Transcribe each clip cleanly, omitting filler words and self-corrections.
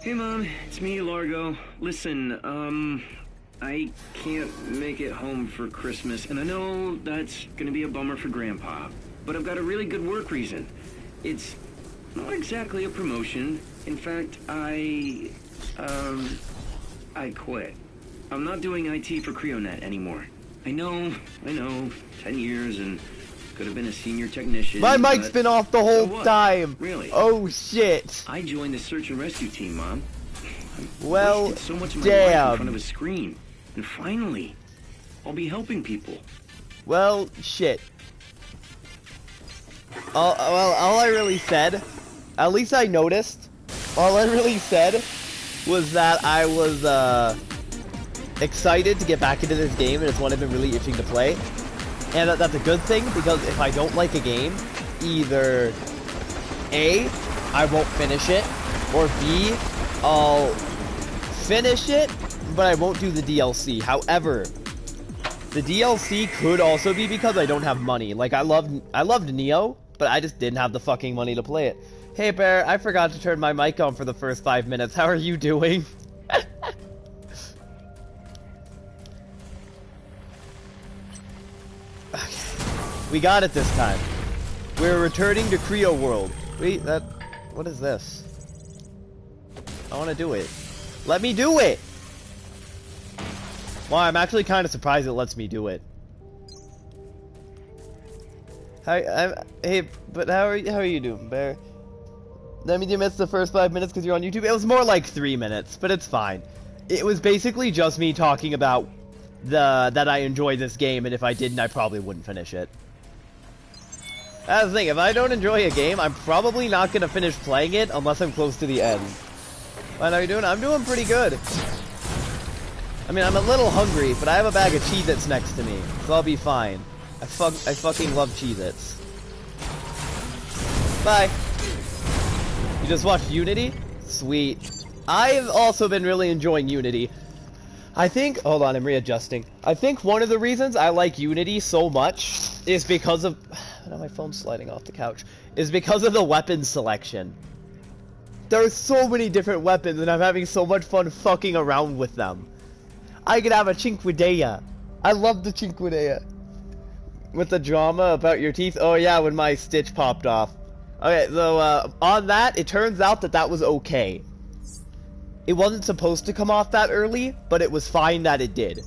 Hey Mom, it's me, Largo. Listen, I can't make it home for Christmas, and I know that's gonna be a bummer for Grandpa, but I've got a really good work reason. It's not exactly a promotion. In fact, I quit. I'm not doing IT for Creonet anymore. I know, 10 years and could have been a senior technician. My mic's been off the whole time. Really? Oh shit. I joined the search and rescue team, Mom. Well, so much of my life in front of a screen, and finally, I'll be helping people. Well, shit. All I really said, at least I noticed, all I really said was that I was, excited to get back into this game, and it's one I've been really itching to play. And that's a good thing, because if I don't like a game, either A, I won't finish it, or B, I'll finish it, but I won't do the DLC. However, the DLC could also be because I don't have money. Like, I loved Nioh, but I just didn't have the fucking money to play it. Hey Bear, I forgot to turn my mic on for the first 5 minutes. How are you doing? We got it this time. We're returning to Creo World. Wait, what is this? I want to do it. Let me do it! Well, I'm actually kind of surprised it lets me do it. Hey, but how are you doing, Bear? That means you missed the first 5 minutes because you're on YouTube? It was more like 3 minutes, but it's fine. It was basically just me talking about that I enjoy this game, and if I didn't, I probably wouldn't finish it. That's the thing, if I don't enjoy a game, I'm probably not going to finish playing it unless I'm close to the end. What are you doing? I'm doing pretty good. I mean, I'm a little hungry, but I have a bag of Cheez-Its next to me, so I'll be fine. I fucking love Cheez-Its. Bye. You just watched Unity? Sweet. I've also been really enjoying Unity. I think, hold on, I'm readjusting. I think one of the reasons I like Unity so much is because of, now my phone's sliding off the couch, is because of the weapon selection. There are so many different weapons, and I'm having so much fun fucking around with them. I could have a Chinquidea. I love the Chinquidea. With the drama about your teeth. Oh yeah, when my stitch popped off. Okay, so on that, it turns out that was okay. It wasn't supposed to come off that early, but it was fine that it did.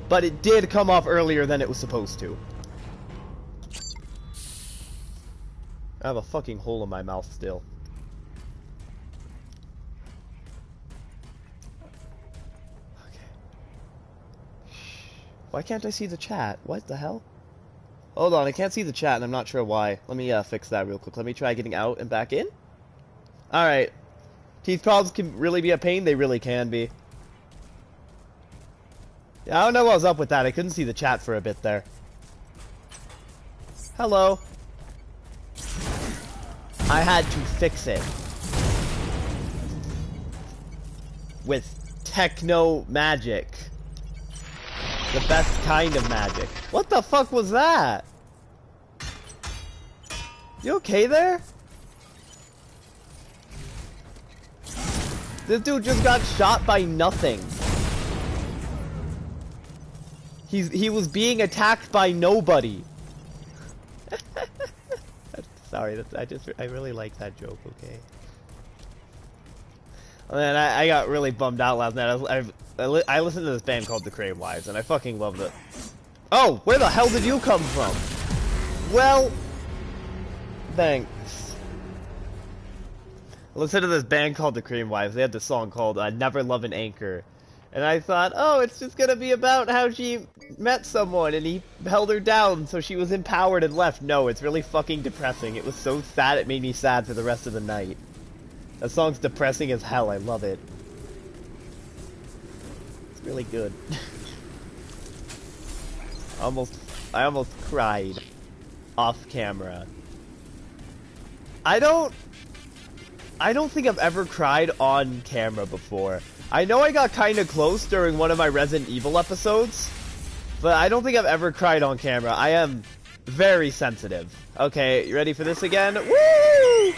But it did come off earlier than it was supposed to. I have a fucking hole in my mouth still. Okay. Why can't I see the chat? What the hell? Hold on, I can't see the chat and I'm not sure why. Let me fix that real quick. Let me try getting out and back in. Alright. Teeth problems can really be a pain? They really can be. Yeah, I don't know what was up with that. I couldn't see the chat for a bit there. Hello. I had to fix it. With techno magic. The best kind of magic. What the fuck was that? You okay there? This dude just got shot by nothing. He was being attacked by nobody. Sorry, I really like that joke, okay? Man, I got really bummed out last night. I listened to this band called The Crave Wives, and I fucking loved it. Oh, where the hell did you come from? Well, thanks. I listened to this band called The Crave Wives. They had this song called Never Love an Anchor. And I thought, oh, it's just gonna be about how she met someone and he held her down so she was empowered and left. No, it's really fucking depressing. It was so sad it made me sad for the rest of the night. That song's depressing as hell. I love it. It's really good. I almost cried off camera. I don't think I've ever cried on camera before. I know I got kinda close during one of my Resident Evil episodes, but I don't think I've ever cried on camera. I am very sensitive. Okay, you ready for this again? Woo!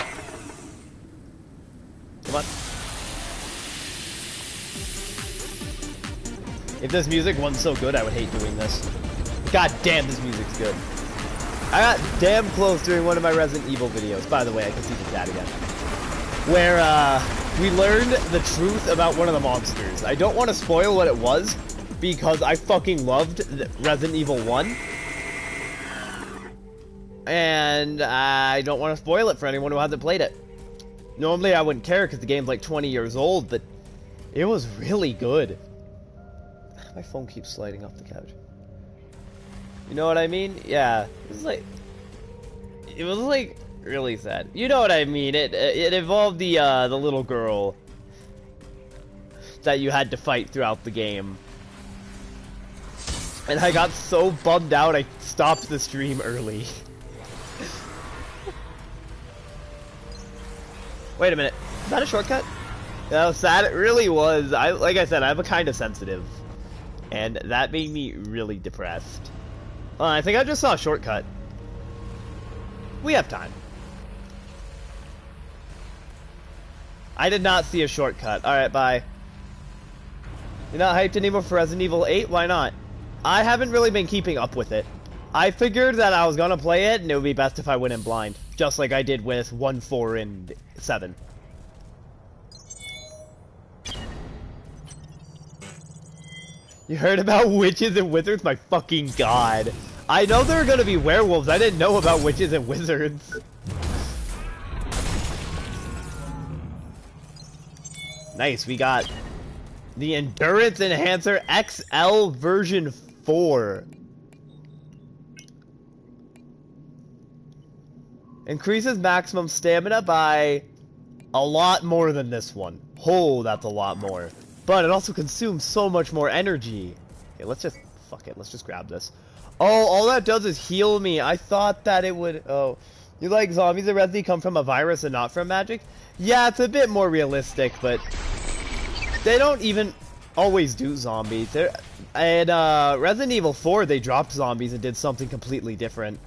If this music wasn't so good, I would hate doing this. God damn, this music's good. I got damn close during one of my Resident Evil videos. By the way, I can see the chat again. Where, we learned the truth about one of the monsters. I don't want to spoil what it was, because I fucking loved Resident Evil 1. And I don't want to spoil it for anyone who hasn't played it. Normally I wouldn't care because the game's like 20 years old, but it was really good. My phone keeps sliding off the couch. You know what I mean? Yeah. It was like really sad. You know what I mean? It involved the little girl that you had to fight throughout the game. And I got so bummed out I stopped the stream early. Wait a minute. Is that a shortcut? How sad it really was. Like I said, I'm a kind of sensitive. And that made me really depressed. I think I just saw a shortcut. We have time. I did not see a shortcut. Alright, bye. You're not hyped anymore for Resident Evil 8? Why not? I haven't really been keeping up with it. I figured that I was gonna play it, and it would be best if I went in blind. Just like I did with 1, 4, and 7. You heard about witches and wizards? My fucking god. I know there are gonna be werewolves. I didn't know about witches and wizards. Nice, we got the Endurance Enhancer XL version 4. Increases maximum stamina by a lot more than this one. Oh, that's a lot more. But it also consumes so much more energy. Okay, let's just... fuck it, let's just grab this. Oh, all that does is heal me. I thought that it would... oh. You like zombies in Resident come from a virus and not from magic? Yeah, it's a bit more realistic, but... they don't even always do zombies. And Resident Evil 4, they dropped zombies and did something completely different.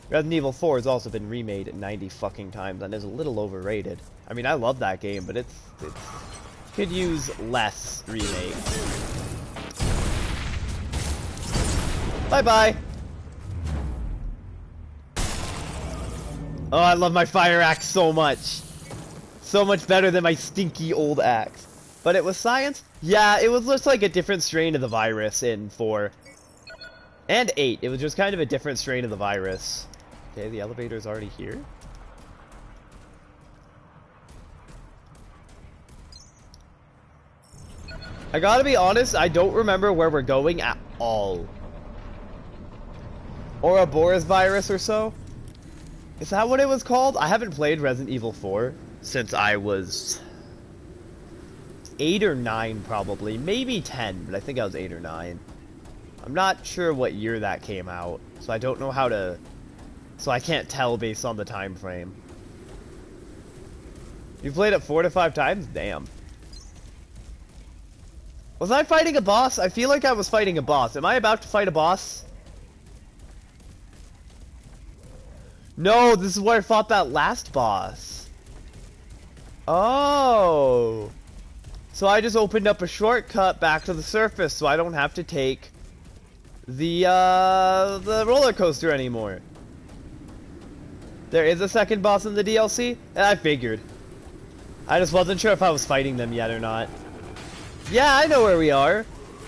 Resident Evil 4 has also been remade 90 fucking times and is a little overrated. I mean, I love that game, but it's could use less remakes. Bye-bye! Oh, I love my fire axe so much. So much better than my stinky old axe. But it was science? Yeah, it was just like a different strain of the virus in 4. And 8. It was just kind of a different strain of the virus. Okay, the elevator's already here. I gotta be honest, I don't remember where we're going at all. Ouroboros virus or so? Is that what it was called? I haven't played Resident Evil 4 since I was 8 or 9 probably. Maybe 10, but I think I was 8 or 9. I'm not sure what year that came out, so I don't know how to... so I can't tell based on the time frame. You played it 4 to 5 times? Damn. Was I fighting a boss? I feel like I was fighting a boss. Am I about to fight a boss? No, this is where I fought that last boss. Oh. So I just opened up a shortcut back to the surface so I don't have to take the roller coaster anymore. There is a second boss in the DLC? I figured. I just wasn't sure if I was fighting them yet or not. Yeah, I know where we are.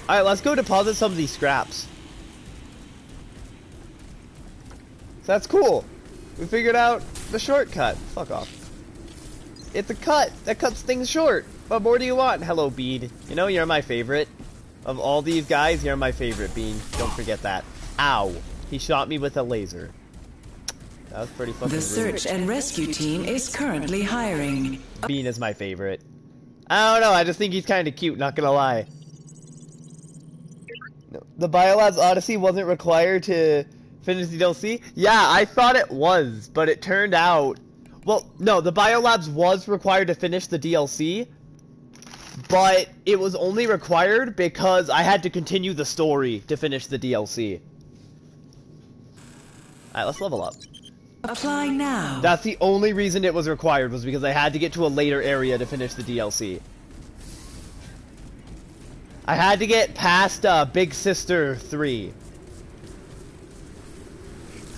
Alright, let's go deposit some of these scraps. That's cool. We figured out the shortcut. Fuck off. It's a cut that cuts things short. What more do you want? Hello, Bean. You know, you're my favorite. Of all these guys, you're my favorite, Bean. Don't forget that. Ow. He shot me with a laser. That was pretty fucking rude. The search and rescue team is currently hiring. Bean is my favorite. I don't know, I just think he's kind of cute, not gonna lie. The Biolabs Odyssey wasn't required to finish the DLC? Yeah, I thought it was, but it turned out... well, no, the Biolabs was required to finish the DLC, but it was only required because I had to continue the story to finish the DLC. Alright, let's level up. Apply now. That's the only reason it was required, was because I had to get to a later area to finish the DLC. I had to get past Big Sister 3.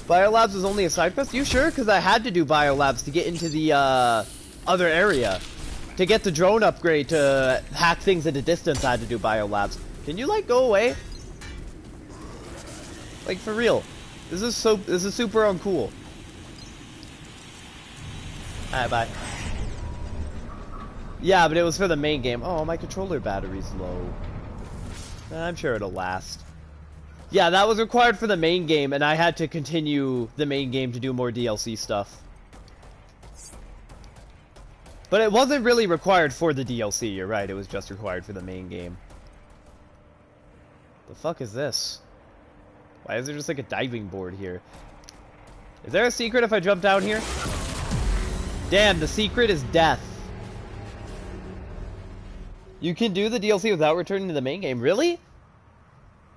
Biolabs was only a side quest? You sure? Because I had to do Biolabs to get into the other area. To get the drone upgrade to hack things at a distance, I had to do Biolabs. Can you, like, go away? Like, for real. This is super uncool. Alright, bye. Yeah, but it was for the main game. Oh, my controller battery's low. I'm sure it'll last. Yeah, that was required for the main game, and I had to continue the main game to do more DLC stuff. But it wasn't really required for the DLC, you're right, it was just required for the main game. The fuck is this? Why is there just like a diving board here? Is there a secret if I jump down here? Damn, the secret is death. You can do the DLC without returning to the main game, really?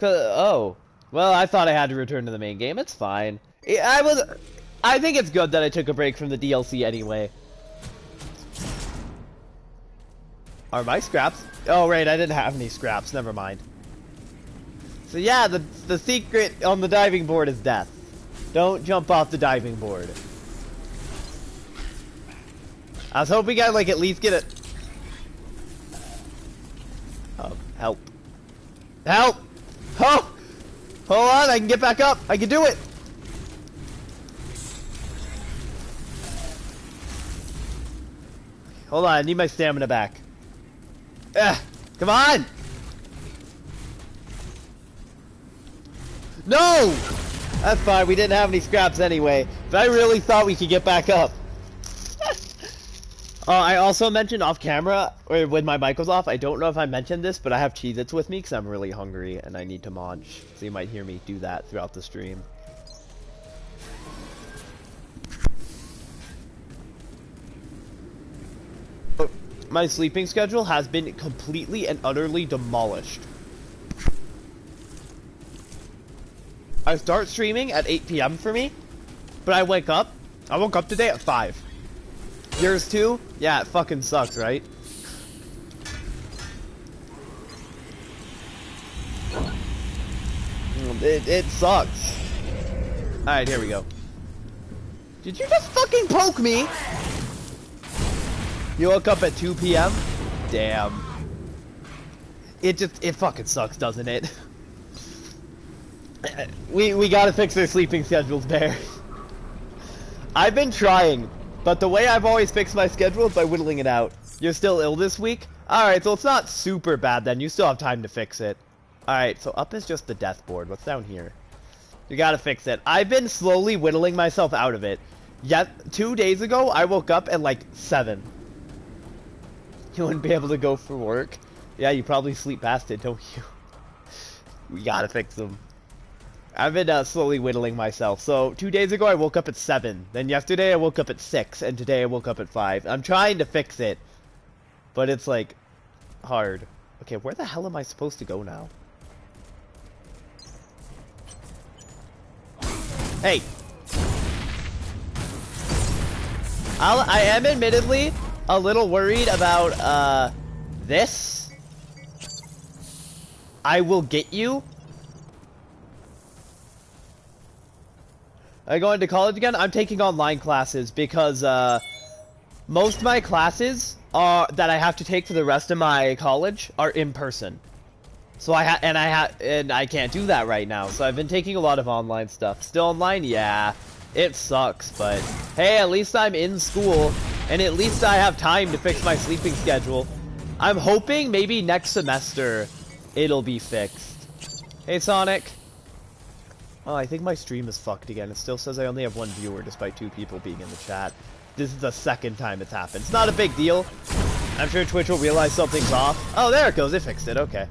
Oh. Well, I thought I had to return to the main game. It's fine. I think it's good that I took a break from the DLC anyway. Are my scraps? Oh, right, I didn't have any scraps. Never mind. So yeah, the secret on the diving board is death. Don't jump off the diving board. I was hoping I'd, like, at least get it. Oh, help. Help! Oh! Hold on, I can get back up. I can do it. Hold on, I need my stamina back. Come on! No! That's fine, we didn't have any scraps anyway. But I really thought we could get back up. I also mentioned off camera, or when my mic was off, I don't know if I mentioned this, but I have Cheez-Its with me because I'm really hungry and I need to munch. So you might hear me do that throughout the stream. My sleeping schedule has been completely and utterly demolished. I start streaming at 8 PM for me, but I woke up today at 5. Yours too? Yeah, it fucking sucks, right? It sucks. Alright, here we go. Did you just fucking poke me? You woke up at 2 PM? Damn. It fucking sucks, doesn't it? We gotta fix their sleeping schedules, Bear. I've been trying. But the way I've always fixed my schedule is by whittling it out. You're still ill this week? Alright, so it's not super bad then. You still have time to fix it. Alright, so up is just the death board. What's down here? You gotta fix it. I've been slowly whittling myself out of it. Yet, 2 days ago, I woke up at like 7. You wouldn't be able to go for work? Yeah, you probably sleep past it, don't you? We gotta fix them. I've been slowly whittling myself. So 2 days ago I woke up at 7. Then yesterday I woke up at 6. And today I woke up at 5. I'm trying to fix it. But it's like hard. Okay, where the hell am I supposed to go now? Hey. I am admittedly a little worried about this. I will get you. Are you going to college again? I'm taking online classes because most of my classes that I have to take for the rest of my college are in person. So I can't do that right now. So I've been taking a lot of online stuff. Still online? Yeah. It sucks, but hey, at least I'm in school and at least I have time to fix my sleeping schedule. I'm hoping maybe next semester it'll be fixed. Hey, Sonic. Oh, I think my stream is fucked again. It still says I only have 1 viewer despite 2 people being in the chat. This is the second time it's happened. It's not a big deal. I'm sure Twitch will realize something's off. Oh, there it goes. It fixed it. Okay.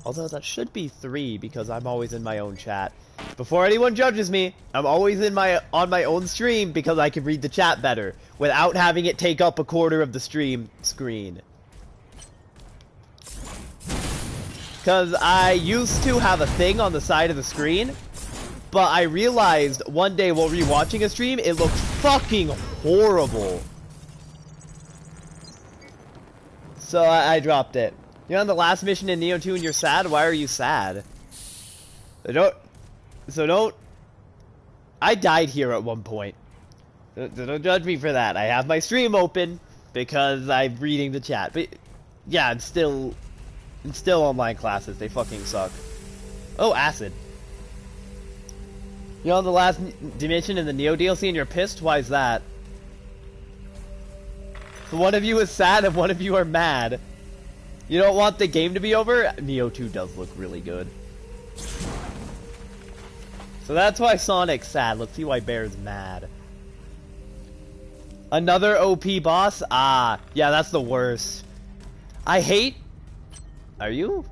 Although that should be 3 because I'm always in my own chat. Before anyone judges me, I'm always on my own stream because I can read the chat better without having it take up a quarter of the stream screen. Because I used to have a thing on the side of the screen, but I realized one day while rewatching a stream, it looked fucking horrible. So I dropped it. You're on the last mission in Neo 2 and you're sad? Why are you sad? So don't... I died here at one point. Don't judge me for that. I have my stream open because I'm reading the chat. But yeah, it's still online classes. They fucking suck. Oh, acid. You're on the last dimension in the Neo DLC and you're pissed? Why is that? So one of you is sad and one of you are mad. You don't want the game to be over? Neo 2 does look really good. So that's why Sonic's sad. Let's see why Bear's mad. Another OP boss? Ah, yeah, that's the worst. I hate... Are you?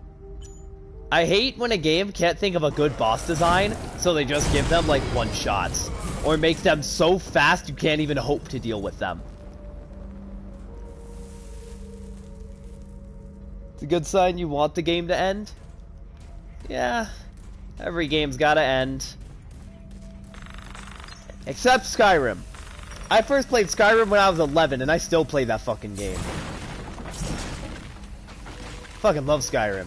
I hate when a game can't think of a good boss design, so they just give them, like, one-shots. Or make them so fast you can't even hope to deal with them. It's a good sign you want the game to end. Yeah, every game's gotta end. Except Skyrim. I first played Skyrim when I was 11, and I still play that fucking game. Fucking love Skyrim.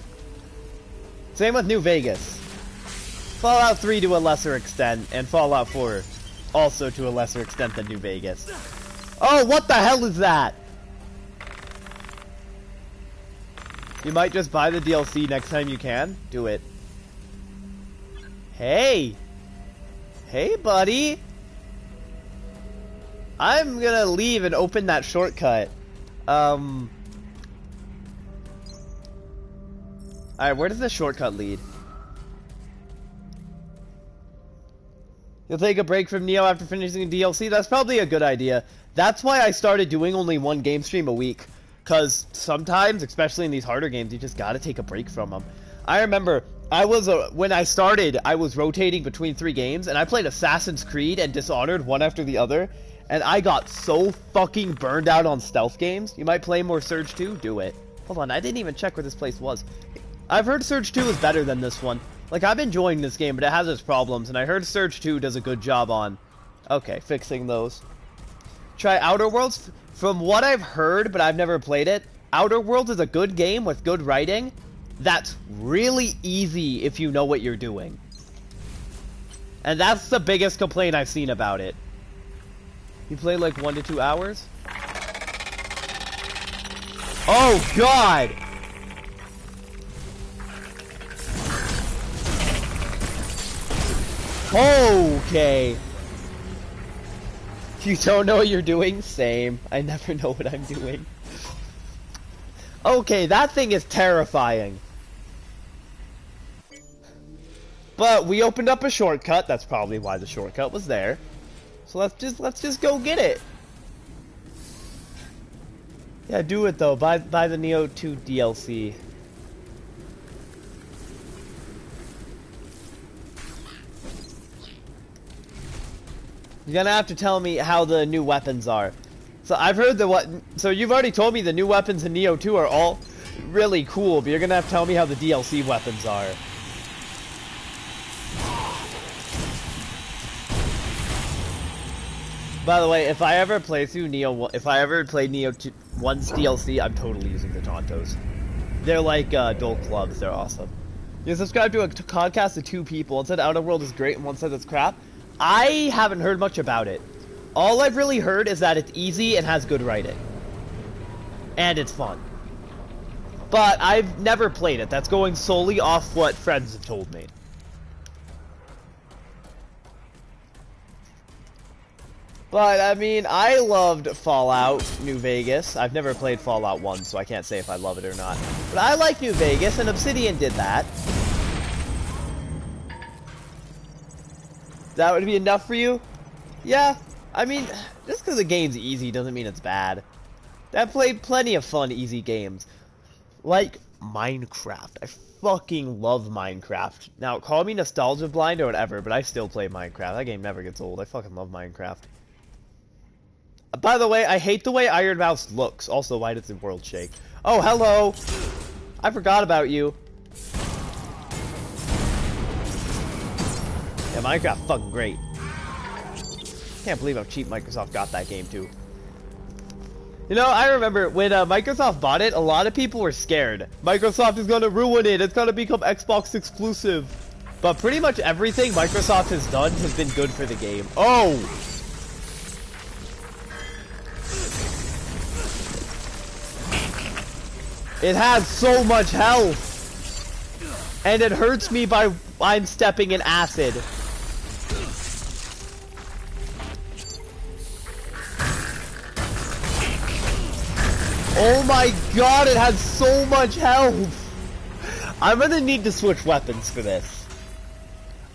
Same with New Vegas. Fallout 3 to a lesser extent, and Fallout 4 also to a lesser extent than New Vegas. Oh, what the hell is that? You might just buy the DLC next time you can. Do it. Hey! Hey, buddy! I'm gonna leave and open that shortcut. Alright, where does the shortcut lead? You'll take a break from Neo after finishing the DLC? That's probably a good idea. That's why I started doing only one game stream a week. Because sometimes, especially in these harder games, you just gotta take a break from them. I remember, when I started, I was rotating between 3 games, and I played Assassin's Creed and Dishonored one after the other, and I got so fucking burned out on stealth games. You might play more Surge 2? Do it. Hold on, I didn't even check where this place was. I've heard Surge 2 is better than this one. Like, I'm enjoying this game, but it has its problems, and I heard Surge 2 does a good job on... Okay, fixing those. Try Outer Worlds. From what I've heard, but I've never played it, Outer Worlds is a good game with good writing. That's really easy if you know what you're doing. And that's the biggest complaint I've seen about it. You play like 1 to 2 hours? Oh, God! Okay. You don't know what you're doing? Same. I never know what I'm doing. Okay, that thing is terrifying. But we opened up a shortcut. That's probably why the shortcut was there. So let's just go get it. Yeah, do it though. Buy the Neo 2 DLC. You're gonna have to tell me how the new weapons are. So I've heard so you've already told me the new weapons in Neo 2 are all really cool, but you're gonna have to tell me how the DLC weapons are. By the way, if I ever play through if I ever play Neo 1's DLC, I'm totally using the Tontos. They're like adult clubs, they're awesome. You subscribe to a podcast of 2 people. One said Outer World is great and one said it's crap. I haven't heard much about it. All I've really heard is that it's easy and has good writing. And it's fun. But I've never played it. That's going solely off what friends have told me. But, I mean, I loved Fallout New Vegas. I've never played Fallout 1, so I can't say if I love it or not. But I like New Vegas, and Obsidian did that. That would be enough for you? Yeah, I mean, just because the game's easy doesn't mean it's bad. I've played plenty of fun, easy games. Like Minecraft. I fucking love Minecraft. Now, call me nostalgia blind or whatever, but I still play Minecraft. That game never gets old. I fucking love Minecraft. By the way, I hate the way Iron Mouse looks. Also, why does the world shake? Oh, hello! I forgot about you. Yeah, Minecraft fucking great. Can't believe how cheap Microsoft got that game too. You know, I remember when Microsoft bought it, a lot of people were scared. Microsoft is gonna ruin it, it's gonna become Xbox exclusive. But pretty much everything Microsoft has done has been good for the game. Oh! It has so much health! And it hurts me by I'm stepping in acid. Oh my god, it has so much health! I'm gonna need to switch weapons for this.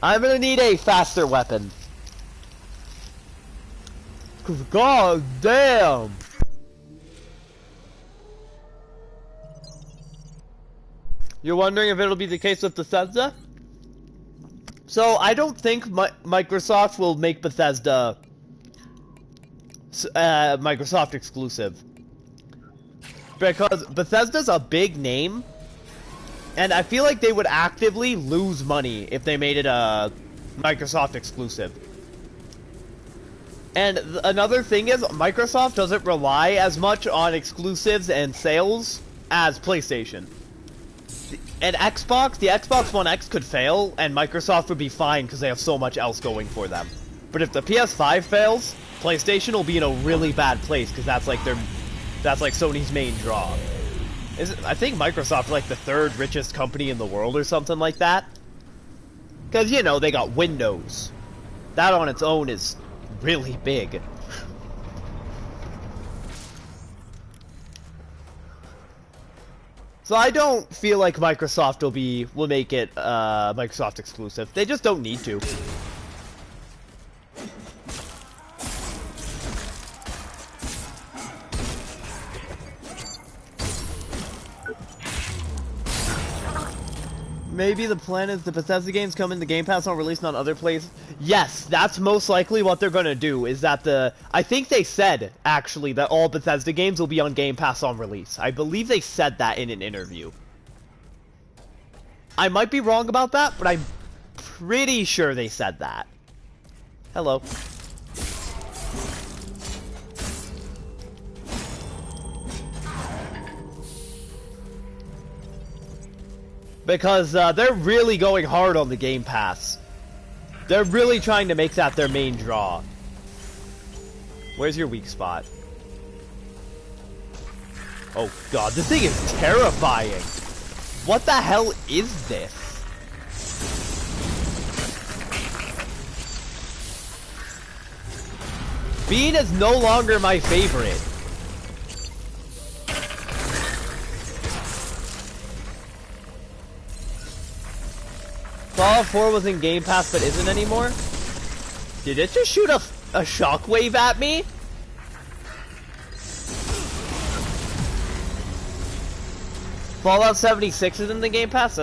I'm gonna need a faster weapon. 'Cause god damn! You're wondering if it'll be the case with Bethesda? So, I don't think Microsoft will make Bethesda Microsoft exclusive. Because Bethesda's a big name, and I feel like they would actively lose money if they made it a Microsoft exclusive. And another thing is, Microsoft doesn't rely as much on exclusives and sales as PlayStation. And Xbox, the Xbox One X could fail, and Microsoft would be fine because they have so much else going for them. But if the PS5 fails, PlayStation will be in a really bad place because that's like Sony's main draw. I think Microsoft like the third richest company in the world or something like that. Because, you know, they got Windows. That on its own is really big. So I don't feel like Microsoft will make it Microsoft exclusive. They just don't need to. Maybe the plan is the Bethesda games come in the Game Pass on release, not other places. Yes, that's most likely what they're gonna do, is that I think they said, actually, that all Bethesda games will be on Game Pass on release. I believe they said that in an interview. I might be wrong about that, but I'm pretty sure they said that. Hello. Because they're really going hard on the Game Pass. They're really trying to make that their main draw. Where's your weak spot? Oh god, this thing is terrifying. What the hell is this? Bean is no longer my favorite. Fallout 4 was in Game Pass but isn't anymore? Did it just shoot a shockwave at me? Fallout 76 is in the Game Pass?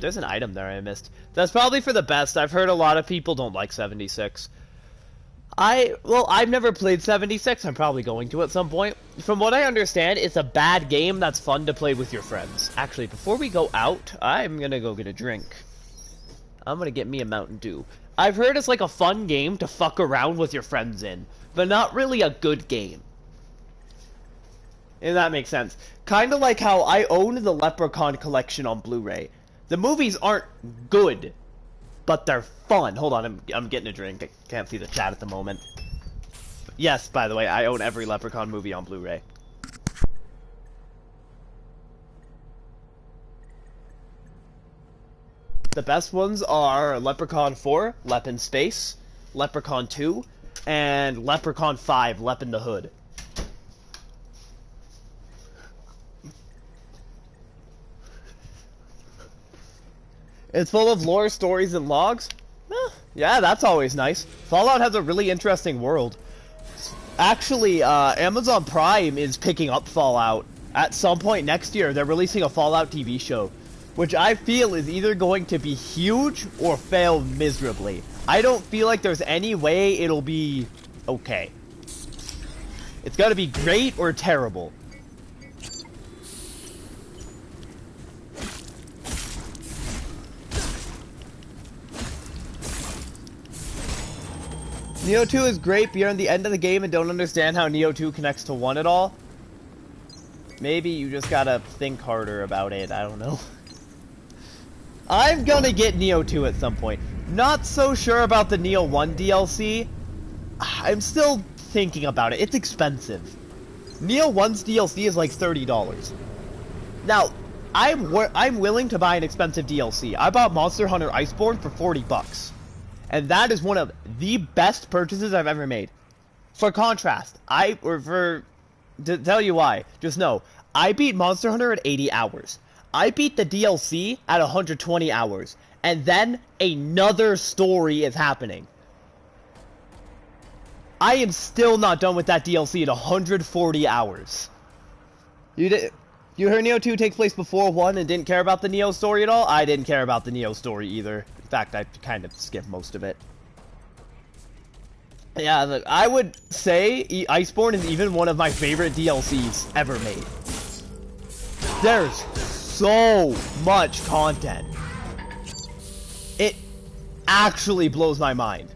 There's an item there I missed. That's probably for the best. I've heard a lot of people don't like 76. I've never played 76. I'm probably going to at some point. From what I understand, it's a bad game that's fun to play with your friends. Actually, before we go out, I'm gonna go get a drink. I'm gonna get me a Mountain Dew. I've heard it's like a fun game to fuck around with your friends in, but not really a good game. If that makes sense. Kinda like how I own the Leprechaun collection on Blu-ray. The movies aren't good, but they're fun. Hold on, I'm getting a drink. I can't see the chat at the moment. Yes, by the way, I own every Leprechaun movie on Blu-ray. The best ones are Leprechaun 4, Lep in Space, Leprechaun 2, and Leprechaun 5, Lep in the Hood. It's full of lore, stories, and logs? Yeah, that's always nice. Fallout has a really interesting world. Actually, Amazon Prime is picking up Fallout. At some point next year, they're releasing a Fallout TV show, which I feel is either going to be huge or fail miserably. I don't feel like there's any way it'll be okay. It's gotta be great or terrible. Neo 2 is great, but you're in the end of the game and don't understand how Neo 2 connects to 1 at all. Maybe you just gotta think harder about it, I don't know. I'm gonna get Nioh 2 at some point. Not so sure about the Nioh 1 DLC. I'm still thinking about it. It's expensive. Nioh 1's DLC is like $30. Now, I'm willing to buy an expensive DLC. I bought Monster Hunter Iceborne for $40. And that is one of the best purchases I've ever made. For contrast, to tell you why, just know, I beat Monster Hunter at 80 hours. I beat the DLC at 120 hours. And then another story is happening. I am still not done with that DLC at 140 hours. You heard Nioh 2 takes place before 1 and didn't care about the Nioh story at all? I didn't care about the Nioh story either. In fact, I kind of skipped most of it. Yeah, look, I would say Iceborne is even one of my favorite DLCs ever made. There's so much content. It actually blows my mind.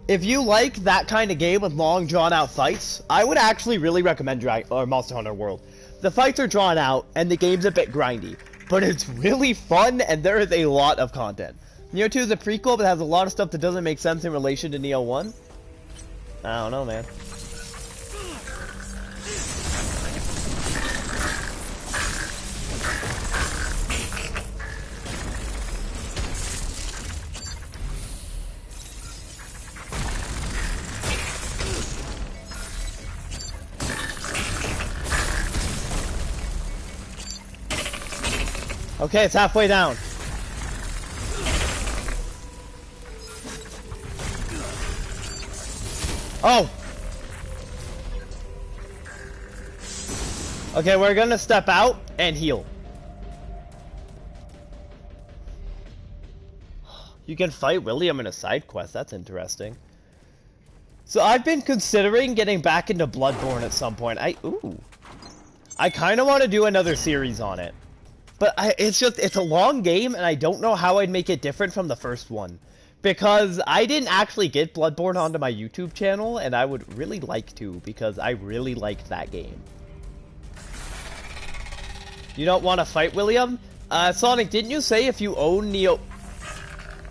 If you like that kind of game with long, drawn-out fights, I would actually really recommend Monster Hunter World. The fights are drawn out, and the game's a bit grindy, but it's really fun, and there is a lot of content. Nioh 2 is a prequel, but has a lot of stuff that doesn't make sense in relation to Nioh 1. I don't know, man. Okay, it's halfway down. Oh! Okay, we're gonna step out and heal. You can fight William in a side quest, that's interesting. So I've been considering getting back into Bloodborne at some point. I kinda wanna do another series on it. But it's a long game, and I don't know how I'd make it different from the first one. Because I didn't actually get Bloodborne onto my YouTube channel, and I would really like to, because I really liked that game. You don't want to fight William? Sonic, didn't you say if you own Nioh...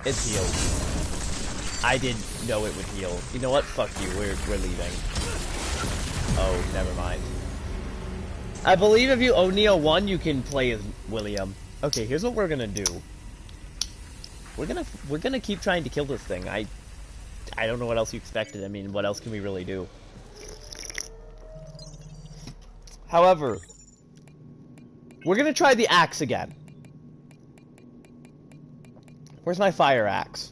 It's healed. I didn't know it would heal. You know what? Fuck you, we're leaving. Oh, never mind. I believe if you own Nioh 1, you can play as William. Okay, here's what we're gonna do. We're gonna keep trying to kill this thing. I don't know what else you expected. I mean, what else can we really do? However, we're gonna try the axe again. Where's my fire axe?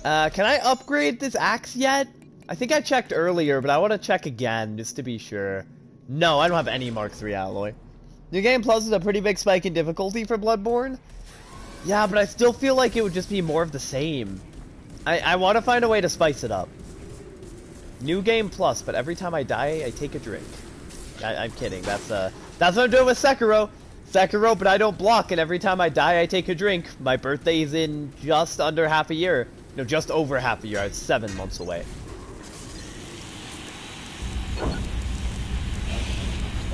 Can I upgrade this axe yet? I think I checked earlier, but I want to check again, just to be sure. No, I don't have any Mark III alloy. New Game Plus is a pretty big spike in difficulty for Bloodborne. Yeah, but I still feel like it would just be more of the same. I want to find a way to spice it up. New Game Plus, but every time I die, I take a drink. I'm kidding, that's what I'm doing with Sekiro. Sekiro, but I don't block, and every time I die, I take a drink. My birthday's in just under half a year. No, just over half a year. It's 7 months away.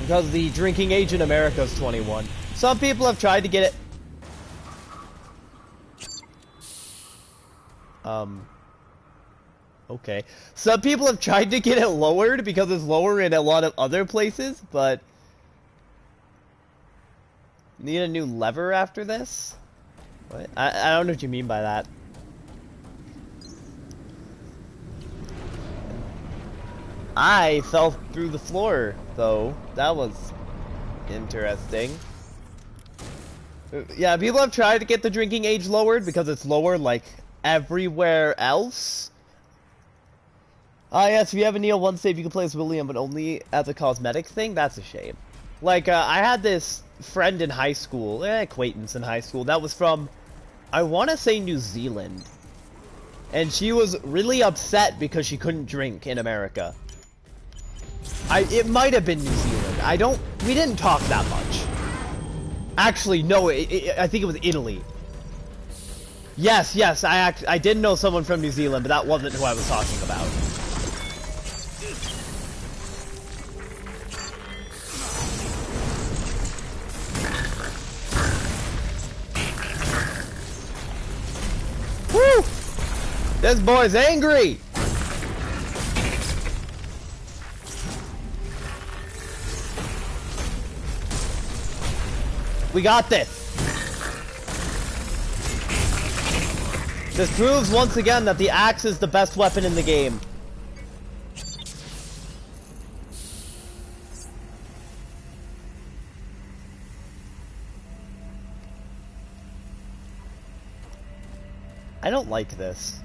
Because the drinking age in America is 21. Some people have tried to get it... Okay. Some people have tried to get it lowered because it's lower in a lot of other places, but... Need a new lever after this? What? I don't know what you mean by that. I fell through the floor, though. That was interesting. Yeah, people have tried to get the drinking age lowered because it's lower, like, everywhere else. Yes, if you have a Nioh 1 save, you can play as William, but only as a cosmetic thing? That's a shame. Like, I had this friend in high school, acquaintance in high school, that was from, I want to say New Zealand. And she was really upset because she couldn't drink in America. It might have been New Zealand. We didn't talk that much. Actually, no, I think it was Italy. Yes, yes, I did know someone from New Zealand, but that wasn't who I was talking about. Woo! This boy's angry! We got this! This proves once again that the axe is the best weapon in the game. I don't like this.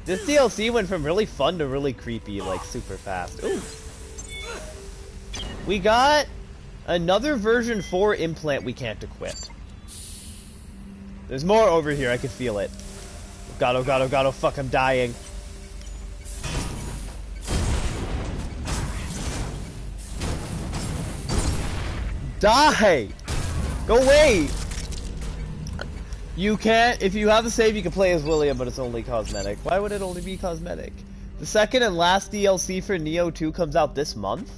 This DLC went from really fun to really creepy, like super fast. Ooh. We got another version 4 implant we can't equip. There's more over here, I can feel it. Oh god, oh god, oh god, oh fuck, I'm dying. Die! Go away! You can't, if you have a save, you can play as William, but it's only cosmetic. Why would it only be cosmetic? The second and last DLC for Nioh 2 comes out this month?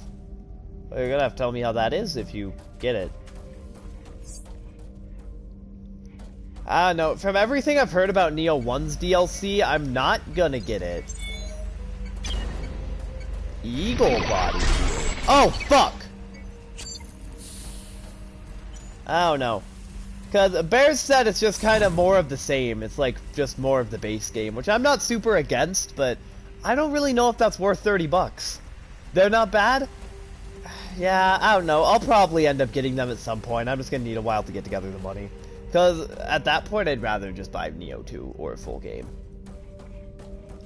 Well, you're gonna have to tell me how that is if you get it. I don't know. From everything I've heard about Nioh 1's DLC, I'm not gonna get it. Eagle body. Oh, fuck! I don't know. Because Bears said it's just kind of more of the same. It's like just more of the base game, which I'm not super against, but I don't really know if that's worth 30 bucks. They're not bad? Yeah, I don't know. I'll probably end up getting them at some point. I'm just gonna need a while to get together the money. Because at that point, I'd rather just buy Nioh 2 or a full game.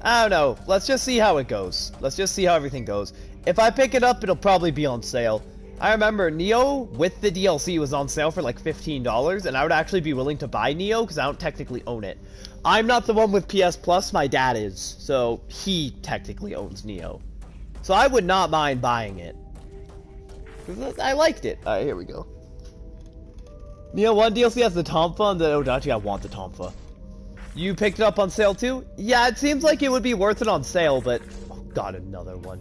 I don't know. Let's just see how it goes. Let's just see how everything goes. If I pick it up, it'll probably be on sale. I remember Nioh with the DLC was on sale for like $15, and I would actually be willing to buy Nioh because I don't technically own it. I'm not the one with PS Plus, my dad is, so he technically owns Nioh. So I would not mind buying it. I liked it. Alright, here we go. Nioh 1 DLC has the Tonfa and the Odachi. I want the Tonfa. You picked it up on sale too? Yeah, it seems like it would be worth it on sale, but... Oh god, another one.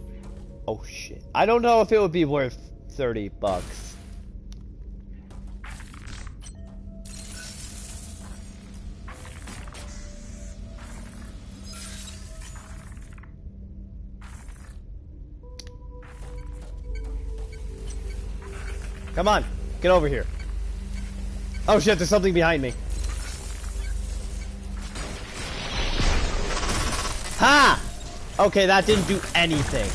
Oh shit. I don't know if it would be worth 30 bucks. Come on, get over here. Oh shit, there's something behind me. Ha! Okay, that didn't do anything.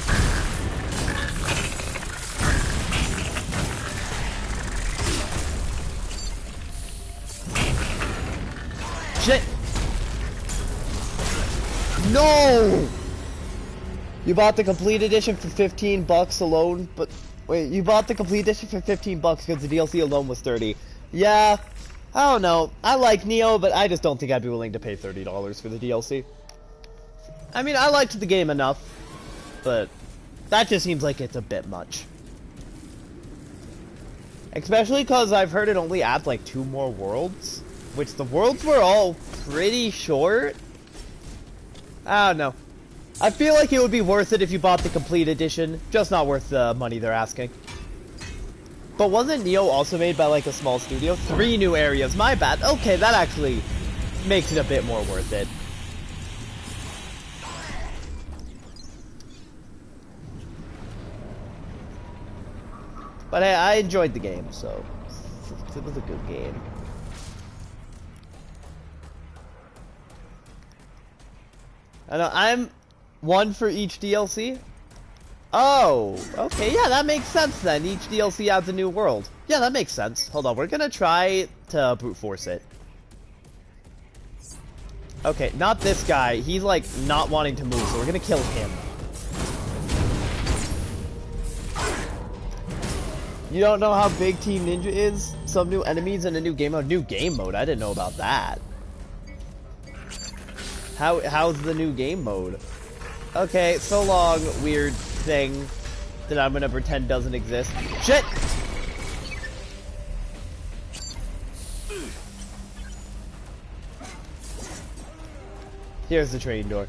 Shit! No! You bought the complete edition for 15 bucks alone, but wait, you bought the complete edition for 15 bucks because the DLC alone was 30. Yeah, I don't know. I like Nioh, but I just don't think I'd be willing to pay $30 for the DLC. I mean, I liked the game enough, but that just seems like it's a bit much. Especially because I've heard it only adds like 2 more worlds, which the worlds were all pretty short. I don't know. I feel like it would be worth it if you bought the complete edition, just not worth the money they're asking. But wasn't Nioh also made by like a small studio? 3 new areas, my bad. Okay, that actually makes it a bit more worth it. But hey, I enjoyed the game, so it was a good game. I know, I'm 1 for each DLC. Oh, okay, yeah, that makes sense then. Each DLC adds a new world. Yeah, that makes sense. Hold on, we're gonna try to brute force it. Okay, not this guy. He's like not wanting to move, so we're gonna kill him. You don't know how big Team Ninja is? Some new enemies and a new game mode. New game mode? I didn't know about that. How's the new game mode? Okay, so long, weird thing that I'm gonna pretend doesn't exist. Shit! Here's the train door.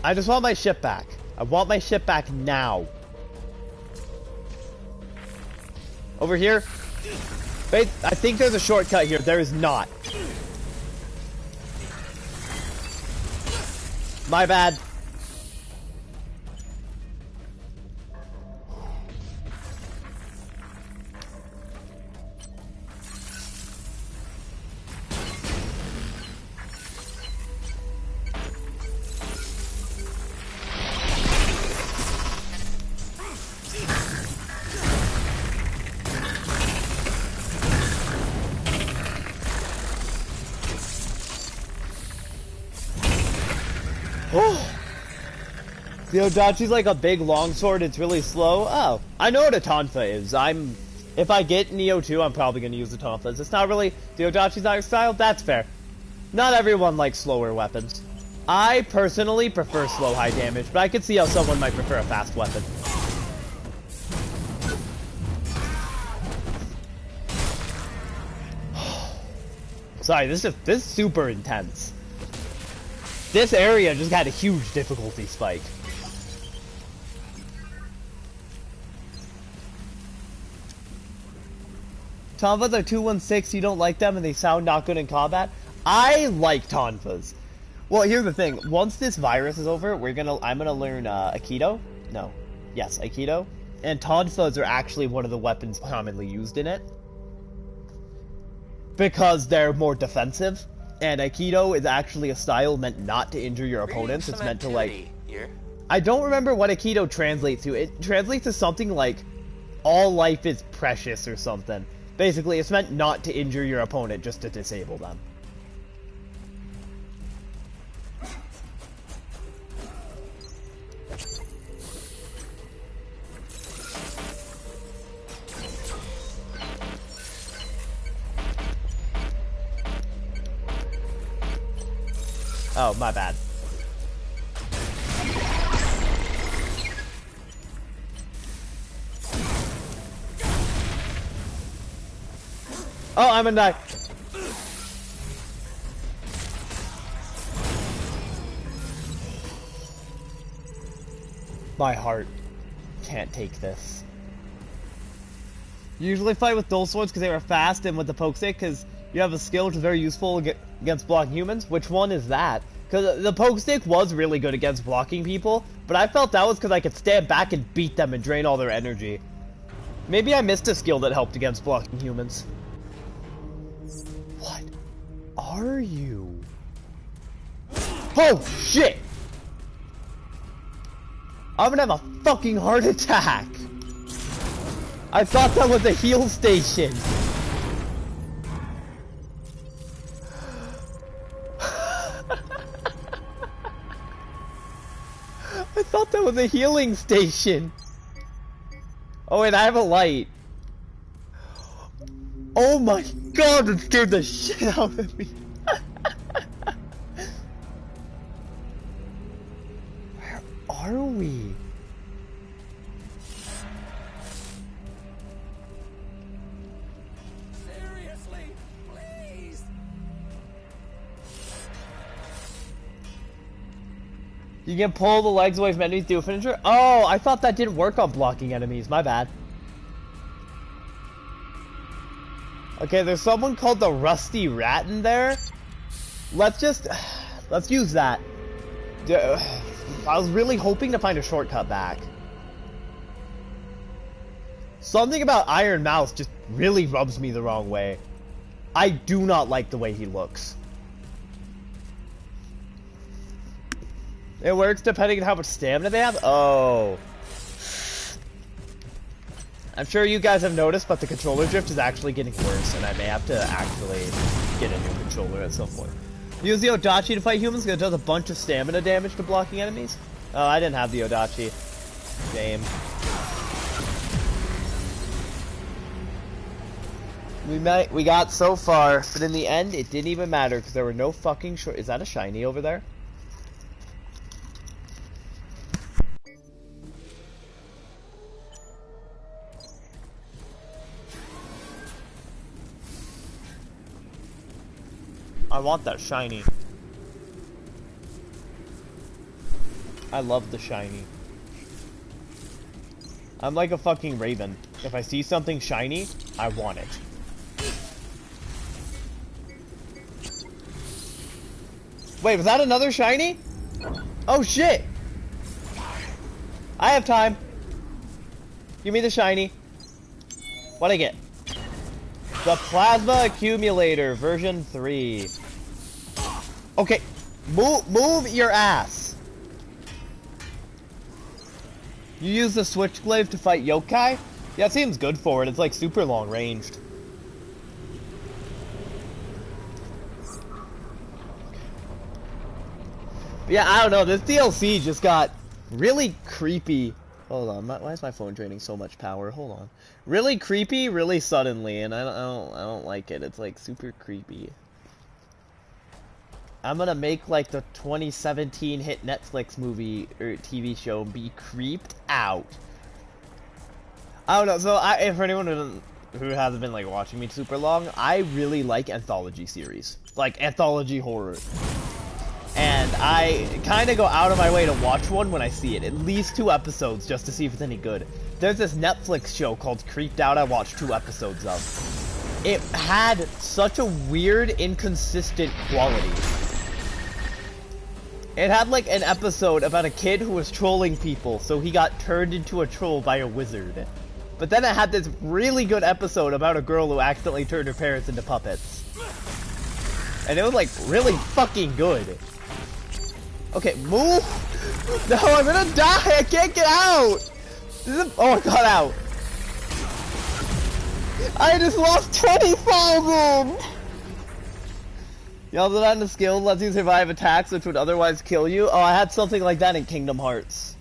I just want my ship back. I want my ship back now. Over here. Wait, I think there's a shortcut here. There is not. My bad. The Odachi's like a big longsword, it's really slow. Oh, I know what a Tonfa is. If I get Neo 2, I'm probably going to use the Tonfas. It's not really, the Odachi's not your style, that's fair. Not everyone likes slower weapons. I personally prefer slow high damage, but I could see how someone might prefer a fast weapon. Sorry, this is super intense. This area just had a huge difficulty spike. Tonfas are 216, you don't like them and they sound not good in combat? I like Tonfas. Well, here's the thing. Once this virus is over, I'm gonna learn Aikido. No. Yes, Aikido. And Tonfas are actually one of the weapons commonly used in it. Because they're more defensive. And Aikido is actually a style meant not to injure your opponents. It's meant to like... I don't remember what Aikido translates to. It translates to something like, all life is precious or something. Basically, it's meant not to injure your opponent, just to disable them. Oh, my bad. Oh, I'm gonna die. My heart can't take this. You usually fight with dual swords because they were fast, and with the poke stick because you have a skill which is very useful against blocking humans. Which one is that? Because the poke stick was really good against blocking people, but I felt that was because I could stand back and beat them and drain all their energy. Maybe I missed a skill that helped against blocking humans. What are you? Oh, shit! I'm gonna have a fucking heart attack! I thought that was a heal station! I thought that was a healing station! Oh wait, I have a light. Oh my god, that scared the shit out of me! Where are we? Seriously, please. You can pull the legs away from enemies to do a finisher? Oh, I thought that didn't work on blocking enemies. My bad. Okay, there's someone called the Rusty Rat in there. Let's use that. I was really hoping to find a shortcut back. Something about Iron Mouse just really rubs me the wrong way. I do not like the way he looks. It works depending on how much stamina they have? Oh. I'm sure you guys have noticed, but the controller drift is actually getting worse, and I may have to actually get a new controller at some point. Use the Odachi to fight humans, because it does a bunch of stamina damage to blocking enemies. Oh, I didn't have the Odachi. Game. We got so far, but in the end, it didn't even matter, because there were no fucking short... Is that a shiny over there? I want that shiny. I love the shiny. I'm like a fucking raven. If I see something shiny, I want it. Wait, was that another shiny? Oh shit! I have time. Give me the shiny. What'd I get? The Plasma Accumulator, version 3. Okay, move your ass. You use the Switchblade to fight yokai? Yeah, it seems good for it. It's like super long ranged. Yeah, I don't know. This DLC just got really creepy. Hold on, why is my phone draining so much power? Hold on. Really creepy, really suddenly, and I don't like it. It's like super creepy. I'm gonna make like the 2017 hit Netflix movie or TV show be creeped out. I don't know. So for anyone who hasn't been like watching me super long, I really like anthology series, like anthology horror. And I kind of go out of my way to watch one when I see it. At least 2 episodes just to see if it's any good. There's this Netflix show called Creeped Out I watched 2 episodes of. It had such a weird, inconsistent quality. It had like an episode about a kid who was trolling people, so he got turned into a troll by a wizard. But then it had this really good episode about a girl who accidentally turned her parents into puppets. And it was like really fucking good. Okay, move! No, I'm gonna die! I can't get out! Oh, I got out! I just lost 20,000! Y'all did that in the skill lets you survive attacks which would otherwise kill you? Oh, I had something like that in Kingdom Hearts.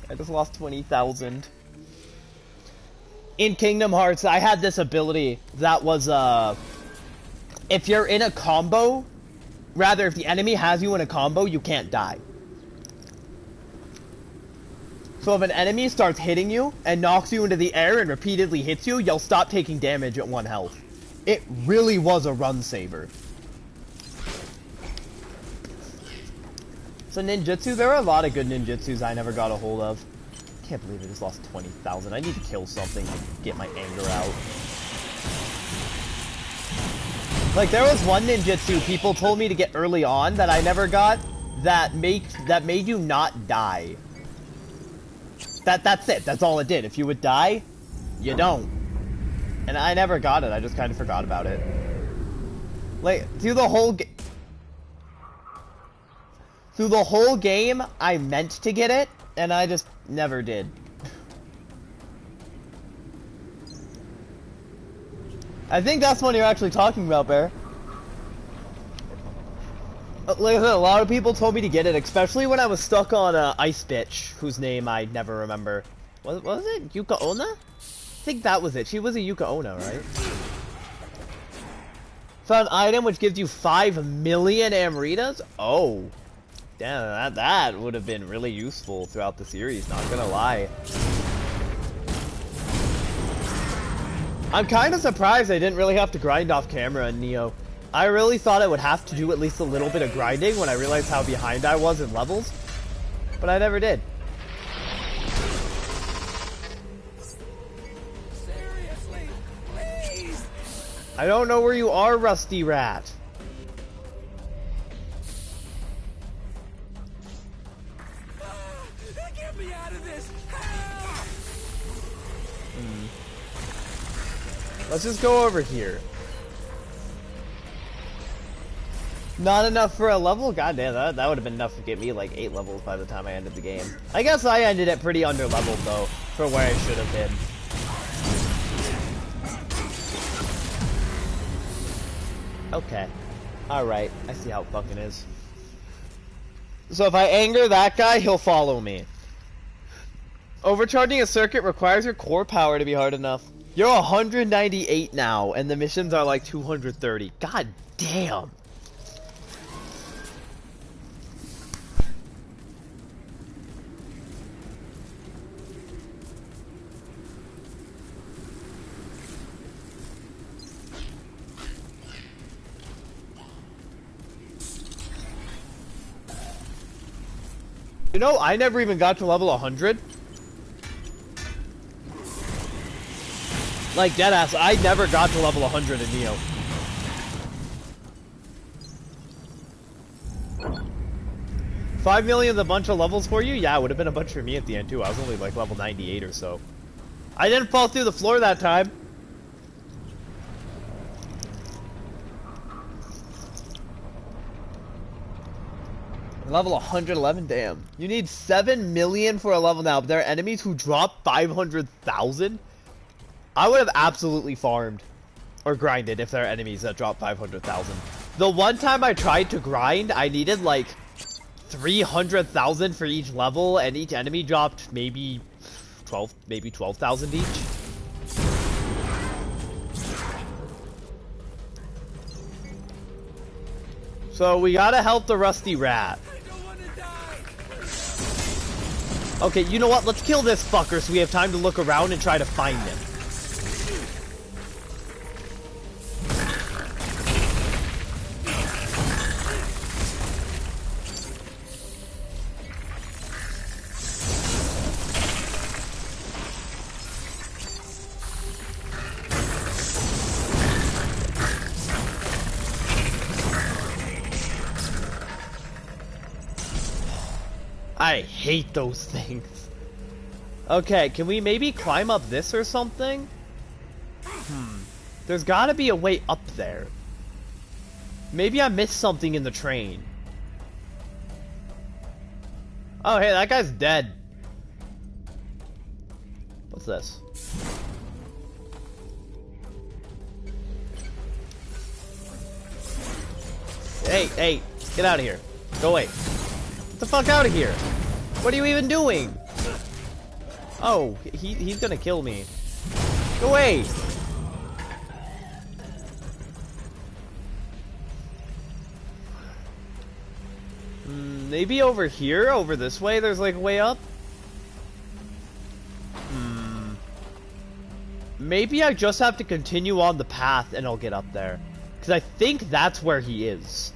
I just lost 20,000. In Kingdom Hearts, I had this ability that was, if you're in a combo, rather, if the enemy has you in a combo, you can't die. So if an enemy starts hitting you and knocks you into the air and repeatedly hits you, you'll stop taking damage at 1 health. It really was a run saver. So ninjutsu, there are a lot of good ninjutsus I never got a hold of. I can't believe I just lost 20,000. I need to kill something to get my anger out. Like, there was one ninjutsu people told me to get early on that I never got that made you not die. That's it. That's all it did. If you would die, you don't. And I never got it. I just kind of forgot about it. Like, through the whole game, I meant to get it, and I just never did. I think that's what you're actually talking about, Bear. Like I said, a lot of people told me to get it, especially when I was stuck on Ice Bitch, whose name I never remember. Was it Yuka Onna? I think that was it. She was a Yuka Onna, right? Found an item which gives you 5 million Amritas? Oh. Damn, that would have been really useful throughout the series, not gonna lie. I'm kind of surprised I didn't really have to grind off camera in Neo. I really thought I would have to do at least a little bit of grinding when I realized how behind I was in levels, but I never did. Seriously, please. I don't know where you are, Rusty Rat. Get me out of this. Help! Let's just go over here. Not enough for a level? God damn, that would have been enough to get me like 8 levels by the time I ended the game. I guess I ended it pretty under-leveled though, for where I should have been. Okay. Alright, I see how it fucking is. So if I anger that guy, he'll follow me. Overcharging a circuit requires your core power to be hard enough. You're 198 now, and the missions are like 230. God damn. You know, I never even got to level 100. Like, deadass, I never got to level 100 in Neo. $5 million is a bunch of levels for you? Yeah, it would have been a bunch for me at the end, too. I was only, like, level 98 or so. I didn't fall through the floor that time. Level 111, damn. You need 7 million for a level now, but there are enemies who drop 500,000? I would have absolutely farmed. Or grinded if there are enemies that drop 500,000. The one time I tried to grind, I needed like 300,000 for each level, and each enemy dropped maybe 12,000 each. So we gotta help the Rusty Rat. Okay, you know what? Let's kill this fucker so we have time to look around and try to find him. I hate those things. Okay, can we maybe climb up this or something? There's gotta be a way up there. Maybe I missed something in the train. Oh, hey, that guy's dead. What's this? Hey, get out of here. Go away. Get the fuck out of here. What are you even doing? Oh, he's gonna kill me. Go away. Maybe over here, over this way, there's like a way up? Maybe I just have to continue on the path and I'll get up there. Because I think that's where he is.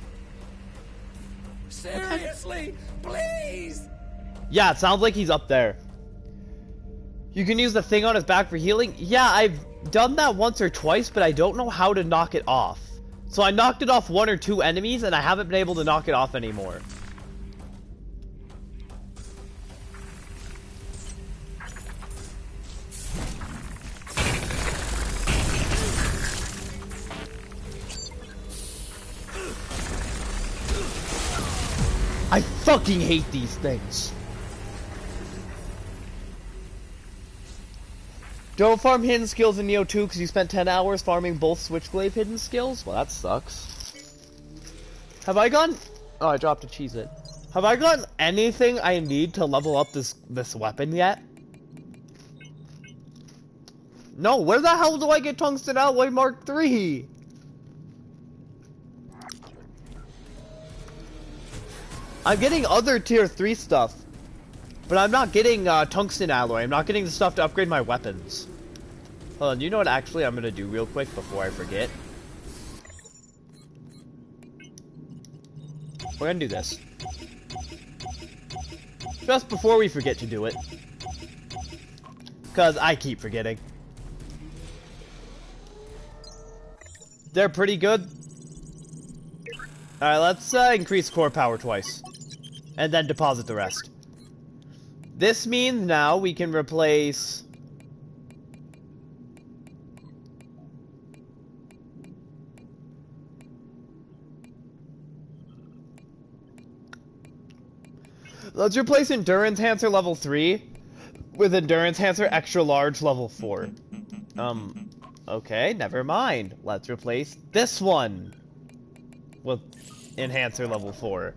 Seriously, please! Yeah, it sounds like he's up there. You can use the thing on his back for healing? Yeah, I've done that once or twice, but I don't know how to knock it off. So I knocked it off 1 or 2 enemies, and I haven't been able to knock it off anymore. I fucking hate these things. Don't farm hidden skills in Neo 2 because you spent 10 hours farming both Switchglaive hidden skills? Well, that sucks. Have I gone... Oh, I dropped a Cheez-It. Have I gotten anything I need to level up this weapon yet? No, where the hell do I get Tungsten Alloy Mark III? I'm getting other tier 3 stuff. But I'm not getting Tungsten Alloy. I'm not getting the stuff to upgrade my weapons. Hold on, you know what actually I'm gonna do real quick before I forget? We're gonna do this. Just before we forget to do it. Because I keep forgetting. They're pretty good. Alright, let's increase core power twice. And then deposit the rest. This means now we can replace... Let's replace Endurance Enhancer level 3 with Endurance Enhancer extra large level 4. Okay, never mind. Let's replace this one with Enhancer level 4.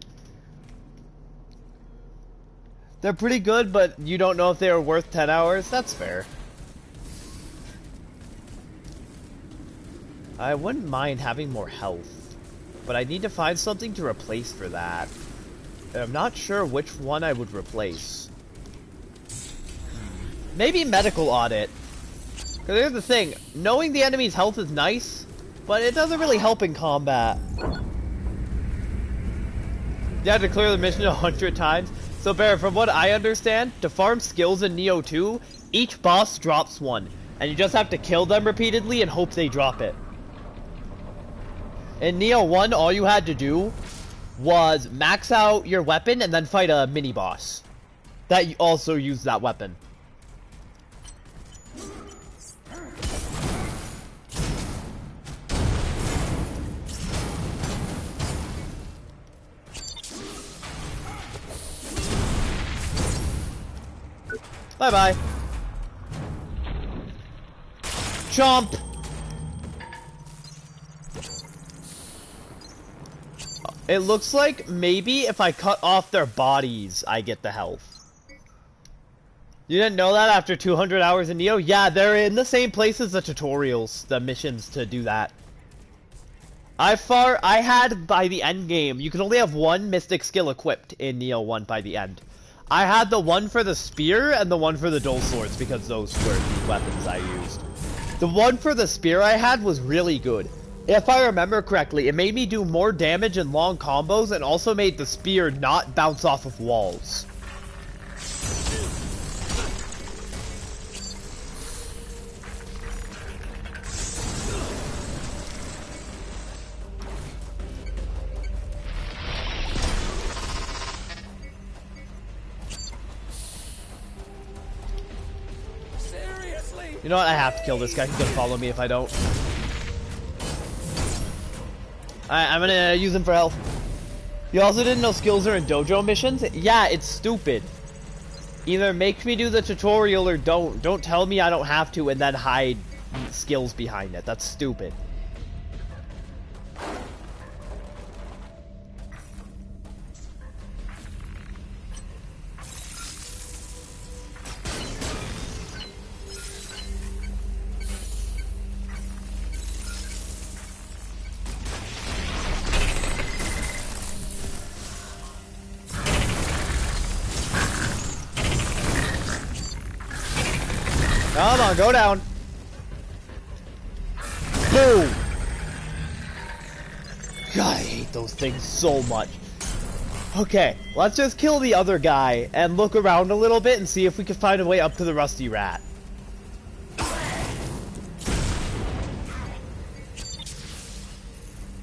They're pretty good, but you don't know if they are worth 10 hours? That's fair. I wouldn't mind having more health, but I need to find something to replace for that. And I'm not sure which one I would replace. Maybe Medical Audit. Because here's the thing, knowing the enemy's health is nice, but it doesn't really help in combat. You have to clear the mission 100 times. So Bear, from what I understand, to farm skills in Neo 2, each boss drops one. And you just have to kill them repeatedly and hope they drop it. In Neo 1, all you had to do was max out your weapon and then fight a mini-boss that also used that weapon. Bye-bye. Chomp! It looks like maybe if I cut off their bodies, I get the health. You didn't know that after 200 hours in Neo? Yeah, they're in the same place as the tutorials, the missions to do that. I had, by the end game, you can only have one mystic skill equipped in Neo 1 by the end. I had the one for the spear and the one for the dual swords because those were the weapons I used. The one for the spear I had was really good. If I remember correctly, it made me do more damage in long combos and also made the spear not bounce off of walls. Seriously? You know what? I have to kill this guy. He's gonna follow me if I don't. I'm gonna use him for health. You also didn't know skills are in dojo missions? Yeah, it's stupid. Either make me do the tutorial or don't. Don't tell me I don't have to and then hide skills behind it. That's stupid. Come on, go down. Boom! God, I hate those things so much. Okay, let's just kill the other guy and look around a little bit and see if we can find a way up to the Rusty Rat.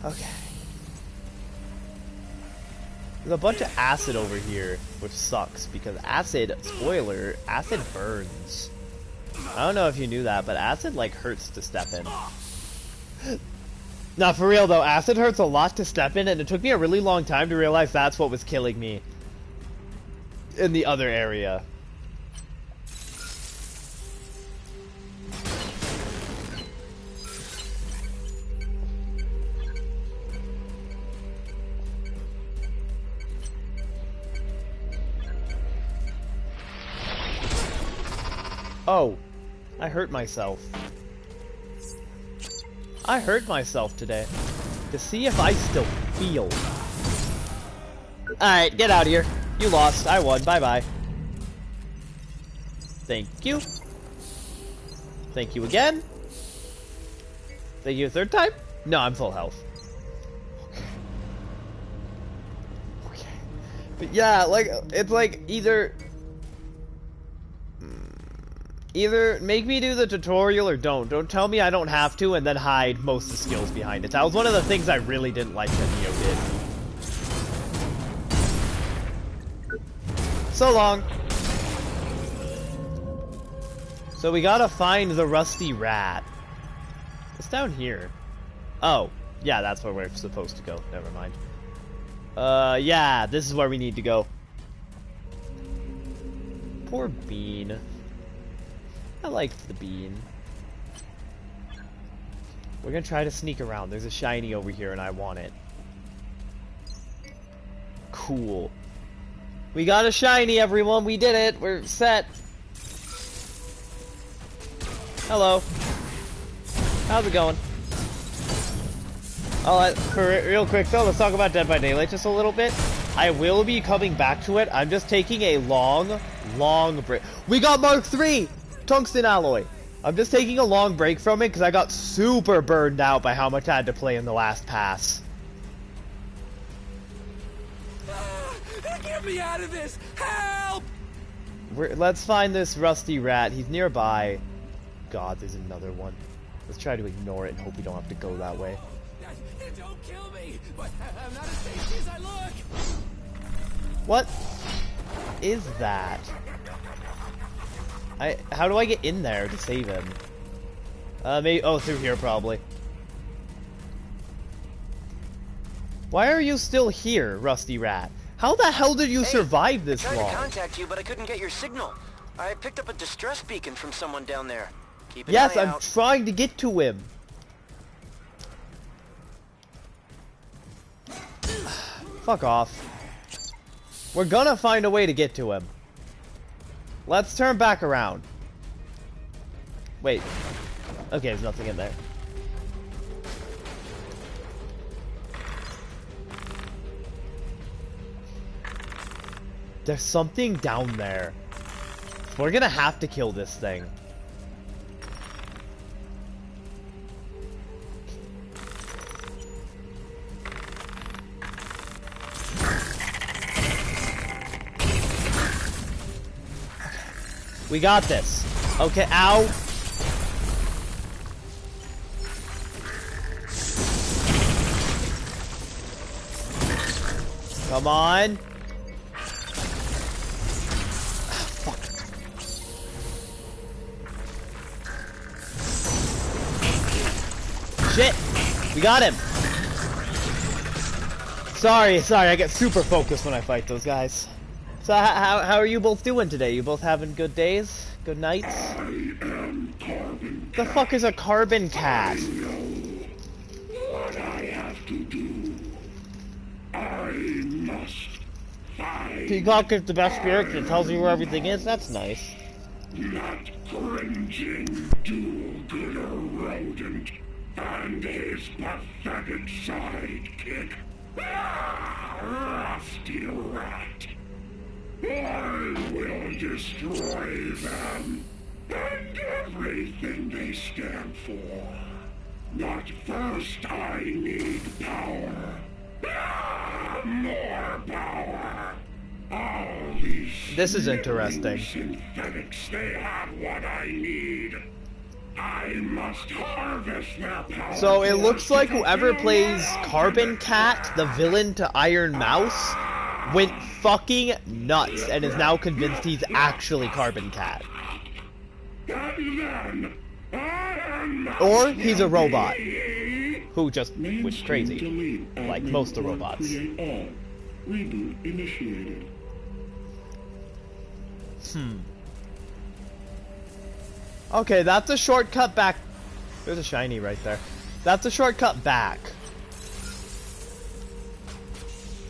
Okay. There's a bunch of acid over here, which sucks because acid, spoiler, acid burns. I don't know if you knew that, but acid, like, hurts to step in. Nah, for real, though, acid hurts a lot to step in, and it took me a really long time to realize that's what was killing me in the other area. Oh, I hurt myself. I hurt myself today to see if I still feel. Alright, get out of here. You lost. I won. Bye-bye. Thank you. Thank you again. Thank you a third time? No, I'm full health. Okay. But yeah, like, it's like either make me do the tutorial or don't. Don't tell me I don't have to and then hide most of the skills behind it. That was one of the things I really didn't like that Neo did. So long. So we gotta find the Rusty Rat. What's down here? Oh, yeah, that's where we're supposed to go. Never mind. Yeah, this is where we need to go. Poor Bean. I liked the Bean. We're gonna try to sneak around. There's a shiny over here and I want it. Cool. We got a shiny, everyone. We did it. We're set. Hello. How's it going? Real quick though, let's talk about Dead by Daylight just a little bit. I will be coming back to it. I'm just taking a long break. We got Mark III! Tungsten alloy. I'm just taking a long break from it because I got super burned out by how much I had to play in the last pass. gotta get me out of this! Help! Let's find this rusty rat. He's nearby. God, there's another one. Let's try to ignore it and hope we don't have to go that way. Don't kill me, but I'm not as tasty as I look. What is that? How do I get in there to save him? Maybe, oh, through here probably. Why are you still here, Rusty Rat? How the hell did you survive this long? I tried to contact you, but I couldn't get your signal. I picked up a distress beacon from someone down there. Keep an eye Yes, I'm out. trying to get to him. Fuck off. We're gonna find a way to get to him. Let's turn back around. Wait. Okay, there's nothing in there. There's something down there. We're gonna have to kill this thing. We got this. Okay, ow. Come on. Fuck. Shit. We got him. Sorry, I get super focused when I fight those guys. So how are you both doing today? You both having good days? Good nights? I am Carbon. The fuck is a carbon cat? I know what I have to do. I must find Peacock is the best spirit that tells you where everything is. That's nice. that cringing do-gooder rodent and his pathetic sidekick, Rusty Rat. I will destroy them and everything they stand for. But first I need power. More power. All these This is interesting. synthetics, they have what I need. I must harvest their power. So it looks like whoever plays Carbon Cat, the villain to Iron Mouse, went fucking nuts and is now convinced he's actually Carbon Cat. And then, Iron Mouse Or he's a robot will who just went crazy, delete like admin most of or robots. create all. Reboot initiated. Okay, that's a shortcut back. There's a shiny right there. That's a shortcut back.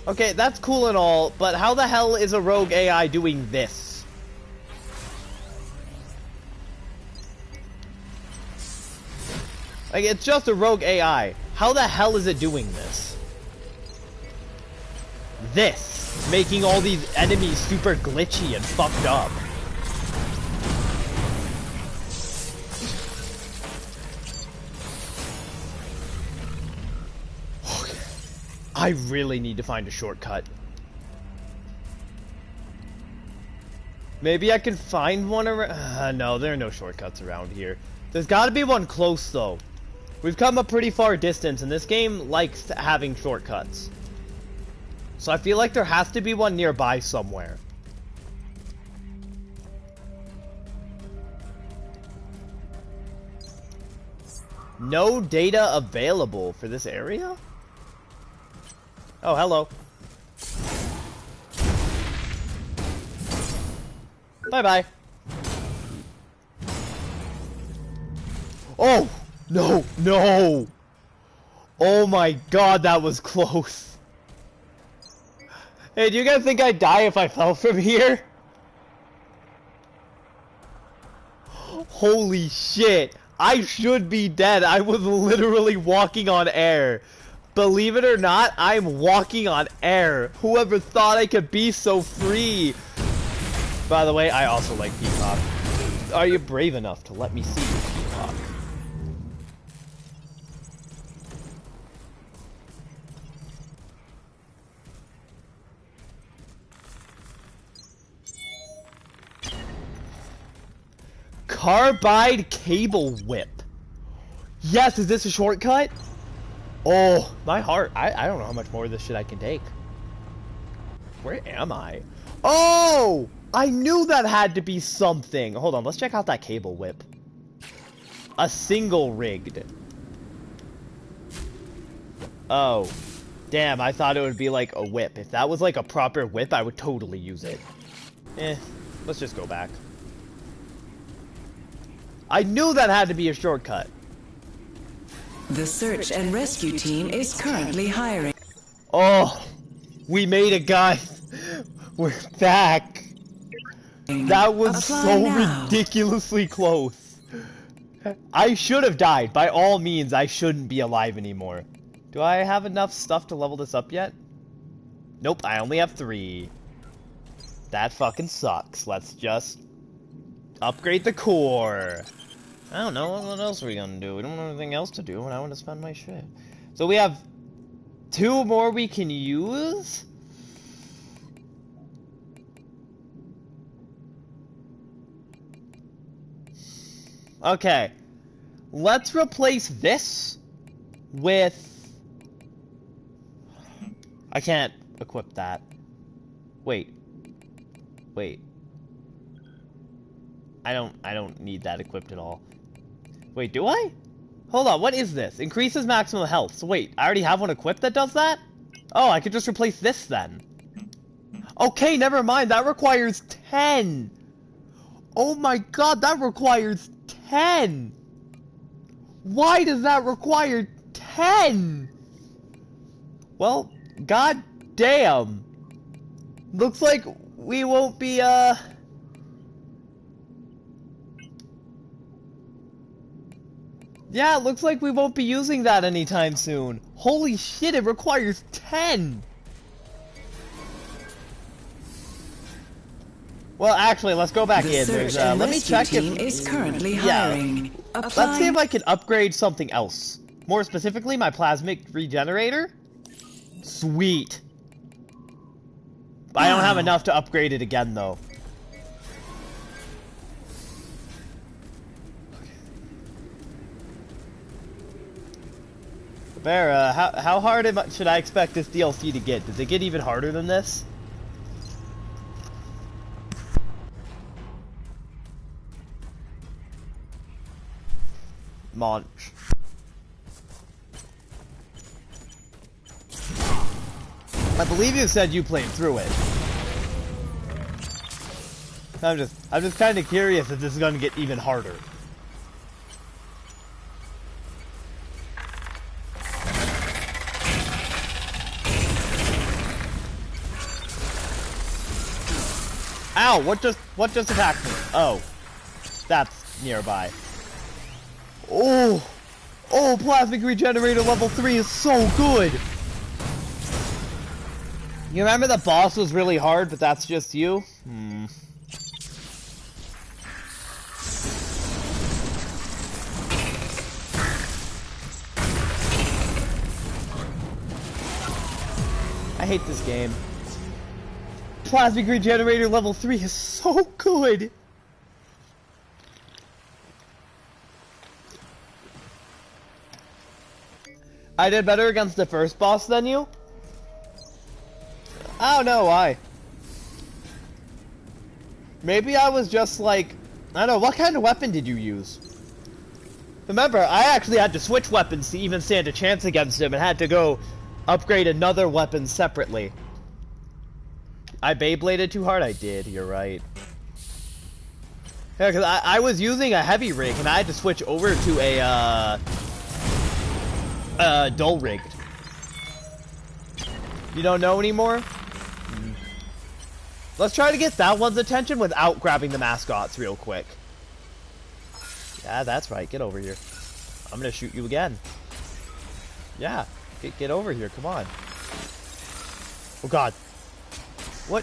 Okay, that's cool and all, but how the hell is a rogue AI doing this? Like, it's just a rogue AI. How the hell is it doing this? This! Making all these enemies super glitchy and fucked up. I really need to find a shortcut. Maybe I can find one around. No, there are no shortcuts around here. There's got to be one close, though. We've come a pretty far distance, and this game likes having shortcuts. So I feel like there has to be one nearby somewhere. No data available for this area? Oh, hello. Bye-bye. Oh! No! No! Oh my god, that was close. Hey, do you guys think I'd die if I fell from here? Holy shit! I should be dead. I was literally walking on air. Believe it or not, I'm walking on air. Whoever thought I could be so free? By the way, I also like Peacock. Are you brave enough to let me see you, Peacock? Carbide cable whip. Yes, is this a shortcut? Oh, my heart. I don't know how much more of this shit I can take. Where am I? Oh! I knew that had to be something. Hold on, let's check out that cable whip. A single rigged. Oh. Damn, I thought it would be like a whip. If that was like a proper whip, I would totally use it. Let's just go back. I knew that had to be a shortcut. The search and rescue team is currently hiring. Oh, we made it, guys. We're back. That was so ridiculously close. I should have died. By all means, I shouldn't be alive anymore. Do I have enough stuff to level this up yet? Nope, I only have 3. That fucking sucks. Let's just upgrade the core. I don't know, what else are we gonna do? We don't have anything else to do, and I want to spend my shit. So we have 2 more we can use? Okay. Let's replace this with... I can't equip that. Wait. I don't need that equipped at all. Wait, do I? Hold on, what is this? Increases maximum health. So wait, I already have one equipped that does that? Oh, I could just replace this then. Okay, never mind, that requires 10! Oh my god, that requires 10! Why does that require 10? Well, god damn. Looks like we won't be, Yeah, it looks like we won't be using that anytime soon. Holy shit, it requires 10! Well, actually, let's go back in. There's, let me check if... is currently hiring. Let's see if I can upgrade something else. More specifically, my plasmic regenerator. Sweet. I don't have enough to upgrade it again, though. Bear, how hard should I expect this DLC to get? Does it get even harder than this? Launch. I believe you said you played through it. I'm just kind of curious if this is going to get even harder. Ow! What just attacked me? Oh, that's nearby. Oh, plasmic regenerator level 3 is so good. You remember the boss was really hard, but that's just you? I hate this game. Plasmic regenerator level 3 is so good. I did better against the first boss than you? I don't know why. Maybe I was just like... I don't know, what kind of weapon did you use? Remember, I actually had to switch weapons to even stand a chance against him and had to go upgrade another weapon separately. I Beybladed too hard? I did, you're right. Yeah, because I was using a heavy rig and I had to switch over to a dull rigged. You don't know anymore? Let's try to get that one's attention without grabbing the mascots real quick. Yeah, that's right. Get over here. I'm gonna shoot you again. Yeah, get over here. Come on. Oh god. What?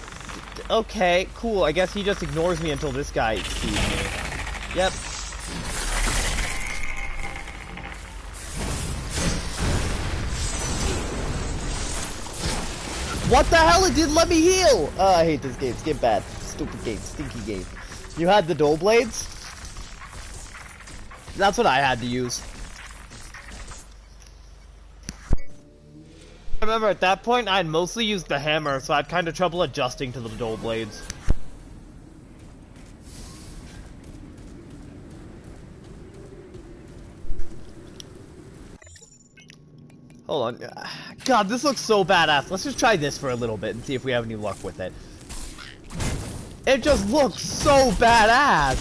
Okay, cool. I guess he just ignores me until this guy sees me. Yep. What the hell? It didn't let me heal! I hate this game. It's getting bad. Stupid game. Stinky game. You had the dull blades? That's what I had to use. I remember at that point, I'd mostly used the hammer, so I had kind of trouble adjusting to the dual blades. Hold on. God, this looks so badass. Let's just try this for a little bit and see if we have any luck with it. It just looks so badass!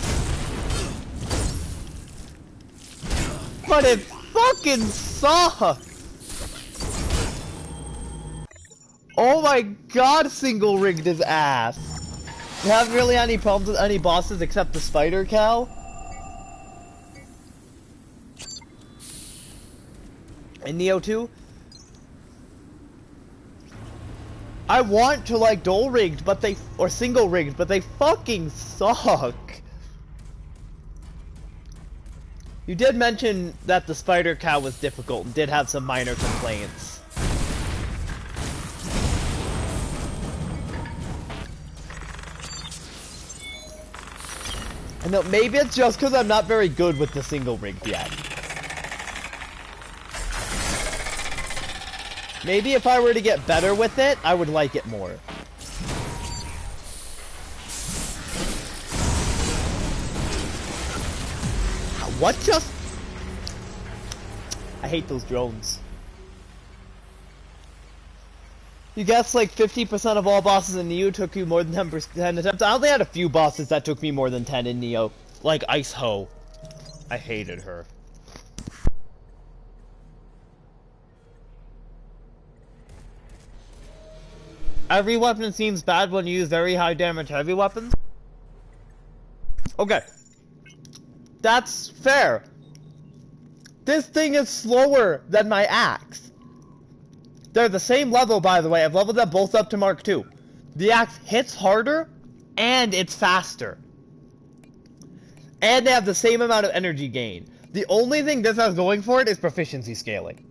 But it fucking sucks! Oh my god, single rigged his ass! You haven't really had any problems with any bosses except the spider cow? In Neo 2? I want to like dual rigged, but they or single rigged, but they fucking suck. You did mention that the spider cow was difficult and did have some minor complaints. And no, maybe it's just because I'm not very good with the single rigged yet. Maybe if I were to get better with it, I would like it more. What just... I hate those drones. You guess like 50% of all bosses in Neo took you more than 10 attempts? I only had a few bosses that took me more than 10 in Neo. Like Ice Ho. I hated her. Every weapon seems bad when you use very high damage heavy weapons? Okay. That's fair. This thing is slower than my axe. They're the same level, by the way. I've leveled them both up to Mark II. The axe hits harder, and it's faster. And they have the same amount of energy gain. The only thing this has going for it is proficiency scaling.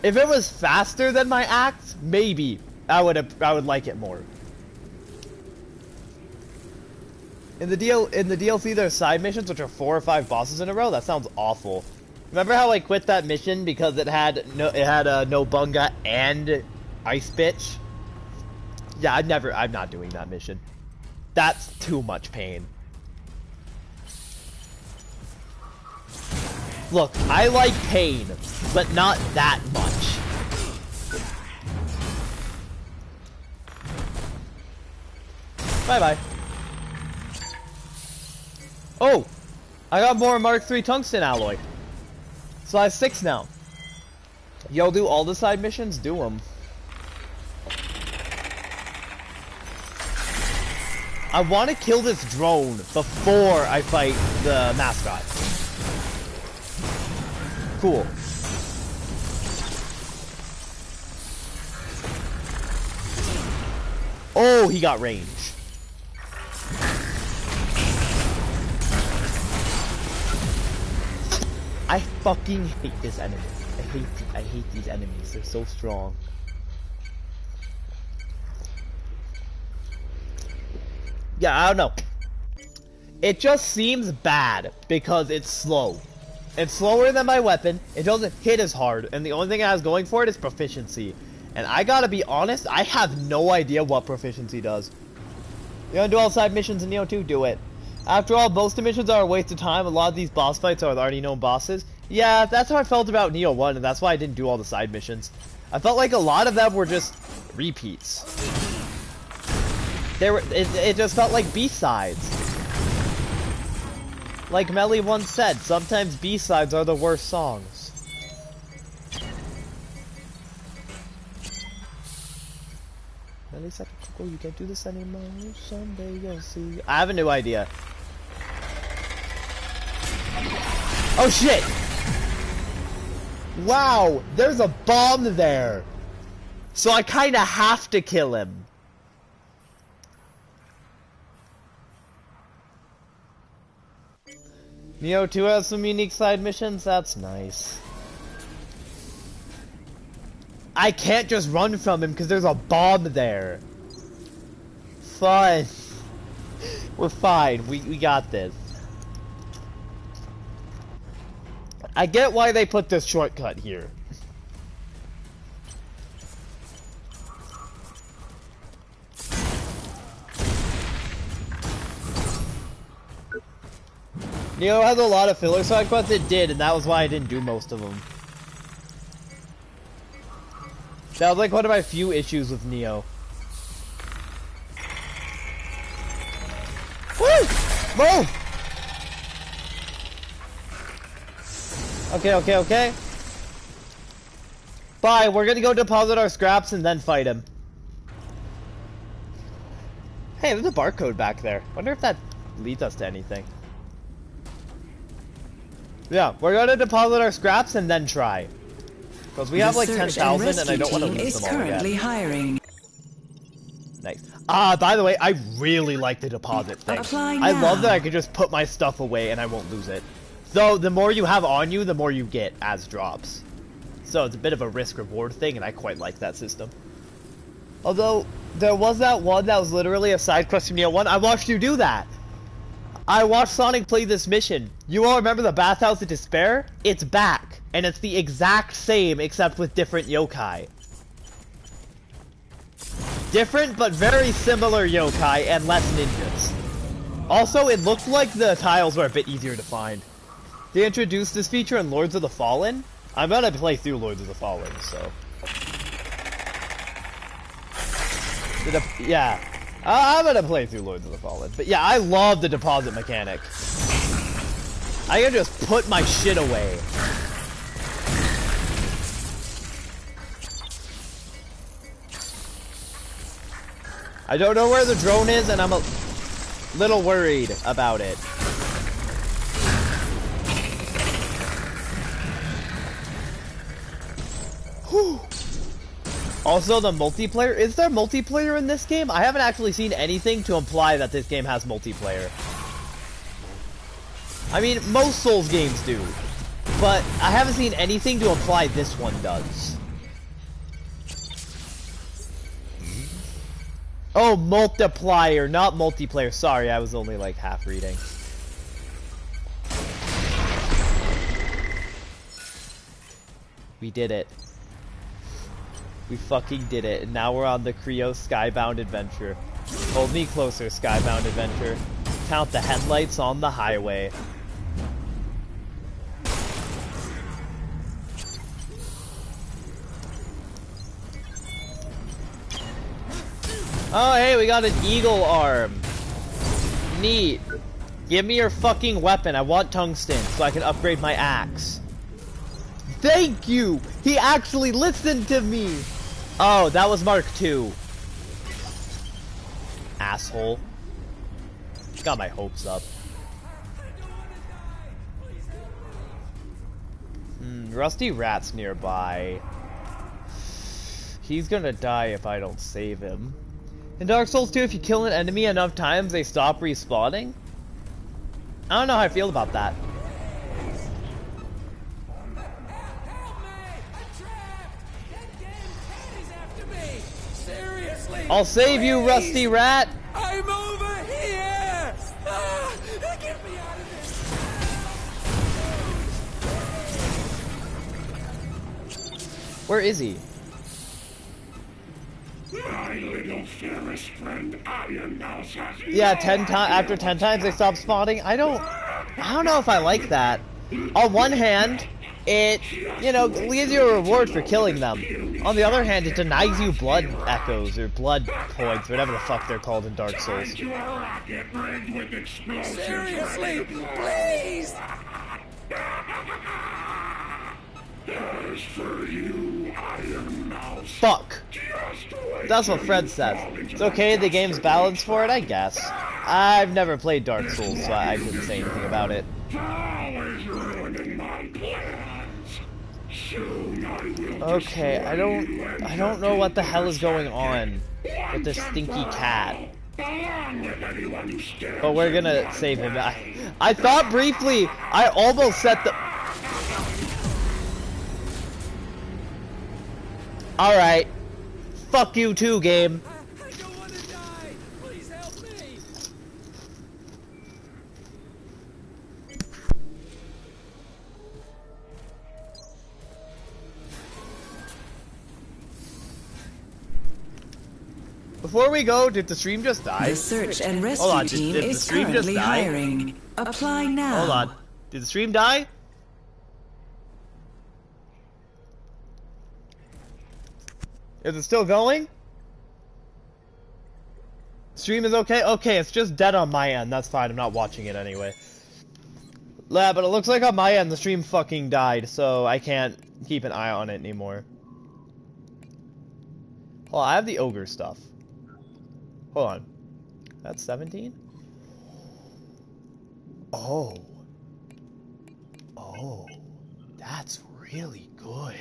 If it was faster than my axe, maybe I would like it more. In the DLC, there's side missions, which are 4 or 5 bosses in a row. That sounds awful. Remember how I quit that mission because it had Nobunga and Ice Bitch? Yeah, I'm not doing that mission. That's too much pain. Look, I like pain, but not that much. Bye-bye. Oh! I got more Mark III tungsten alloy. So I have 6 now. Yo, do all the side missions? Do them. I want to kill this drone before I fight the mascot. Cool. Oh, he got range. I fucking hate this enemy. I hate these enemies. They're so strong. Yeah, I don't know. It just seems bad because it's slow. It's slower than my weapon, it doesn't hit as hard, and the only thing it has going for it is proficiency. And I gotta be honest, I have no idea what proficiency does. You wanna do all side missions in Neo 2? Do it. After all, most of the missions are a waste of time. A lot of these boss fights are the already known bosses. Yeah, that's how I felt about Neo 1, and that's why I didn't do all the side missions. I felt like a lot of them were just repeats. It just felt like B-sides. Like Melly once said, sometimes B-sides are the worst songs. Melly said, "Coco, you can't do this anymore. Someday you'll see." I have a new idea. Oh shit! Wow, there's a bomb there. So I kinda have to kill him. Neo 2 has some unique side missions? That's nice. I can't just run from him because there's a bomb there. Fun. We're fine. We got this. I get why they put this shortcut here. Neo has a lot of filler side quests. It did, and that was why I didn't do most of them. That was like one of my few issues with Neo. Woo! Move! Okay. Bye, we're gonna go deposit our scraps and then fight him. Hey, there's a barcode back there. Wonder if that leads us to anything. Yeah, we're gonna deposit our scraps and then try. Because we have like 10,000 and I don't want to lose them all again. Currently hiring. Nice. Ah, by the way, I really like the deposit thing. I love that I can just put my stuff away and I won't lose it. So the more you have on you, the more you get as drops. So it's a bit of a risk-reward thing, and I quite like that system. Although, there was that one that was literally a side quest from Neo 1. I watched you do that! I watched Sonic play this mission. You all remember the Bathhouse of Despair? It's back, and it's the exact same except with different yokai. Different but very similar yokai and less ninjas. Also, it looked like the tiles were a bit easier to find. They introduced this feature in Lords of the Fallen. I'm gonna play through Lords of the Fallen, so... yeah. I'm gonna play through Lords of the Fallen. But yeah, I love the deposit mechanic. I can just put my shit away. I don't know where the drone is, and I'm a little worried about it. Whew. Also, the multiplayer. Is there multiplayer in this game? I haven't actually seen anything to imply that this game has multiplayer. I mean, most Souls games do. But I haven't seen anything to imply this one does. Oh, multiplier, not multiplayer. Sorry, I was only like half reading. We did it. We fucking did it, and now we're on the Creo Skybound Adventure. Hold me closer, Skybound Adventure. Count the headlights on the highway. Oh, hey, we got an eagle arm. Neat. Give me your fucking weapon. I want tungsten so I can upgrade my axe. Thank you! He actually listened to me! Oh, that was Mark II. Asshole. Got my hopes up. Rusty Rat's nearby. He's gonna die if I don't save him. In Dark Souls 2, if you kill an enemy enough times, they stop respawning? I don't know how I feel about that. I'll save you, Rusty Rat! I'm over here! Get me out of this! Where is he? My little fairest friend, Iron Mouse has... Yeah, after 10 times they stop spawning. I don't know if I like that. On one hand, it, you know, gives you a reward for killing them. On the other hand, it denies you blood echoes, or blood points, whatever the fuck they're called in Dark Souls. Seriously, please! As for you, Iron Mouse... Fuck! That's what Fred says. It's okay, the game's balanced for it, I guess. I've never played Dark Souls, so I couldn't say anything about it. Okay, I don't know what the hell is going on with this stinky cat. But we're gonna save him. I thought briefly I almost set the... Alright. Fuck you too, game. I don't want to die! Please help me! Before we go, did the stream just die? The search and rescue Hold on, team did the is stream just currently die? hiring. Apply now. Hold on. Did the stream die? Is it still going? Stream is okay? Okay, it's just dead on my end. That's fine. I'm not watching it anyway. Yeah, but it looks like on my end the stream fucking died, so I can't keep an eye on it anymore. Hold on, I have the ogre stuff. Hold on. That's 17? Oh. Oh. That's really good.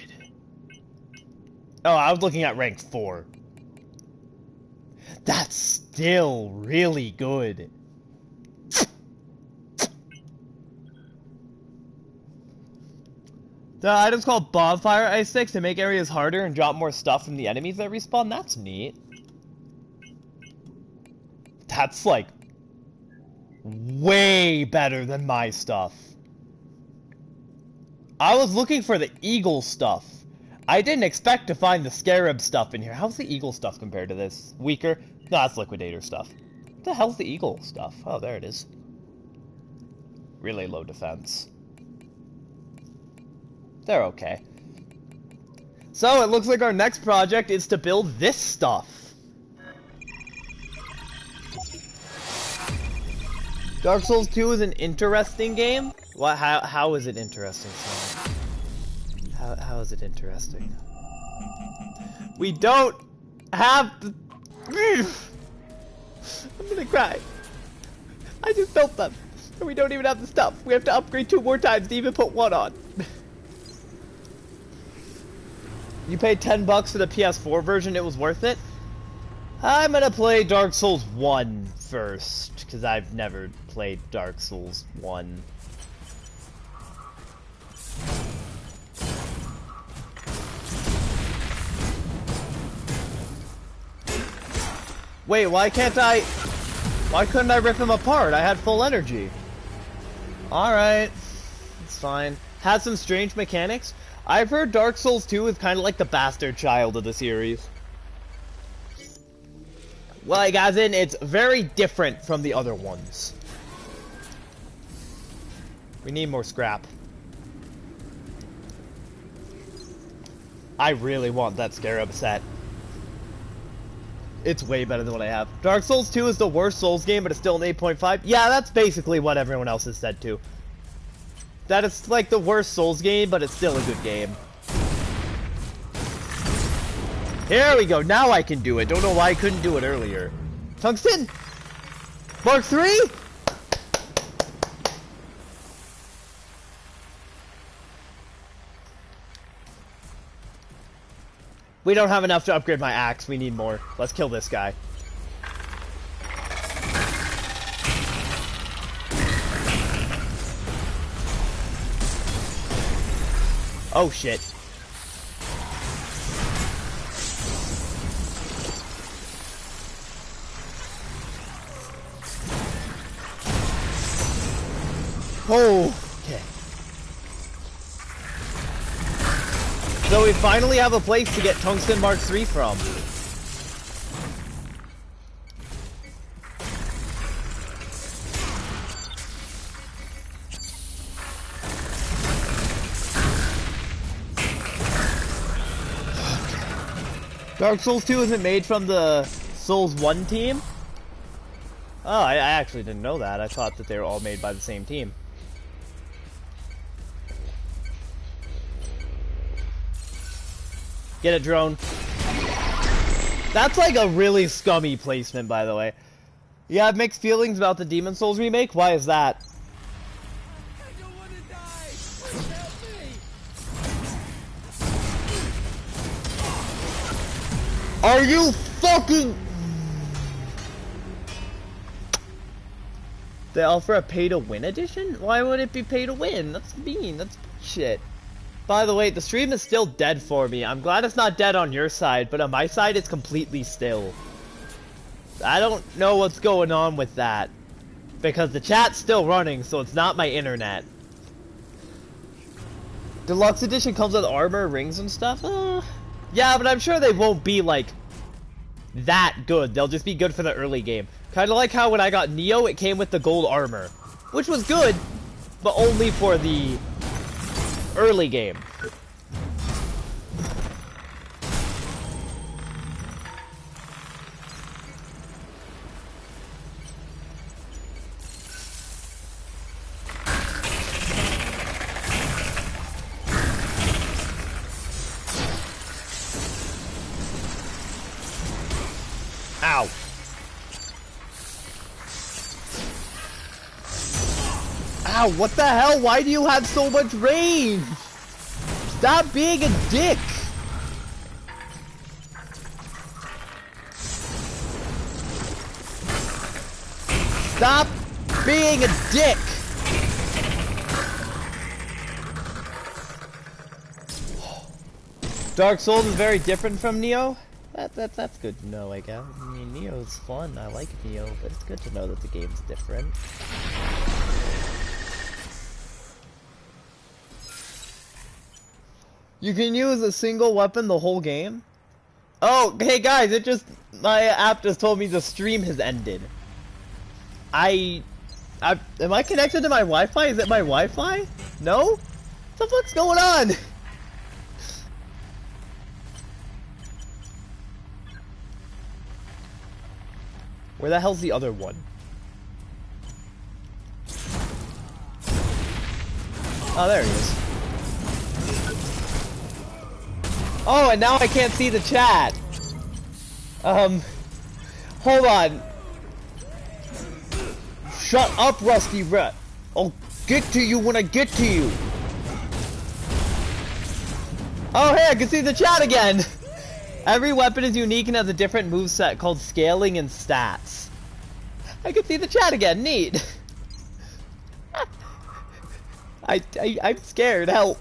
Oh, I was looking at rank 4. That's still really good. The item's called Bonfire Ice Sticks to make areas harder and drop more stuff from the enemies that respawn. That's neat. That's like way better than my stuff. I was looking for the eagle stuff. I didn't expect to find the scarab stuff in here. How's the eagle stuff compared to this? Weaker? No, that's liquidator stuff. What the hell's the eagle stuff? Oh, there it is. Really low defense. They're okay. So, it looks like our next project is to build this stuff. Dark Souls 2 is an interesting game? What? How is it interesting, Simon? How is it interesting? We don't have the... I'm gonna cry. I just built them. And we don't even have the stuff. We have to upgrade 2 more times to even put 1 on. You paid $10 for the PS4 version, it was worth it? I'm gonna play Dark Souls 1 first, because I've never played Dark Souls 1. Wait, why couldn't I rip him apart? I had full energy. Alright. It's fine. Has some strange mechanics. I've heard Dark Souls 2 is kind of like the bastard child of the series. Well, like, as in, it's very different from the other ones. We need more scrap. I really want that Scarab set. It's way better than what I have. Dark Souls 2 is the worst Souls game, but it's still an 8.5. Yeah, that's basically what everyone else has said too. That it's like the worst Souls game, but it's still a good game. Here we go, now I can do it. Don't know why I couldn't do it earlier. Tungsten! Mark 3? We don't have enough to upgrade my axe, we need more. Let's kill this guy. Oh shit. Oh, okay. So we finally have a place to get Tungsten Mark 3 from. Dark Souls 2 isn't made from the Souls 1 team? Oh, I actually didn't know that. I thought that they were all made by the same team. Get it, drone. That's like a really scummy placement, by the way. You have mixed feelings about the Demon Souls remake? Why is that? I don't want to die! Please help me! Are you fucking... They offer a pay-to-win edition? Why would it be pay-to-win? That's mean. That's bullshit. By the way, the stream is still dead for me. I'm glad it's not dead on your side, but on my side it's completely still. I don't know what's going on with that. Because the chat's still running, so it's not my internet. Deluxe edition comes with armor, rings, and stuff? Yeah, but I'm sure they won't be like that good. They'll just be good for the early game. Kind of like how when I got Neo, it came with the gold armor, which was good, but only for the early game. Ow. Ow, what the hell? Why do you have so much range? Stop being a dick. Stop being a dick. Dark Souls is very different from Neo? That's good to know, I guess. I mean, Neo's fun. I like Neo, but it's good to know that the game's different. You can use a single weapon the whole game? Oh, hey guys, my app just told me the stream has ended. Am I connected to my Wi-Fi? Is it my Wi-Fi? No? What the fuck's going on? Where the hell's the other one? Oh, there he is. Oh, and now I can't see the chat. Hold on. Shut up, Rusty Rat. I'll get to you when I get to you. Oh, hey, I can see the chat again. Every weapon is unique and has a different moveset called scaling and stats. I can see the chat again. Neat. I'm scared. Help.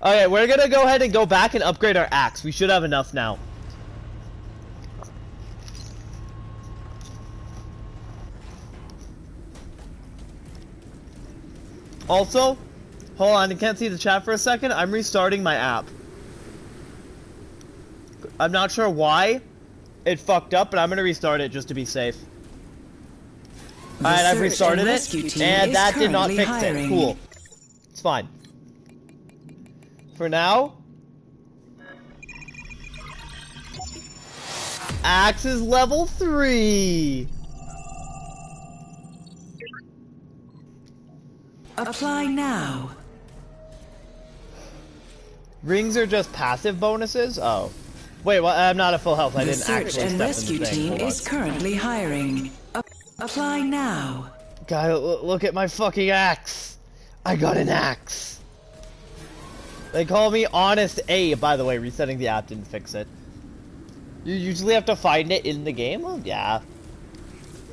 Okay, we're gonna go ahead and go back and upgrade our axe. We should have enough now. Also, hold on, I can't see the chat for a second. I'm restarting my app. I'm not sure why it fucked up, but I'm gonna restart it just to be safe. Alright, I've restarted it, and that did not fix it. Cool. It's fine. For now, axe is level 3. Apply now. Rings are just passive bonuses? Oh. Wait, well, I'm not at full health. I didn't actually step in the thing. The search and rescue team is currently hiring. Apply now. Guy, look at my fucking axe. I got an axe. They call me Honest A, by the way. Resetting the app didn't fix it. You usually have to find it in the game? Well, yeah.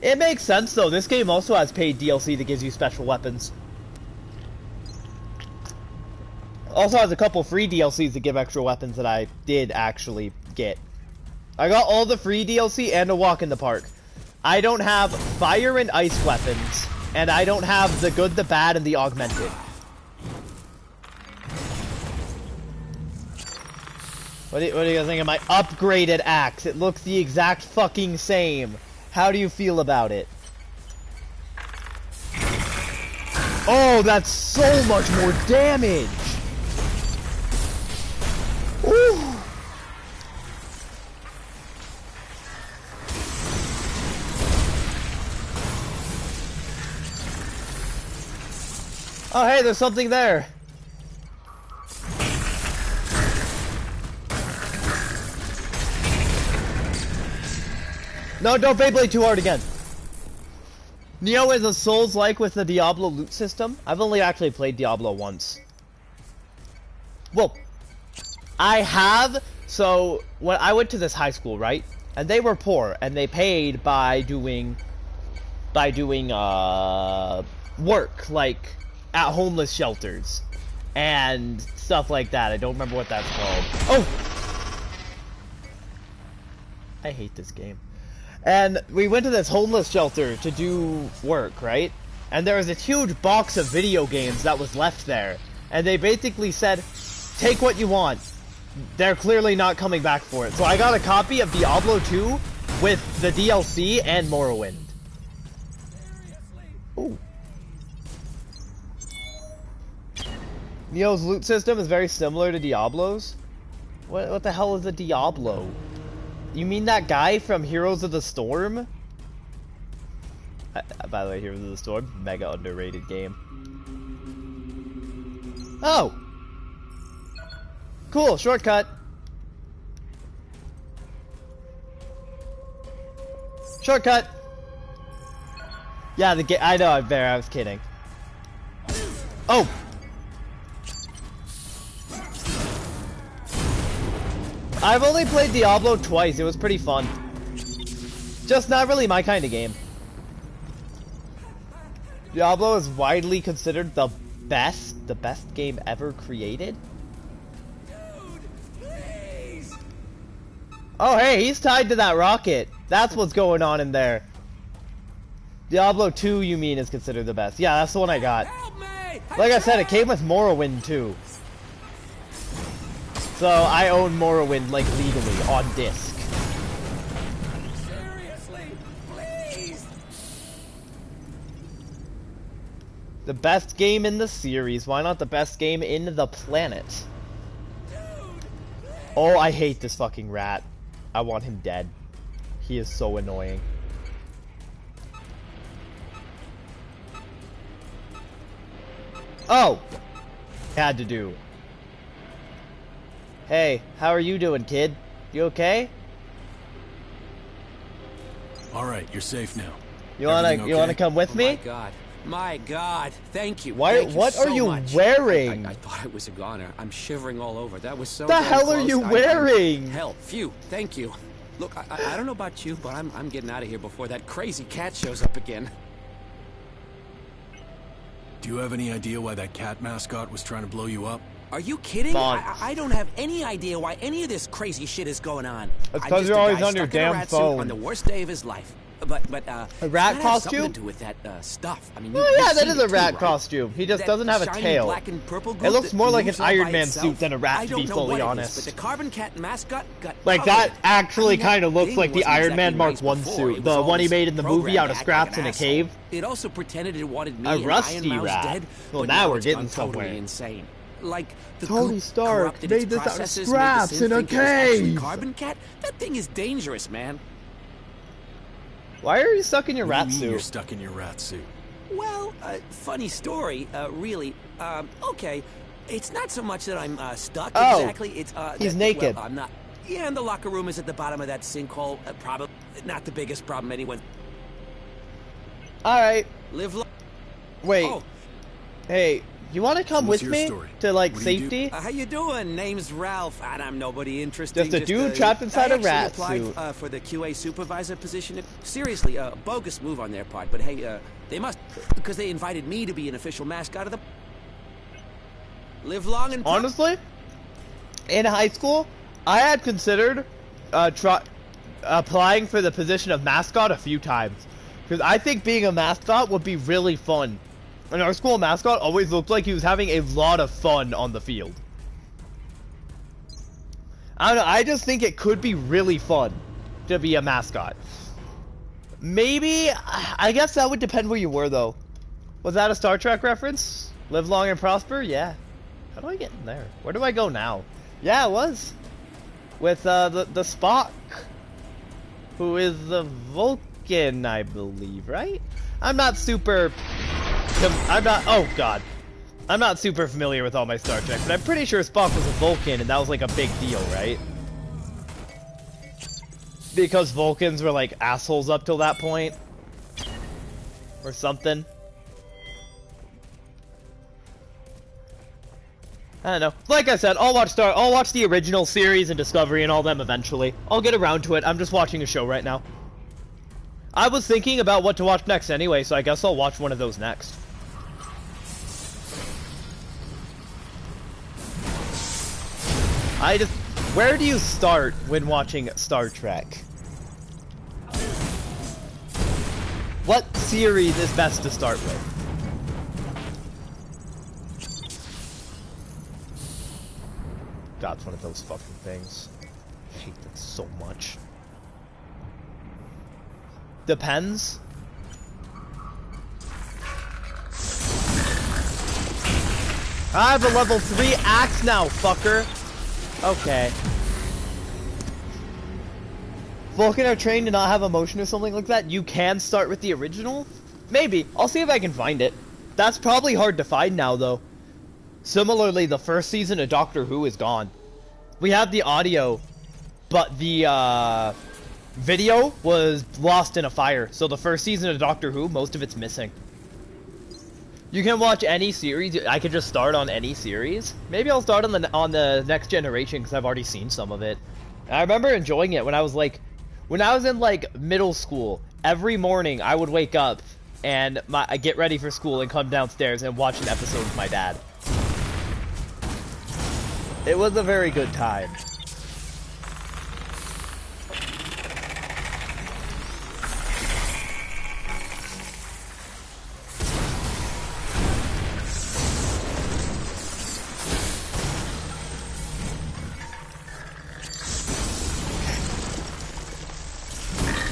It makes sense, though. This game also has paid DLC that gives you special weapons. Also has a couple free DLCs that give extra weapons that I did actually get. I got all the free DLC and a walk in the park. I don't have fire and ice weapons, and I don't have the good, the bad, and the augmented. What do you guys think of my upgraded axe? It looks the exact fucking same. How do you feel about it? Oh, that's so much more damage! Ooh. Oh, hey, there's something there. No, don't Beyblade too hard again. Neo is a Souls-like with the Diablo loot system. I've only actually played Diablo once. Well, I have. So when I went to this high school, right, and they were poor, and they paid by doing work, like at homeless shelters and stuff like that. I don't remember what that's called. Oh, I hate this game. And we went to this homeless shelter to do work, right? And there was this huge box of video games that was left there, and they basically said, take what you want. they're clearly not coming back for it. So I got a copy of Diablo 2 with the DLC and Morrowind. Ooh. Neo's loot system is very similar to Diablo's. What the hell is a Diablo? You mean that guy from Heroes of the Storm? By the way, Heroes of the Storm, mega underrated game. Oh! Cool, shortcut. Shortcut! Yeah, the game. I know, I was kidding. Oh! I've only played Diablo twice, it was pretty fun. Just not really my kind of game. Diablo is widely considered the best game ever created. Dude, please. Oh hey, he's tied to that rocket. That's what's going on in there. Diablo 2, you mean, is considered the best. Yeah, that's the one I got. Help me! Like I said, it came with Morrowind too. So I own Morrowind, like, legally, on disc. Seriously, please. The best game in the series. Why not the best game in the planet? Oh, I hate this fucking rat. I want him dead. He is so annoying. Oh! Had to do. Hey, how are you doing, kid? You okay? All right, you're safe now. You wanna come with me? My God, thank you. Why? Thank you What so are you much. wearing? I thought I was a goner. I'm shivering all over. That was so. The damn hell are close. you wearing? Hell, phew. Thank you. Look, I don't know about you, but I'm getting out of here before that crazy cat shows up again. Do you have any idea why that cat mascot was trying to blow you up? Are you kidding? Bonk. I don't have any idea why any of this crazy shit is going on. It's I'm 'cause just you're a always guy on your stuck in a damn rat suit phone. on the worst day of his life. But A rat it's gotta have costume? something to do with that stuff. I mean, Oh yeah, you've that seen is it a too, rat right? costume. He just That doesn't have a shiny tail. black and purple It group looks that more like an moves all by Iron Man itself. suit than a rat, I to don't be know fully what it is, honest. but the Carbon Cat mascot got Like, that colored. actually kind of looks thing like the wasn't Iron Man exactly Mark nice 1 before. suit. It The was one he almost made in the movie programmed out to of act scraps like in an a cave. asshole. It also pretended it wanted me A and rusty Iron Mouse rat. dead. Well, but now we're it's getting gone totally somewhere. insane. Like the Tony goop Stark corrupted made its this out of processes, made the scraps synth in a think it was actually cave. Carbon Cat? That thing is dangerous, man. Why are you stuck in your What do rat you mean You're suit? stuck in your rat suit. Well, funny story, really. Okay, it's not so much that I'm stuck Oh, exactly. It's he's that- naked. Well, I'm not. Yeah, and the locker room is at the bottom of that sinkhole. Probably not the biggest problem anyone. Alright, Live. wait. Oh, Hey, you want to come So what's with your me story? to, like, What do you do? safety? how you doing? Name's Ralph, and I'm nobody interesting. Just a dude trapped inside I a rat actually applied, suit. for the QA supervisor position. Seriously, bogus move on their part, but hey, they must, because they invited me to be an official mascot of the. Live long and. Honestly, in high school, I had considered applying for the position of mascot a few times. Because I think being a mascot would be really fun. And our school mascot always looked like he was having a lot of fun on the field. I don't know, I just think it could be really fun to be a mascot. Maybe, I guess that would depend where you were though. Was that a Star Trek reference? Live long and prosper? Yeah. How do I get in there? Where do I go now? Yeah, it was. With the Spock. Who is the Vulcan, I believe, right? I'm not super... oh god. I'm not super familiar with all my Star Trek, but I'm pretty sure Spock was a Vulcan, and that was like a big deal, right? Because Vulcans were like assholes up till that point. Or something. I don't know. Like I said, I'll watch the original series and Discovery and all them eventually. I'll get around to it. I'm just watching a show right now. I was thinking about what to watch next anyway, so I guess I'll watch one of those next. Where do you start when watching Star Trek? What series is best to start with? God, it's one of those fucking things. I hate that so much. Depends. I have a level 3 axe now, fucker. Okay. Vulcan are trained to not have emotion or something like that. You can start with the original? Maybe. I'll see if I can find it. That's probably hard to find now, though. Similarly, the first season of Doctor Who is gone. We have the audio, but the video was lost in a fire. So the first season of Doctor Who, most of it's missing. You can watch any series. I could just start on any series. Maybe I'll start on the Next Generation because I've already seen some of it. I remember enjoying it when I was in like middle school. Every morning I would wake up and I get ready for school and come downstairs and watch an episode with my dad. It was a very good time.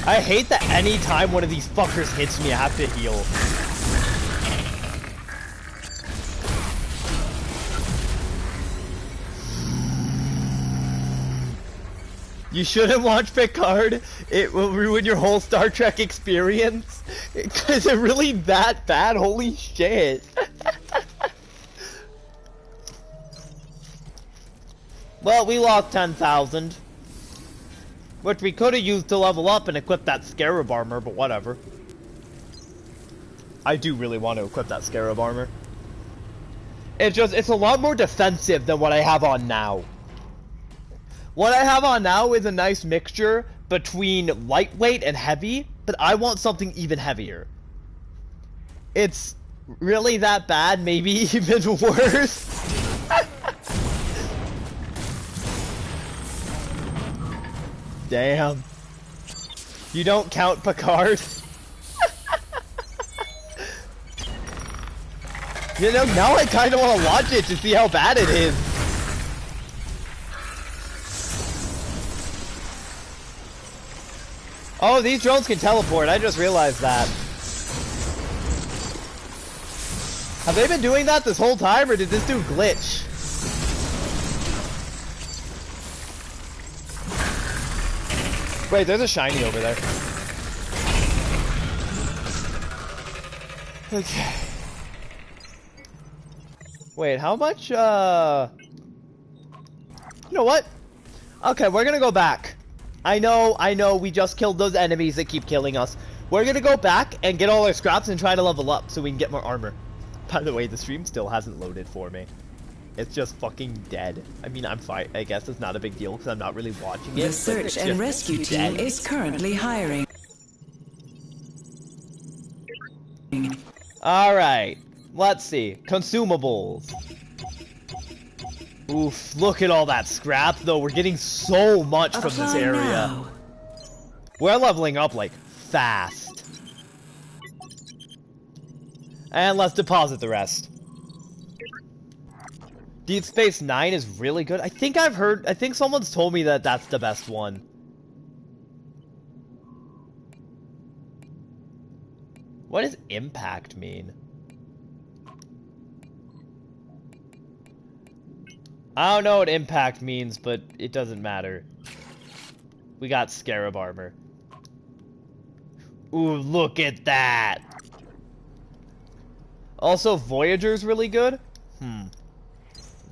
I hate that any time one of these fuckers hits me, I have to heal. You shouldn't watch Picard. It will ruin your whole Star Trek experience. Is it really that bad? Holy shit. Well, we lost 10,000. Which we could have used to level up and equip that Scarab armor, but whatever. I do really want to equip that Scarab armor. It's a lot more defensive than what I have on now. What I have on now is a nice mixture between lightweight and heavy, but I want something even heavier. It's really that bad, maybe even worse. Damn. You don't count Picard? You know, now I kind of want to watch it to see how bad it is. Oh, these drones can teleport. I just realized that. Have they been doing that this whole time, or did this dude glitch? Wait, there's a shiny over there. Okay. Wait, how much, You know what? Okay, we're gonna go back. I know, we just killed those enemies that keep killing us. We're gonna go back and get all our scraps and try to level up so we can get more armor. By the way, the stream still hasn't loaded for me. It's just fucking dead. I mean, I'm fine. I guess it's not a big deal because I'm not really watching it. The search and rescue team is currently hiring. Alright. Let's see. Consumables. Oof, look at all that scrap, though. We're getting so much from this area. Now. We're leveling up, like, fast. And let's deposit the rest. Deep Space Nine is really good. I think someone's told me that that's the best one. What does impact mean? I don't know what impact means, but it doesn't matter. We got Scarab armor. Ooh, look at that! Also, Voyager's really good.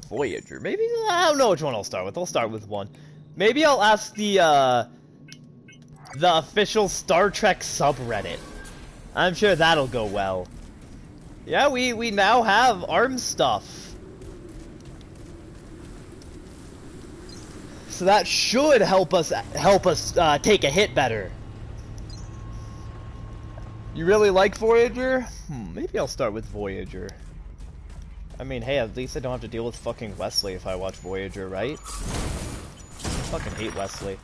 Voyager. Maybe, I don't know which one I'll start with. I'll start with one. Maybe I'll ask the official Star Trek subreddit. I'm sure that'll go well. Yeah, we now have arm stuff. So that should help us take a hit better. You really like Voyager? Maybe I'll start with Voyager. I mean, hey, at least I don't have to deal with fucking Wesley if I watch Voyager, right? I fucking hate Wesley.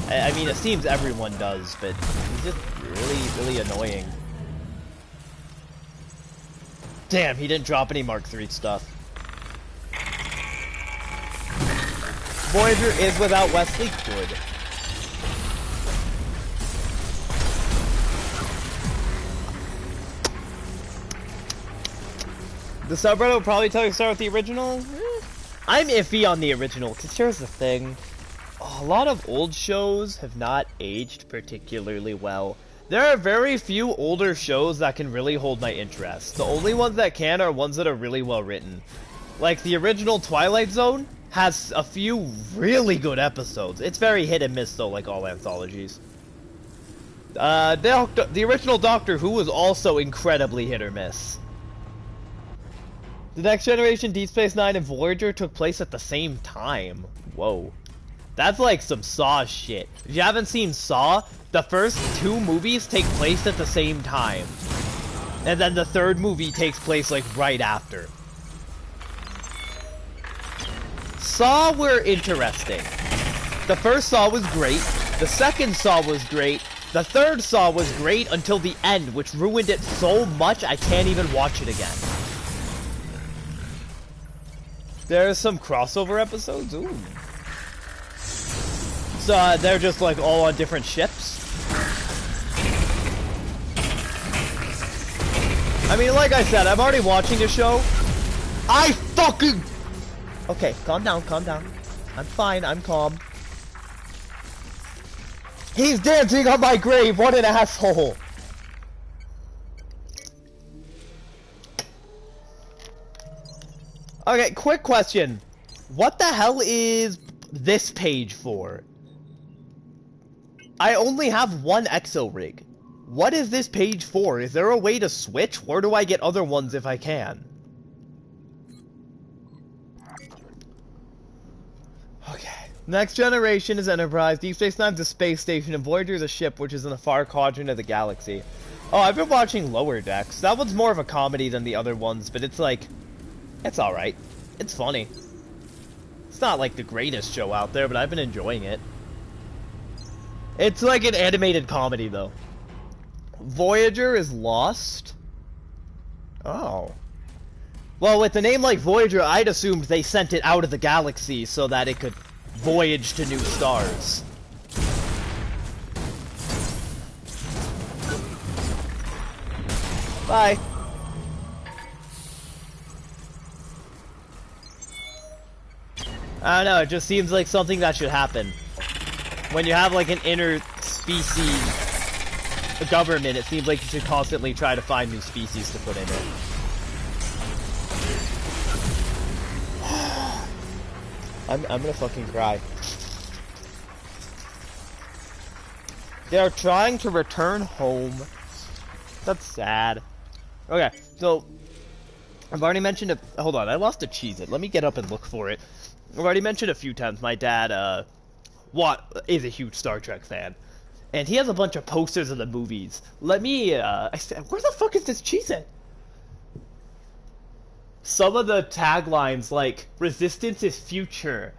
I mean, it seems everyone does, but he's just really, really annoying. Damn, he didn't drop any Mark III stuff. Voyager is without Wesley. Good. The subreddit will probably tell you to start with the original. I'm iffy on the original, because here's the thing. A lot of old shows have not aged particularly well. There are very few older shows that can really hold my interest. The only ones that can are ones that are really well written. Like, the original Twilight Zone has a few really good episodes. It's very hit and miss, though, like all anthologies. The original Doctor Who was also incredibly hit or miss. The Next Generation, Deep Space Nine, and Voyager took place at the same time. Whoa. That's like some Saw shit. If you haven't seen Saw, the first 2 movies take place at the same time. And then the third movie takes place like right after. Saw were interesting. The first Saw was great. The second Saw was great. The third Saw was great until the end, which ruined it so much I can't even watch it again. There's some crossover episodes? Ooh. So they're just like all on different ships? I mean, like I said, I'm already watching a show. I fucking... Okay, calm down, calm down. I'm fine, I'm calm. He's dancing on my grave, what an asshole! Okay, quick question. What the hell is this page for? I only have one exo rig. What is this page for? Is there a way to switch? Or do I get other ones if I can? Okay. Next Generation is Enterprise, Deep Space Nine's a space station, and Voyager is a ship which is in the far quadrant of the galaxy. Oh, I've been watching Lower Decks. That one's more of a comedy than the other ones, but it's like... It's alright. It's funny. It's not like the greatest show out there, but I've been enjoying it. It's like an animated comedy, though. Voyager is lost? Oh. Well, with a name like Voyager, I'd assumed they sent it out of the galaxy so that it could voyage to new stars. Bye. I don't know, it just seems like something that should happen. When you have like an inter-species government, it seems like you should constantly try to find new species to put in it. I'm gonna fucking cry. They are trying to return home. That's sad. Okay, so I've already mentioned it. Hold on, I lost a Cheez-It. Let me get up and look for it. I've already mentioned a few times my dad, Watt is a huge Star Trek fan. And he has a bunch of posters of the movies. Let me, where the fuck is this Cheez-It? Some of the taglines like, Resistance is future.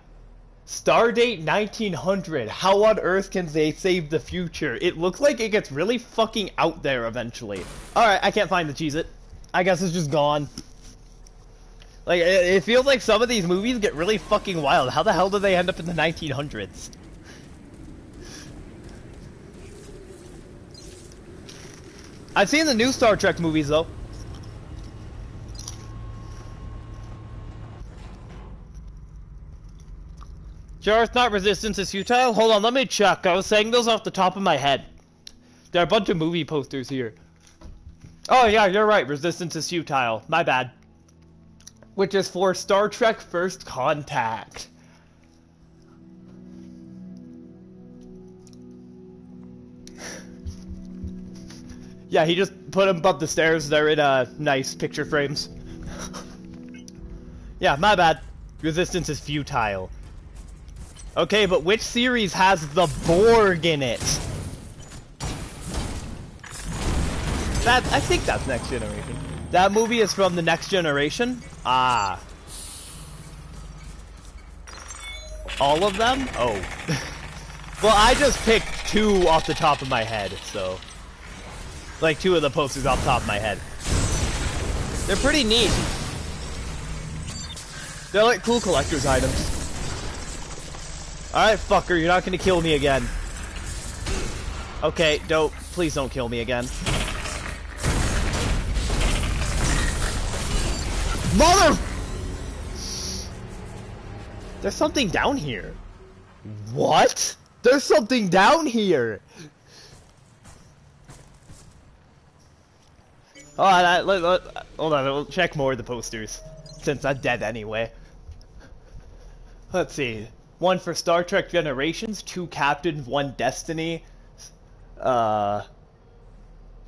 Stardate 1900. How on earth can they save the future? It looks like it gets really fucking out there eventually. Alright, I can't find the Cheez-It. I guess it's just gone. Like, it feels like some of these movies get really fucking wild. How the hell do they end up in the 1900s? I've seen the new Star Trek movies, though. Sure, it's not Resistance is futile? Hold on, let me check. I was saying those off the top of my head. There are a bunch of movie posters here. Oh, yeah, you're right. Resistance is futile. My bad. Which is for Star Trek First Contact. Yeah, he just put them up the stairs. They're in nice picture frames. Yeah, my bad. Resistance is futile. Okay, but which series has the Borg in it? I think that's Next Generation. That movie is from the Next Generation? Ah. All of them? Oh. Well, I just picked 2 off the top of my head, so... Like 2 of the posters off the top of my head. They're pretty neat. They're like cool collector's items. Alright, fucker, you're not gonna kill me again. Okay, please don't kill me again. Mother! There's something down here. What? There's something down here! Hold on, we'll check more of the posters, since I'm dead anyway. Let's see. 1 for Star Trek Generations, 2 Captain, 1 Destiny. The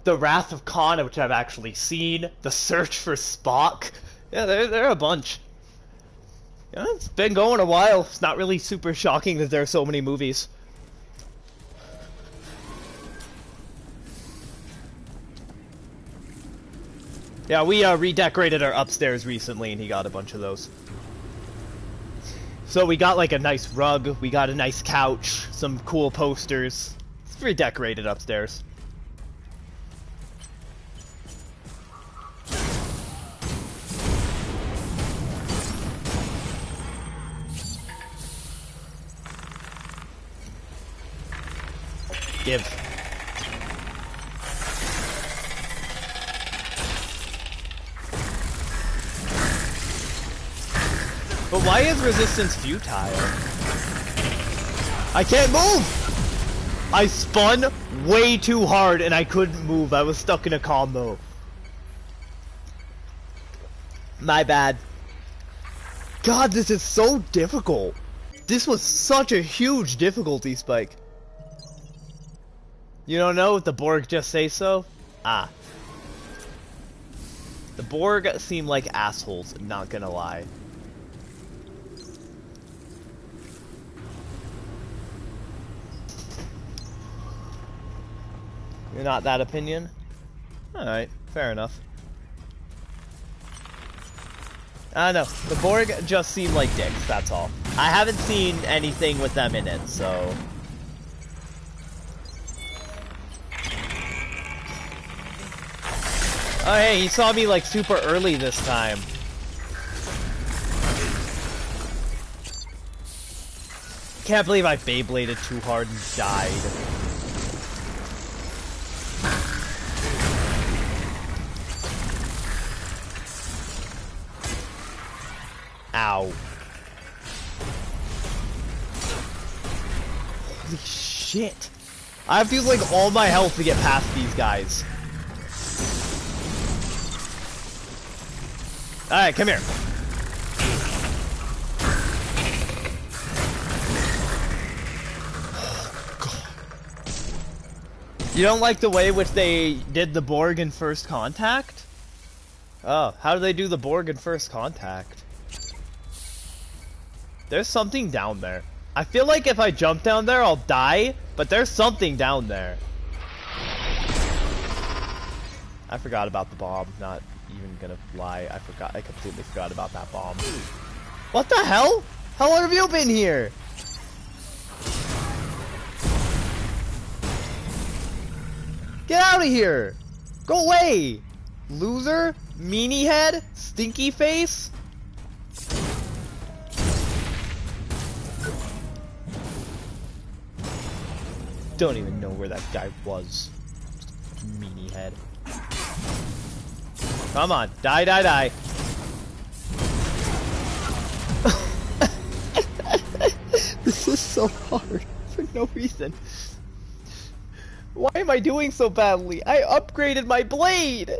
Wrath of Khan, which I've actually seen. The Search for Spock. Yeah, there are a bunch. Yeah, it's been going a while. It's not really super shocking that there are so many movies. Yeah, we redecorated our upstairs recently, and he got a bunch of those. So we got like a nice rug, we got a nice couch, some cool posters. It's redecorated upstairs. Give. But why is resistance futile? I can't move! I spun way too hard and I couldn't move. I was stuck in a combo. My bad. God, this is so difficult. This was such a huge difficulty spike. You don't know? The Borg just say so? Ah. The Borg seem like assholes, not gonna lie. You're not that opinion? Alright, fair enough. I don't know. The Borg just seem like dicks, that's all. I haven't seen anything with them in it, so... Oh hey, he saw me like super early this time. Can't believe I Beybladed too hard and died. Ow. Holy shit. I have to use like all my health to get past these guys. Alright, come here. You don't like the way which they did the Borg in First Contact? Oh, how do they do the Borg in First Contact? There's something down there. I feel like if I jump down there, I'll die, but there's something down there. I forgot about the bomb, not even gonna lie. I completely forgot about that bomb. What the hell? How long have you been here? Get out of here! Go away! Loser? Meanie head? Stinky face? Don't even know where that guy was. Meanie head. Come on, die, die, die. This is so hard for no reason. Why am I doing so badly? I upgraded my blade!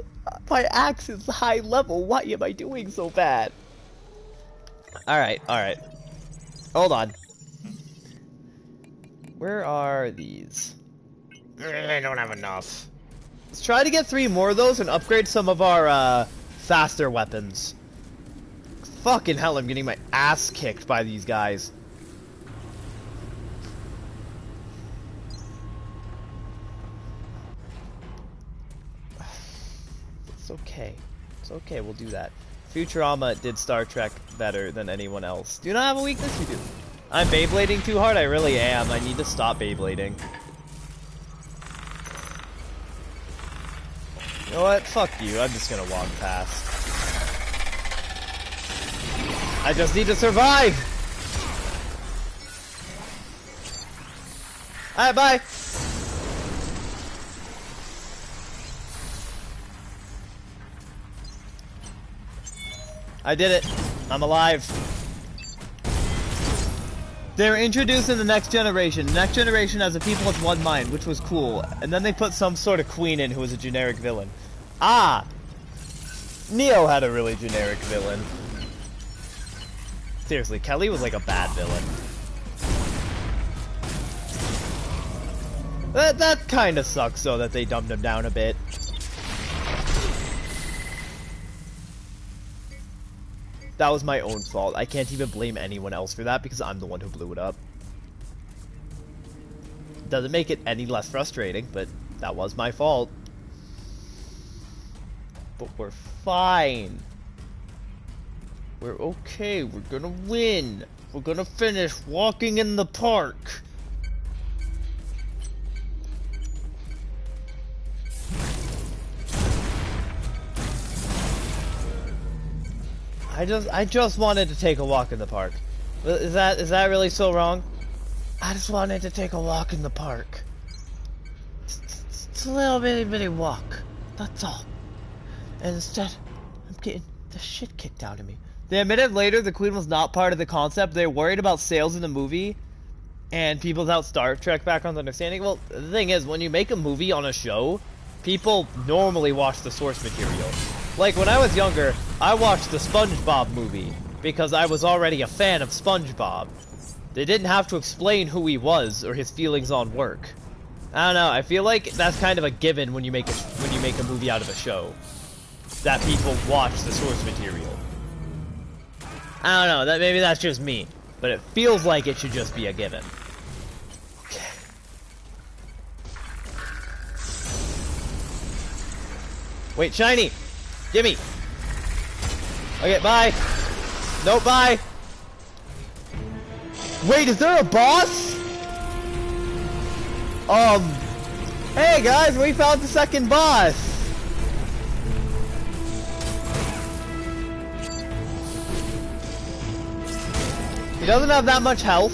My axe is high level. Why am I doing so bad? Alright, alright. Hold on. Where are these? I don't have enough. Let's try to get 3 more of those and upgrade some of our, faster weapons. Fucking hell, I'm getting my ass kicked by these guys. It's okay. It's okay, we'll do that. Futurama did Star Trek better than anyone else. Do you not have a weakness? You do. I'm Beyblading too hard? I really am. I need to stop Beyblading. You know what? Fuck you. I'm just gonna walk past. I just need to survive! Alright, bye! I did it. I'm alive. They're introducing the next generation. The next generation has a people with one mind, which was cool. And then they put some sort of queen in who was a generic villain. Ah! Neo had a really generic villain. Seriously, Kelly was like a bad villain. That kind of sucks, though, that they dumbed him down a bit. That was my own fault. I can't even blame anyone else for that because I'm the one who blew it up. Doesn't make it any less frustrating, but that was my fault. But we're fine. We're okay. We're gonna win. We're gonna finish walking in the park. I just wanted to take a walk in the park. Is that really so wrong? I just wanted to take a walk in the park. It's a little bitty walk. That's all. And instead, I'm getting the shit kicked out of me. They admitted later the Queen was not part of the concept. They were worried about sales in the movie and people without Star Trek background understanding. Well, the thing is, when you make a movie on a show, people normally watch the source material. Like, when I was younger, I watched the SpongeBob movie because I was already a fan of SpongeBob. They didn't have to explain who he was or his feelings on work. I don't know, I feel like that's kind of a given when you make a movie out of a show. That people watch the source material. I don't know, maybe that's just me, but it feels like it should just be a given. Wait, shiny! Gimme! Okay, bye! Nope, bye! Wait, is there a boss? Hey guys, we found the second boss! He doesn't have that much health.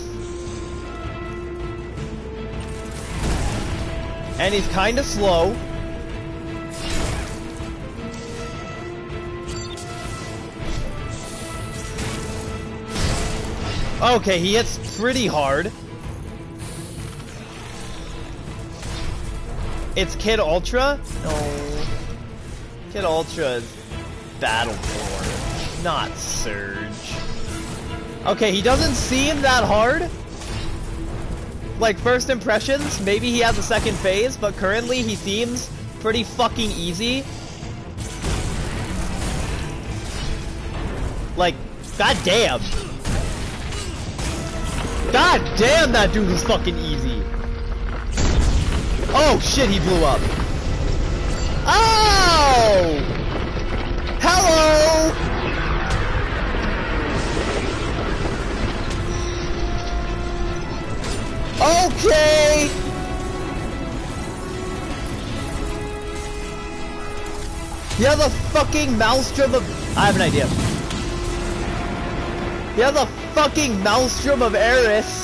And he's kinda slow. Okay, he hits pretty hard. It's Kid Ultra? No. Kid Ultra is Battleborn, not Surge. Okay, he doesn't seem that hard. Like, first impressions, maybe he has a second phase, but currently he seems pretty fucking easy. Like, goddamn. God damn, that dude is fucking easy. Oh shit, he blew up. Oh! Hello! Okay! He has a fucking maelstrom of... I have an idea. He has a fucking maelstrom of Eris.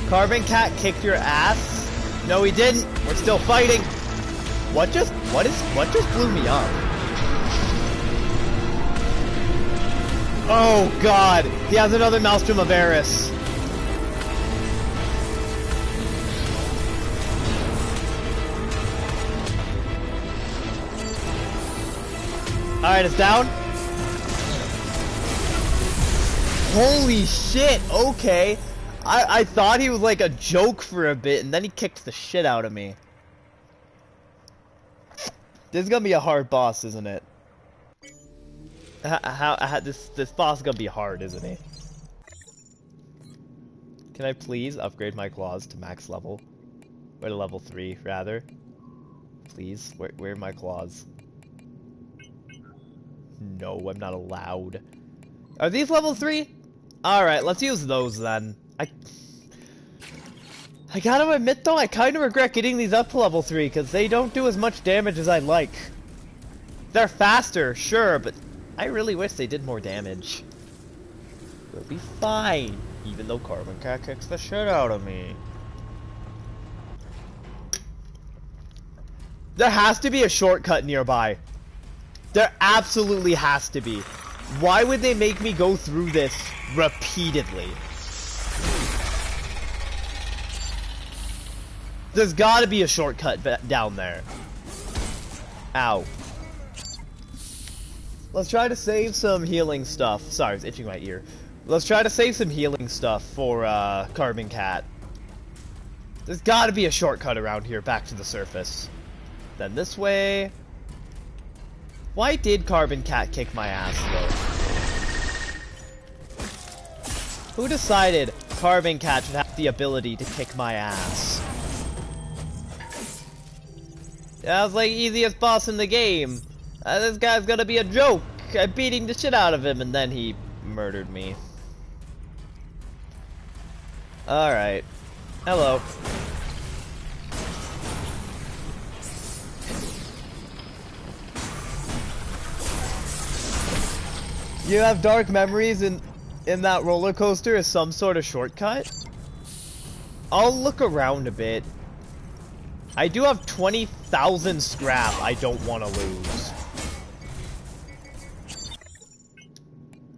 Carbon Cat kicked your ass? No, he didn't. We're still fighting. What just blew me up? Oh god, he has another Maelstrom of Eris. Alright, it's down. Holy shit, okay. I thought he was like a joke for a bit, and then he kicked the shit out of me. This is gonna be a hard boss, isn't it? This boss is gonna be hard, isn't he? Can I please upgrade my claws to max level? Or to level 3, rather? Please? Where are my claws? No, I'm not allowed. Are these level 3? Alright, let's use those then. I gotta admit though, I kinda regret getting these up to level 3, because they don't do as much damage as I'd like. They're faster, sure, but I really wish they did more damage. We'll be fine, even though Carbon Cat kicks the shit out of me. There has to be a shortcut nearby. There absolutely has to be. Why would they make me go through this repeatedly? There's gotta be a shortcut down there. Ow. Let's try to save some healing stuff. Sorry, it's itching my ear. Let's try to save some healing stuff for Carbon Cat. There's gotta be a shortcut around here back to the surface. Then this way. Why did Carbon Cat kick my ass though? Who decided Carbon Cat should have the ability to kick my ass? Yeah, I was like, easiest boss in the game. This guy's gonna be a joke. I'm beating the shit out of him, and then he murdered me. Alright. Hello. You have dark memories in that roller coaster as some sort of shortcut? I'll look around a bit. I do have 20,000 scrap I don't want to lose.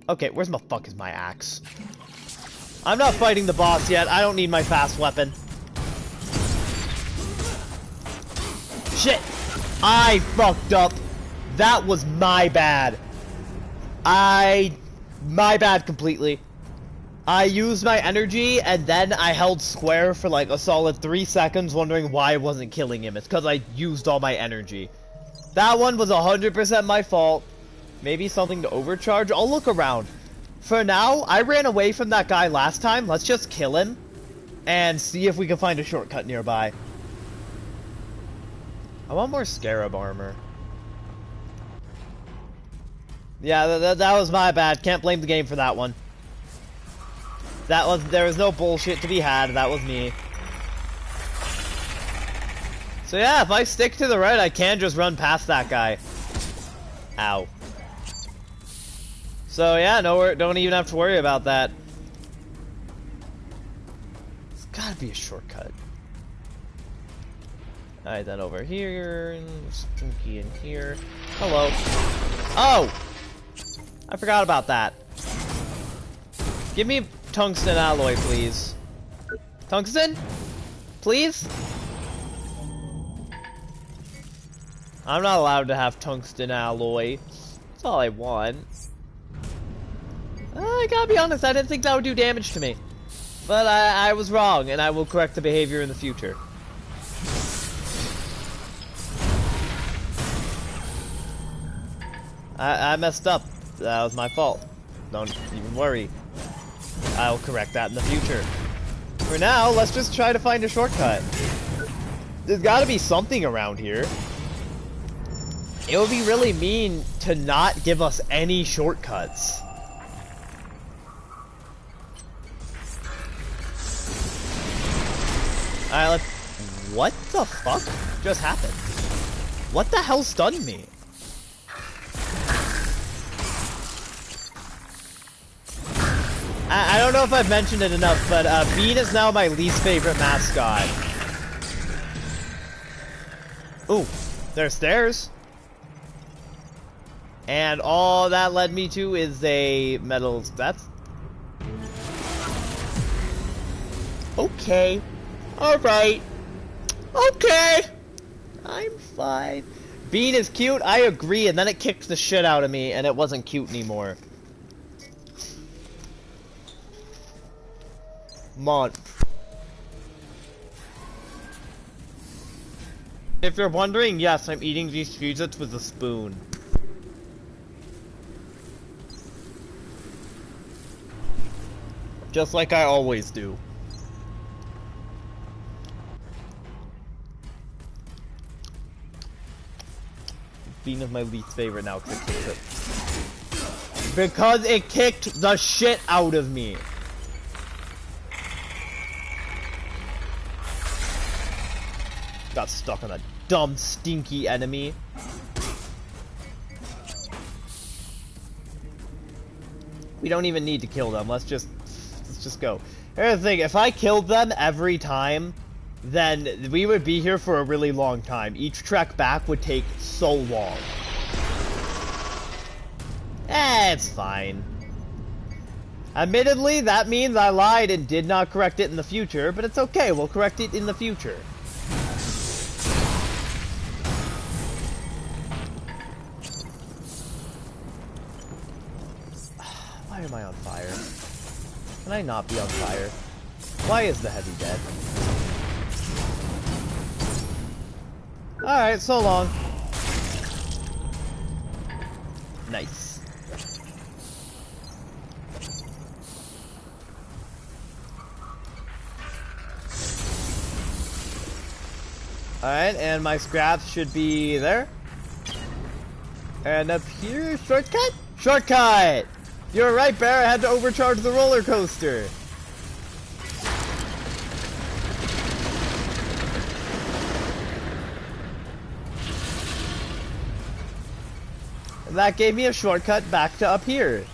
Okay, where's the fuck is my axe? I'm not fighting the boss yet. I don't need my fast weapon. Shit! I fucked up. That was my bad. My bad completely. I used my energy, and then I held square for like a solid 3 seconds, wondering why I wasn't killing him. It's because I used all my energy. That one was 100% my fault. Maybe something to overcharge? I'll look around. For now, I ran away from that guy last time. Let's just kill him, and see if we can find a shortcut nearby. I want more scarab armor. Yeah, that was my bad. Can't blame the game for that one. There was no bullshit to be had. That was me. So yeah, if I stick to the right, I can just run past that guy. Ow. So yeah, don't even have to worry about that. There's gotta be a shortcut. Alright, then over here, and Stinky in here. Hello. Oh! I forgot about that. Give me tungsten alloy, please. Tungsten? Please? I'm not allowed to have tungsten alloy. That's all I want. I gotta be honest, I didn't think that would do damage to me. But I was wrong, and I will correct the behavior in the future. I messed up. That was my fault. Don't even worry. I'll correct that in the future. For now, let's just try to find a shortcut. There's gotta be something around here. It would be really mean to not give us any shortcuts. Alright, let's... What the fuck just happened? What the hell stunned me? I don't know if I've mentioned it enough, but Bean is now my least favorite mascot. Ooh, there's stairs. And all that led me to is a metal... That's... Okay. Alright. Okay. I'm fine. Bean is cute, I agree, and then it kicked the shit out of me, and it wasn't cute anymore. Mon. If you're wondering, yes, I'm eating these Cheez-Its with a spoon. Just like I always do. Bean is my least favorite now because it kicks it. Because it kicked the shit out of me. Got stuck on a dumb, stinky enemy. We don't even need to kill them. Let's just go. Here's the thing, if I killed them every time, then we would be here for a really long time. Each trek back would take so long. It's fine. Admittedly, that means I lied and did not correct it in the future, but it's okay, we'll correct it in the future. Why am I on fire? Can I not be on fire? Why is the heavy dead? Alright, so long. Nice. Alright, and my scraps should be there. And up here, shortcut? Shortcut! You're right, Bear, I had to overcharge the roller coaster. And that gave me a shortcut back to up here.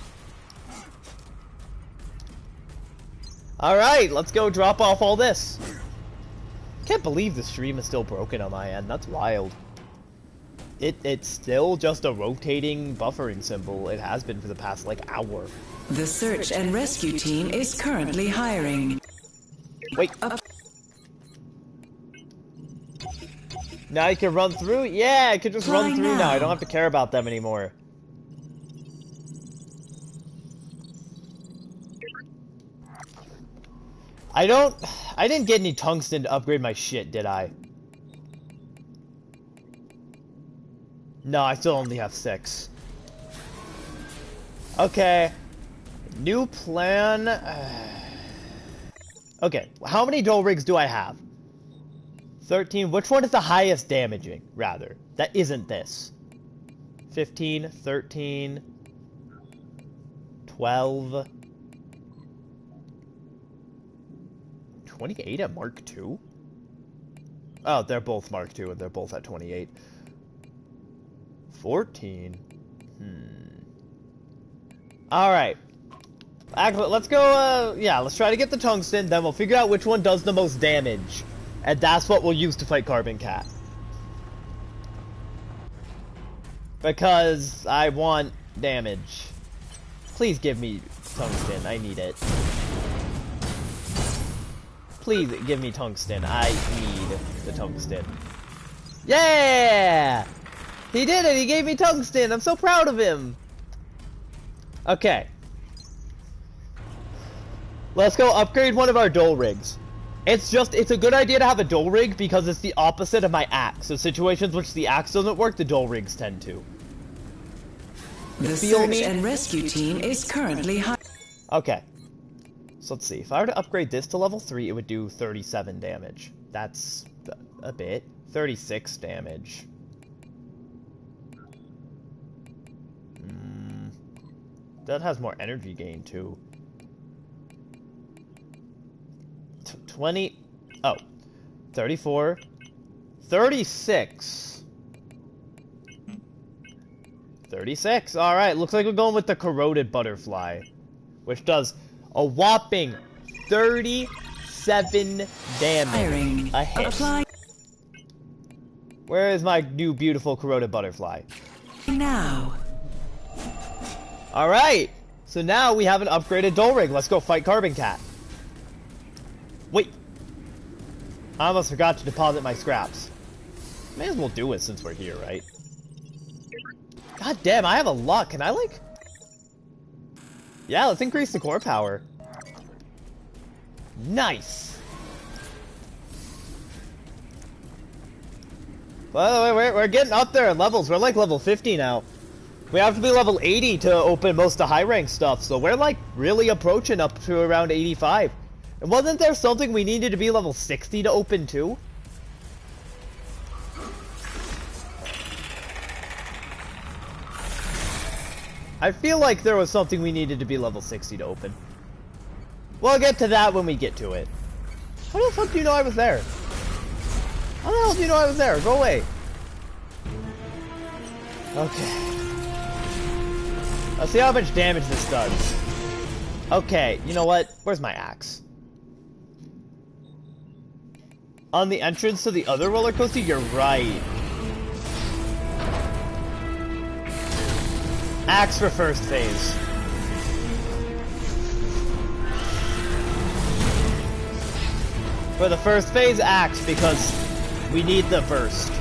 Alright, let's go drop off all this. Can't believe the stream is still broken on my end, that's wild. It's still just a rotating buffering symbol. It has been for the past, like, hour. The search and rescue team is currently hiring. Wait. Now you can run through? Yeah, I can just run through now. I don't have to care about them anymore. I didn't get any tungsten to upgrade my shit, did I? No, I still only have 6. Okay. New plan. Okay, how many dual rigs do I have? 13. Which one is the highest damaging, rather? That isn't this. 15, 13, 12, 28 at Mark II? Oh, they're both Mark II and they're both at 28. 14. Alright. Actually, let's go, yeah, let's try to get the tungsten, then we'll figure out which one does the most damage. And that's what we'll use to fight Carbon Cat. Because I want damage. Please give me tungsten, I need it. Please give me tungsten, I need the tungsten. Yeah! He did it! He gave me tungsten! I'm so proud of him! Okay. Let's go upgrade one of our dual rigs. It's a good idea to have a dual rig because it's the opposite of my axe. So situations which the axe doesn't work, the dual rigs tend to. The search and rescue team is currently hiring. Okay. So let's see. If I were to upgrade this to level 3, it would do 37 damage. That's a bit. 36 damage. That has more energy gain, too. 20... Oh. 34. 36. 36. Alright, looks like we're going with the corroded butterfly. Which does a whopping 37 damage a hit. Where is my new beautiful corroded butterfly? Now. Alright, so now we have an upgraded dual rig. Let's go fight Carbon Cat. Wait. I almost forgot to deposit my scraps. May as well do it since we're here, right? God damn, I have a lot. Can I, like... Yeah, let's increase the core power. Nice! By the way, we're getting up there in levels. We're like level 50 now. We have to be level 80 to open most of the high rank stuff, so we're like really approaching up to around 85. And wasn't there something we needed to be level 60 to open too? I feel like there was something we needed to be level 60 to open. We'll get to that when we get to it. How the fuck do you know I was there? How the hell do you know I was there? Go away. Okay. Let's see how much damage this does. Okay, you know what? Where's my axe? On the entrance to the other roller coaster? You're right. Axe for first phase. For the first phase, axe, because we need the burst.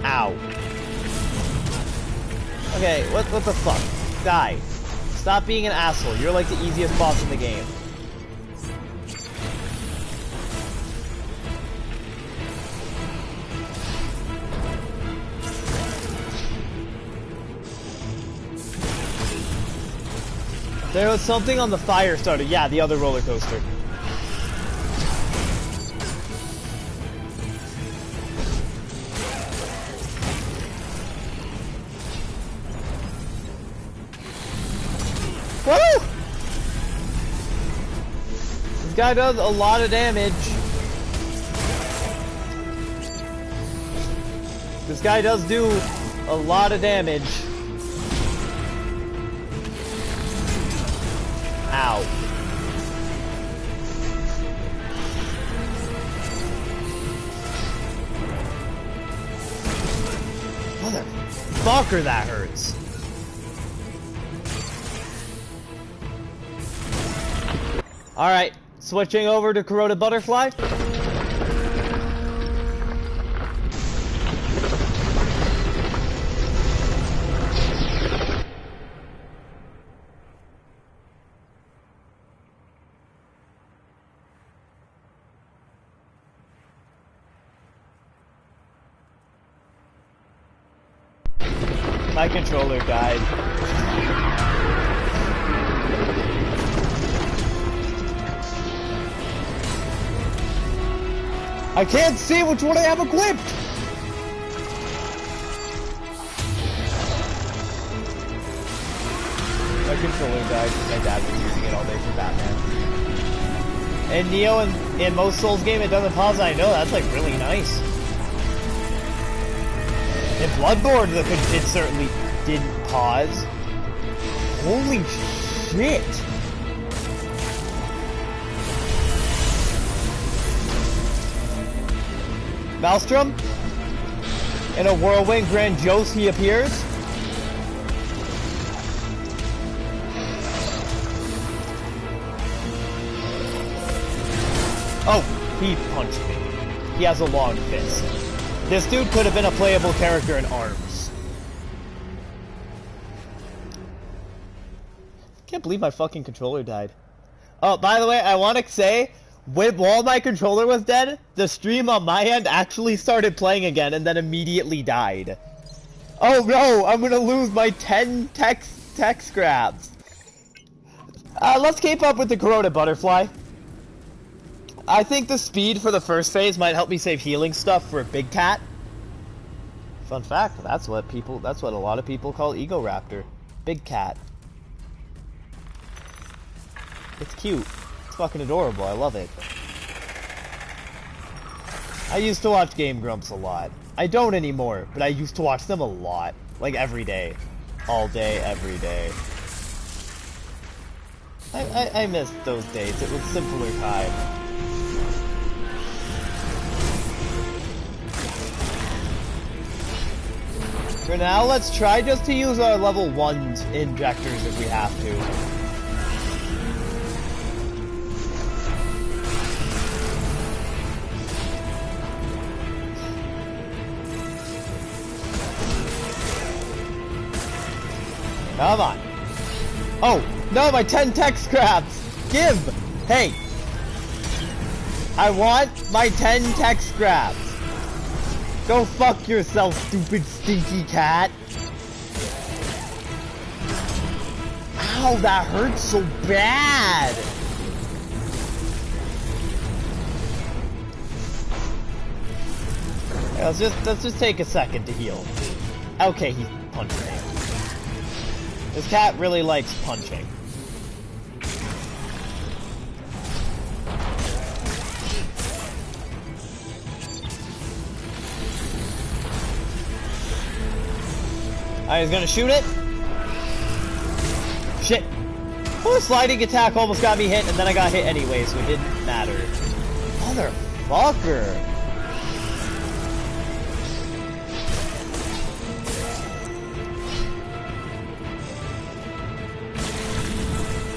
Ow. Okay, what the fuck? Die. Stop being an asshole. You're like the easiest boss in the game. There was something on the fire starter. Yeah, the other roller coaster. Woo! This guy does a lot of damage. This guy does do a lot of damage. Ow. Motherfucker, that hurts. Alright, switching over to Corroded Butterfly. My controller died. I can't see which one I have equipped! My controller died because my dad was using it all day for Batman. And Neo, in most Souls game, it doesn't pause. I know, that's like really nice. In Bloodborne, it certainly didn't pause. Holy shit! Maelstrom? In a whirlwind grandiose he appears. Oh, he punched me. He has a long fist. This dude could have been a playable character in ARMS. Can't believe my fucking controller died. Oh, by the way, I want to say, while my controller was dead, the stream on my end actually started playing again and then immediately died. Oh no, I'm gonna lose my 10 tech scraps. Let's keep up with the Corroded Butterfly. I think the speed for the first phase might help me save healing stuff for Big Cat. Fun fact, that's what a lot of people call Egoraptor. Big Cat. It's cute. It's fucking adorable. I love it. I used to watch Game Grumps a lot. I don't anymore, but I used to watch them a lot. Like every day. All day, every day. I missed those days. It was simpler time. For now, let's try just to use our level 1 injectors if we have to. Come on. Oh, no, my 10 tech scraps! Give! Hey! I want my 10 tech scraps! Go fuck yourself, stupid stinky cat! Ow, that hurts so bad! Yeah, let's just take a second to heal. Okay, he's punching me. This cat really likes punching. Alright, he's gonna shoot it. Shit. Oh, sliding attack almost got me hit, and then I got hit anyway, so it didn't matter. Motherfucker.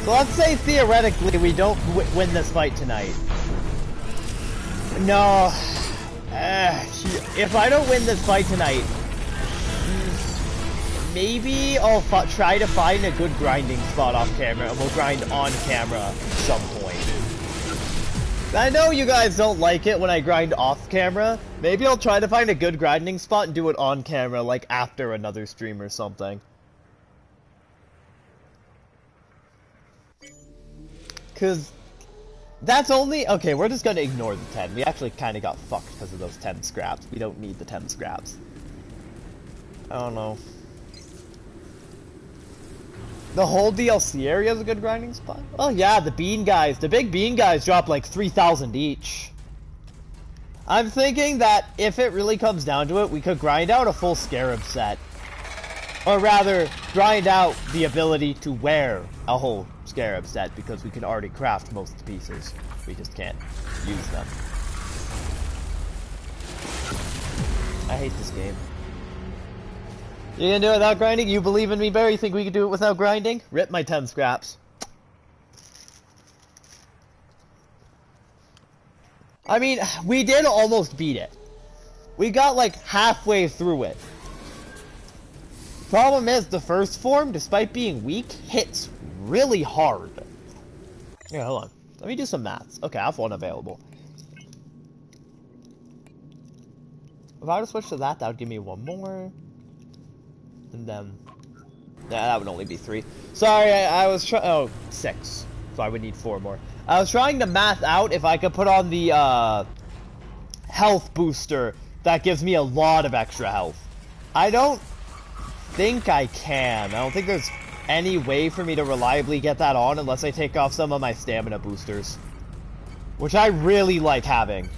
So let's say theoretically we don't win this fight tonight. No. If I don't win this fight tonight, maybe I'll try to find a good grinding spot off camera, and we'll grind on camera at some point. I know you guys don't like it when I grind off camera. Maybe I'll try to find a good grinding spot and do it on camera, like after another stream or something. Cause that's only okay. We're just gonna ignore the 10. We actually kind of got fucked because of those 10 scraps. We don't need the 10 scraps. I don't know. The whole DLC area is a good grinding spot? Oh yeah, the bean guys. The big bean guys drop like 3,000 each. I'm thinking that if it really comes down to it, we could grind out a full Scarab set. Or rather, grind out the ability to wear a whole Scarab set, because we can already craft most of the pieces. We just can't use them. I hate this game. You gonna do it without grinding? You believe in me, Barry? You think we can do it without grinding? Rip my 10 scraps. I mean, we did almost beat it. We got like halfway through it. Problem is, the first form, despite being weak, hits really hard. Yeah, hold on. Let me do some maths. Okay, I have one available. If I were to switch to that, that would give me one more. And then... yeah, that would only be 3. Sorry, I was trying... oh, 6. So I would need 4 more. I was trying to math out if I could put on the, health booster that gives me a lot of extra health. I don't think I can. I don't think there's any way for me to reliably get that on unless I take off some of my stamina boosters. Which I really like having.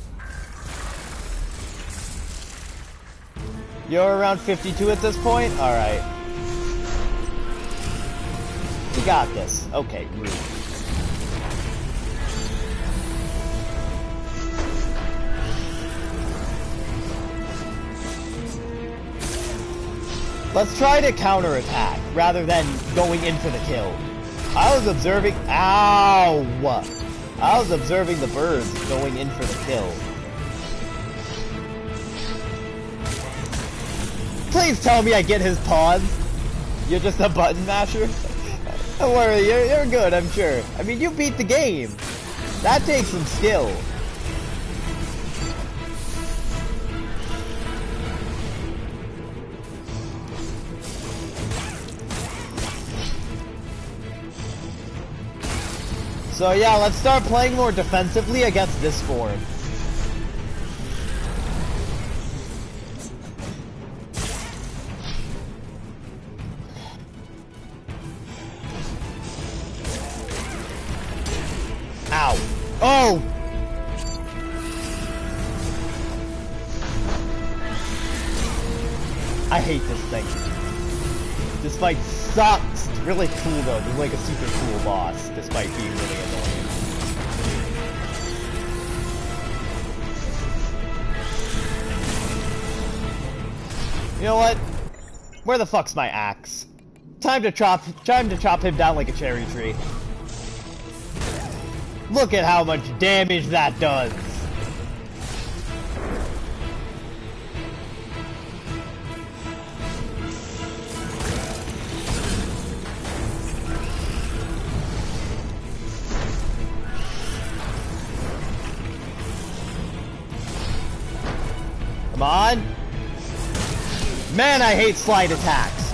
You're around 52 at this point? Alright. You got this. Okay, rude. Let's try to counterattack rather than going in for the kill. I was observing... ow! I was observing the birds going in for the kill. Please tell me I get his pawns. You're just a button masher? Don't worry, you're good, I'm sure. I mean, you beat the game. That takes some skill. So yeah, let's start playing more defensively against this form. Ow. Oh! I hate this thing. This fight sucks. It's really cool though. It's like a super cool boss, despite being really annoying. You know what? Where the fuck's my axe? Time to chop him down like a cherry tree. Look at how much damage that does. Come on. Man, I hate slide attacks.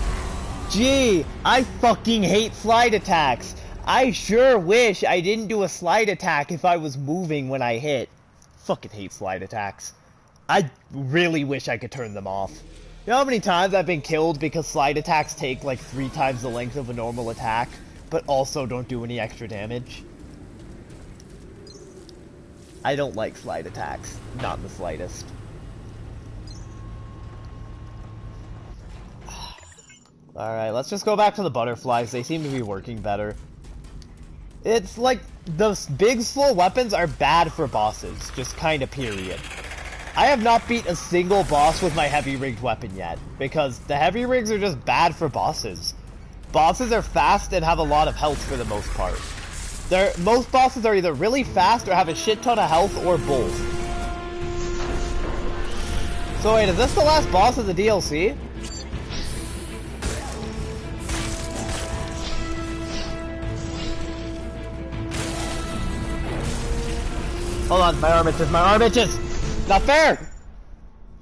Gee, I fucking hate slide attacks. I sure wish I didn't do a slide attack if I was moving when I hit. Fucking hate slide attacks. I really wish I could turn them off. You know how many times I've been killed because slide attacks take like 3 times the length of a normal attack, but also don't do any extra damage? I don't like slide attacks. Not in the slightest. Alright, let's just go back to the butterflies. They seem to be working better. It's like, the big slow weapons are bad for bosses. Just kinda period. I have not beat a single boss with my heavy rigged weapon yet, because the heavy rigs are just bad for bosses. Bosses are fast and have a lot of health for the most part. Most bosses are either really fast or have a shit ton of health, or both. So wait, is this the last boss of the DLC? Hold on, my arm itches, my arm itches! Not fair!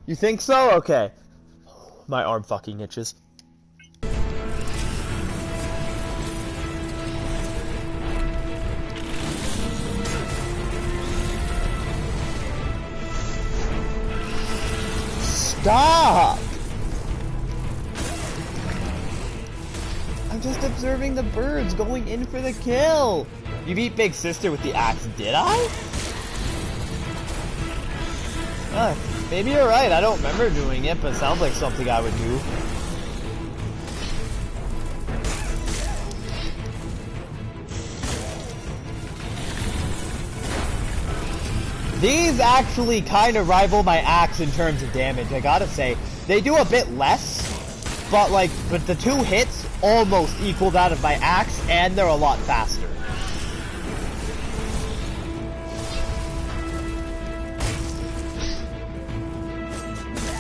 You think so? Okay. My arm fucking itches. Stop! I'm just observing the birds going in for the kill! You beat Big Sister with the axe, did I? Maybe you're right, I don't remember doing it, but it sounds like something I would do. These actually kind of rival my axe in terms of damage, I gotta say. They do a bit less, but the 2 hits almost equal that of my axe, and they're a lot faster.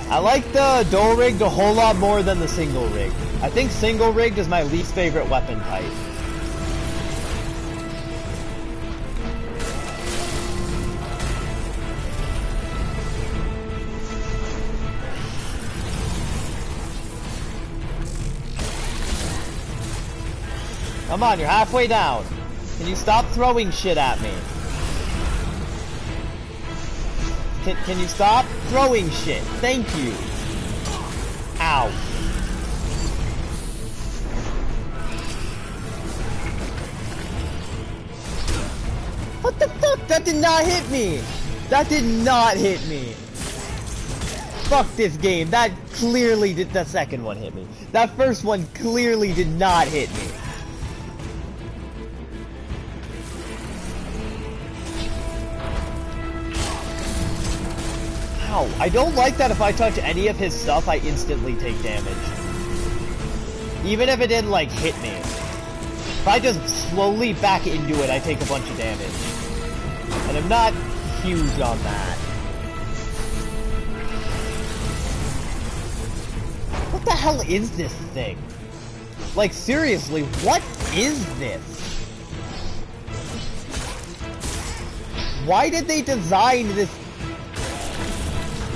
I like the dual rigged a whole lot more than the single rigged. I think single rigged is my least favorite weapon type. Come on, you're halfway down. Can you stop throwing shit at me? Can you stop throwing shit? Thank you. Ow. What the fuck? That did not hit me. That did not hit me. Fuck this game. That clearly did. The second one hit me. That first one clearly did not hit me. Ow. I don't like that if I touch any of his stuff, I instantly take damage. Even if it didn't, like, hit me. If I just slowly back into it, I take a bunch of damage. And I'm not huge on that. What the hell is this thing? Like, seriously, what is this? Why did they design this?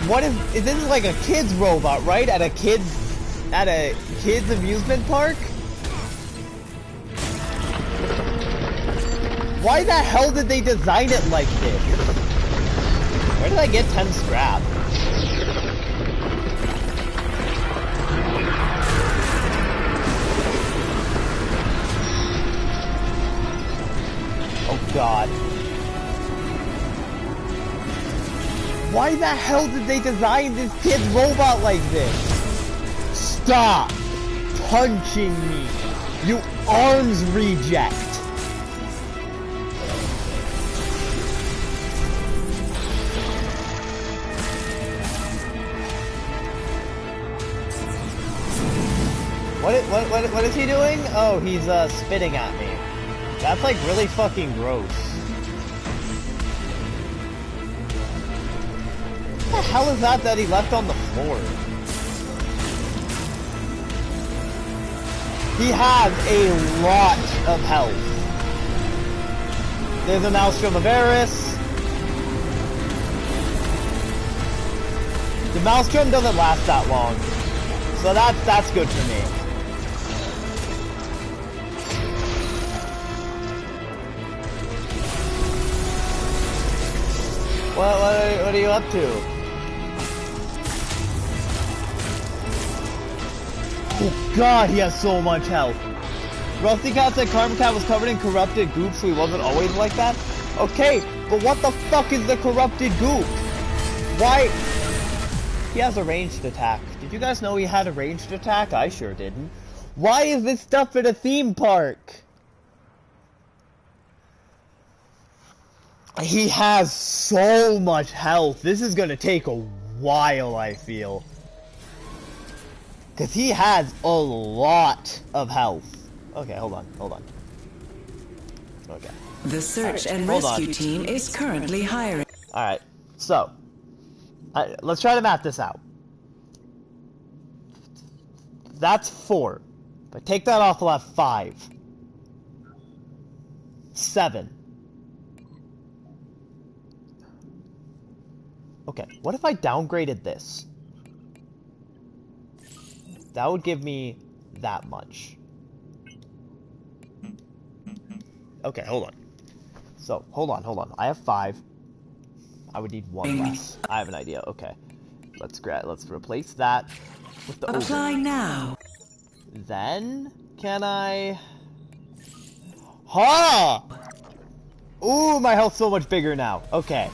What is this like a kid's robot, right? At a kid's amusement park? Why the hell did they design it like this? Where did I get 10 scrap? Oh god. Why the hell did they design this kid's robot like this? Stop punching me, you arms reject. What is he doing? Oh, he's spitting at me. That's like really fucking gross. What the hell is that he left on the floor? He has a lot of health. There's a Maelstrom of Eris. The Maelstrom doesn't last that long, so that's good for me. What are you up to? Oh god, he has so much health. Rusty Cat said Karma Cat was covered in corrupted goop, so he wasn't always like that. Okay, but what the fuck is the corrupted goop? Why? He has a ranged attack. Did you guys know he had a ranged attack? I sure didn't. Why is this stuff at a theme park? He has so much health. This is gonna take a while, I feel. Because he has a lot of health. Okay, hold on. Okay. The search and rescue team is currently hiring. Alright, so. Let's try to map this out. That's 4. But take that off, we'll have 5. 7. Okay, what if I downgraded this? That would give me that much. Okay, hold on. So, hold on. I have 5. I would need 1 less. I have an idea. Okay. Let's replace that with the Apply now. Then can I Ha! Ooh, my health's so much bigger now. Okay.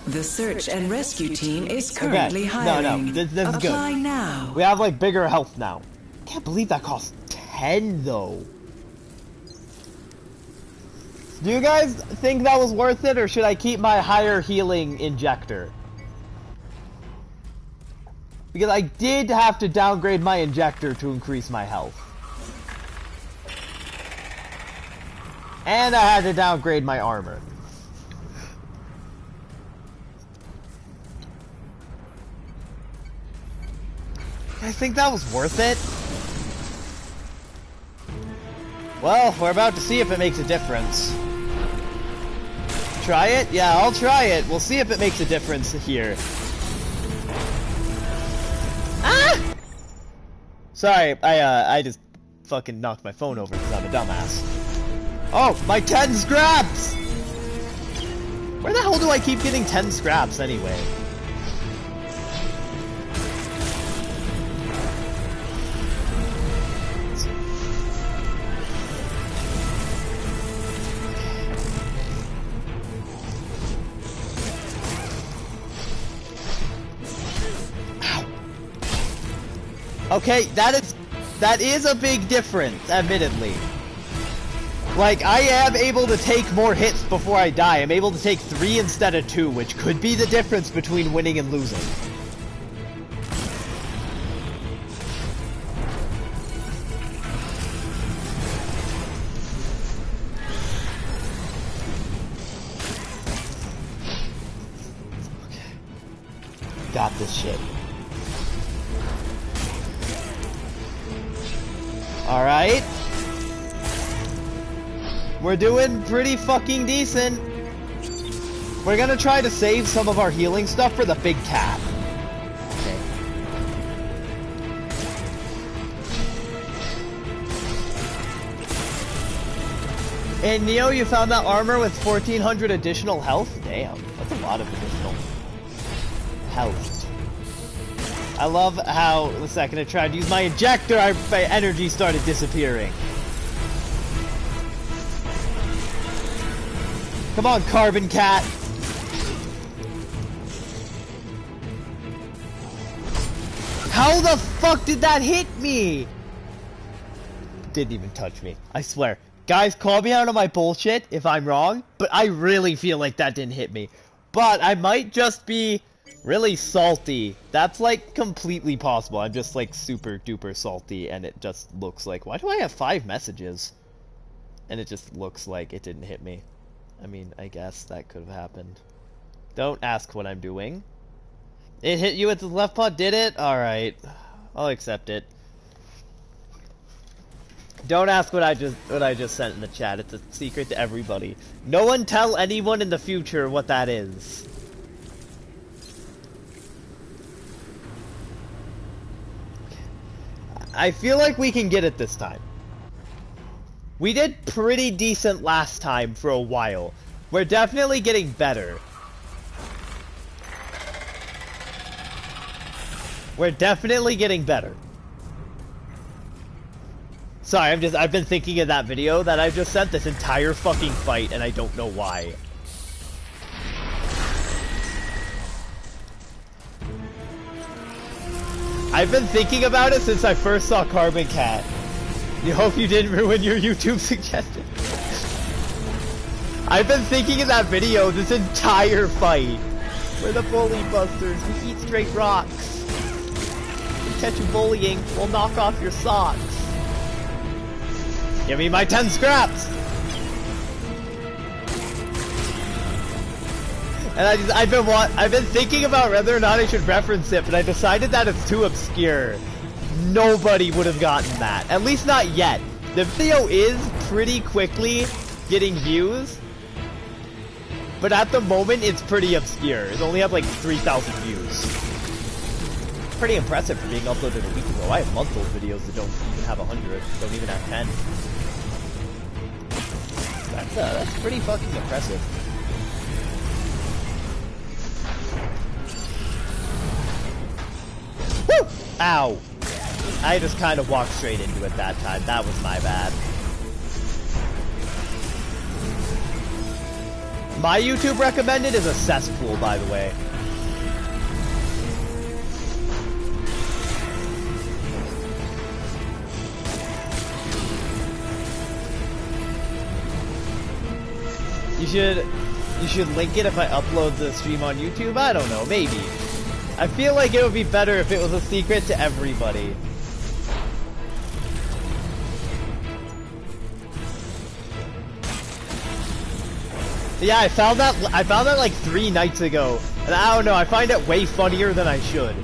The search and rescue team is currently hiring. No, this is good. Apply now. We have like bigger health now. Can't believe that costs 10 though. Do you guys think that was worth it, or should I keep my higher healing injector? Because I did have to downgrade my injector to increase my health. And I had to downgrade my armor. I think that was worth it. Well, we're about to see if it makes a difference. Try it? Yeah, I'll try it. We'll see if it makes a difference here. Ah! Sorry, I just fucking knocked my phone over because I'm a dumbass. Oh, my 10 scraps! Where the hell do I keep getting 10 scraps anyway? Okay, that is a big difference, admittedly. Like, I am able to take more hits before I die. I'm able to take 3 instead of 2, which could be the difference between winning and losing. Okay. Got this shit. Alright. We're doing pretty fucking decent. We're gonna try to save some of our healing stuff for the big cat. Okay. And Neo, you found that armor with 1400 additional health? Damn, that's a lot of additional health. I love how the second I tried to use my injector, my energy started disappearing. Come on, Carbon Cat. How the fuck did that hit me? Didn't even touch me. I swear. Guys, call me out on my bullshit if I'm wrong, but I really feel like that didn't hit me. But I might just be really salty. That's like completely possible. I'm just like super duper salty and it just looks like, why do I have 5 messages? And it just looks like it didn't hit me. I mean, I guess that could have happened. Don't ask what I'm doing. It hit you with the left paw, did it? Alright. I'll accept it. Don't ask what I just sent in the chat. It's a secret to everybody. No one tell anyone in the future what that is. I feel like we can get it this time. We did pretty decent last time for a while. We're definitely getting better. We're definitely getting better. Sorry, I've been thinking of that video that I just sent this entire fucking fight, and I don't know why. I've been thinking about it since I first saw Carbon Cat. You hope you didn't ruin your YouTube suggestion. I've been thinking of that video this entire fight. We're the bully busters. We eat straight rocks. We catch you bullying, we'll knock off your socks. Give me my 10 scraps! And I've been thinking about whether or not I should reference it, but I decided that it's too obscure. Nobody would have gotten that. At least not yet. The video is pretty quickly getting views, but at the moment it's pretty obscure. It's only have like 3,000 views. Pretty impressive for being uploaded a week ago. I have month-old videos that don't even have 100, don't even have 10. That's pretty fucking impressive. Woo! Ow! I just kind of walked straight into it that time. That was my bad. My YouTube recommended is a cesspool, by the way. You should link it if I upload the stream on YouTube? I don't know, maybe. I feel like it would be better if it was a secret to everybody. Yeah, I found that like 3 nights ago. And I don't know, I find it way funnier than I should.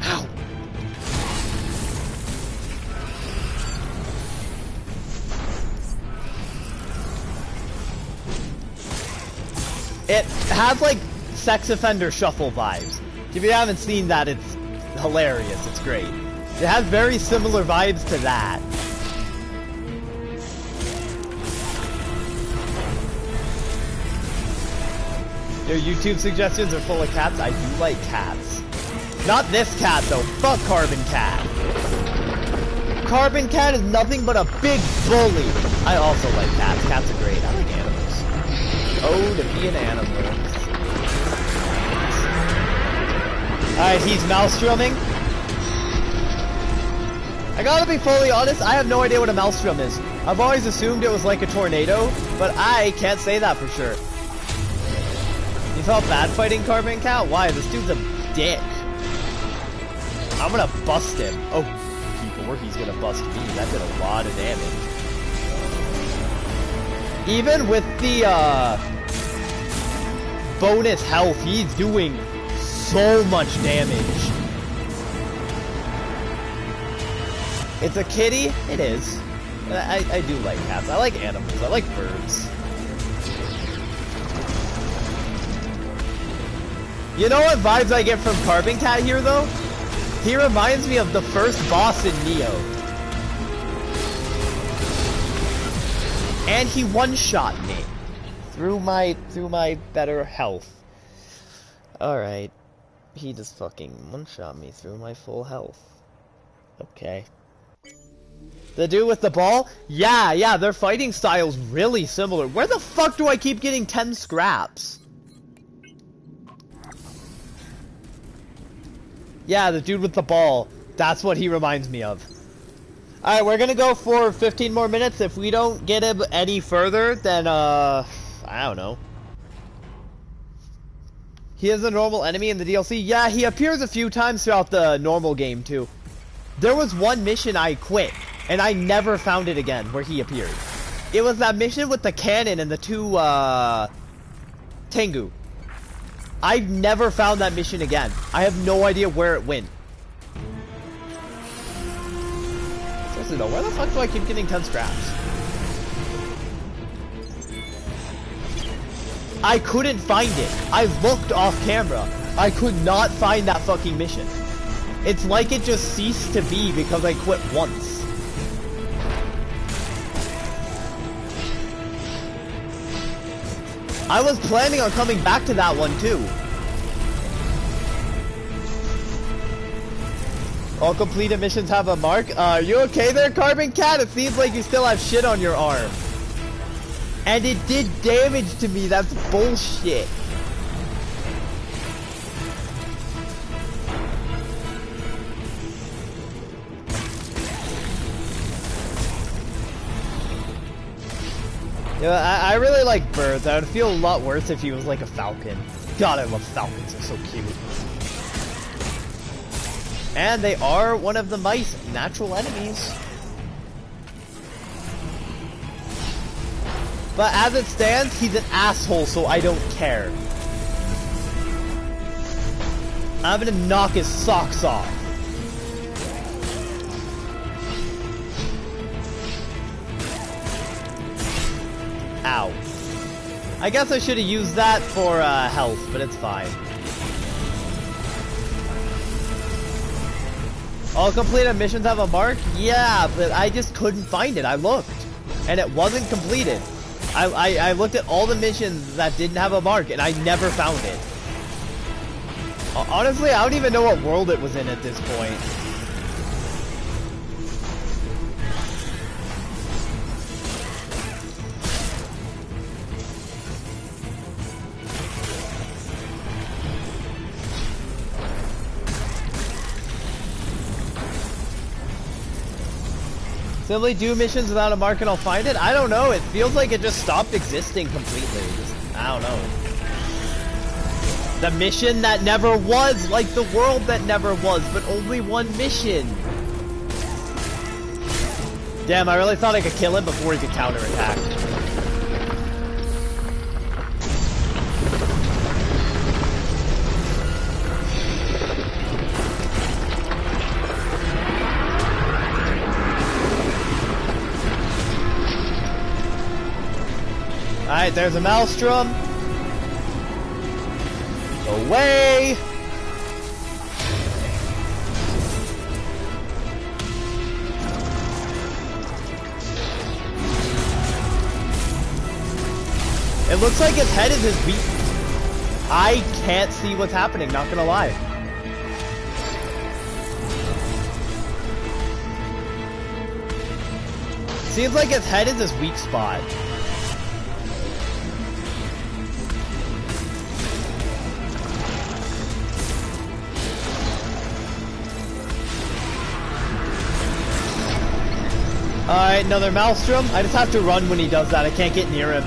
Ow. It has like sex offender shuffle vibes. If you haven't seen that, it's hilarious. It's great. It has very similar vibes to that. Your YouTube suggestions are full of cats. I do like cats. Not this cat though. Fuck Carbon Cat. Carbon Cat is nothing but a big bully. I also like cats. Cats are great. I like animals. Oh, to be an animal. Alright, he's Maelstroming. I gotta be fully honest, I have no idea what a Maelstrom is. I've always assumed it was like a tornado, but I can't say that for sure. You felt bad fighting Carbon Cat? Why? This dude's a dick. I'm gonna bust him. Oh, or he's gonna bust me. That did a lot of damage. Even with the bonus health, he's doing so much damage. It's a kitty? It is. I do like cats. I like animals. I like birds. You know what vibes I get from Carbon Cat here, though? He reminds me of the first boss in Nioh. And he one-shot me through my better health. Alright. He just fucking one-shot me through my full health. Okay. The dude with the ball? Yeah, their fighting style's really similar. Where the fuck do I keep getting 10 scraps? Yeah, the dude with the ball. That's what he reminds me of. Alright, we're gonna go for 15 more minutes. If we don't get him any further, then, I don't know. He is a normal enemy in the DLC? Yeah, he appears a few times throughout the normal game, too. There was one mission I quit, and I never found it again, where he appeared. It was that mission with the cannon and the two, Tengu. I've never found that mission again. I have no idea where it went. Seriously though, where the fuck do I keep getting 10 scraps? I couldn't find it. I looked off camera. I could not find that fucking mission. It's like it just ceased to be because I quit once. I was planning on coming back to that one too. All completed missions have a mark. Are you okay there, Carbon Cat? It seems like you still have shit on your arm. And it did damage to me. That's bullshit. Yeah, I really like birds. I would feel a lot worse if he was like a falcon. God, I love falcons. They're so cute. And they are one of the mice' natural enemies. But as it stands, he's an asshole, so I don't care. I'm gonna knock his socks off. Ow. I guess I should have used that for health, but it's fine. All completed missions have a mark? Yeah, but I just couldn't find it. I looked, and it wasn't completed. I looked at all the missions that didn't have a mark, and I never found it. Honestly, I don't even know what world it was in at this point. Simply do missions without a mark and I'll find it? I don't know. It feels like it just stopped existing completely. I don't know. The mission that never was, like the world that never was, but only one mission. Damn, I really thought I could kill him before he could counterattack. Alright, there's a Maelstrom. Away! It looks like his head is his weakness. I can't see what's happening, not gonna lie. Seems like his head is his weak spot. Alright, another Maelstrom. I just have to run when he does that. I can't get near him.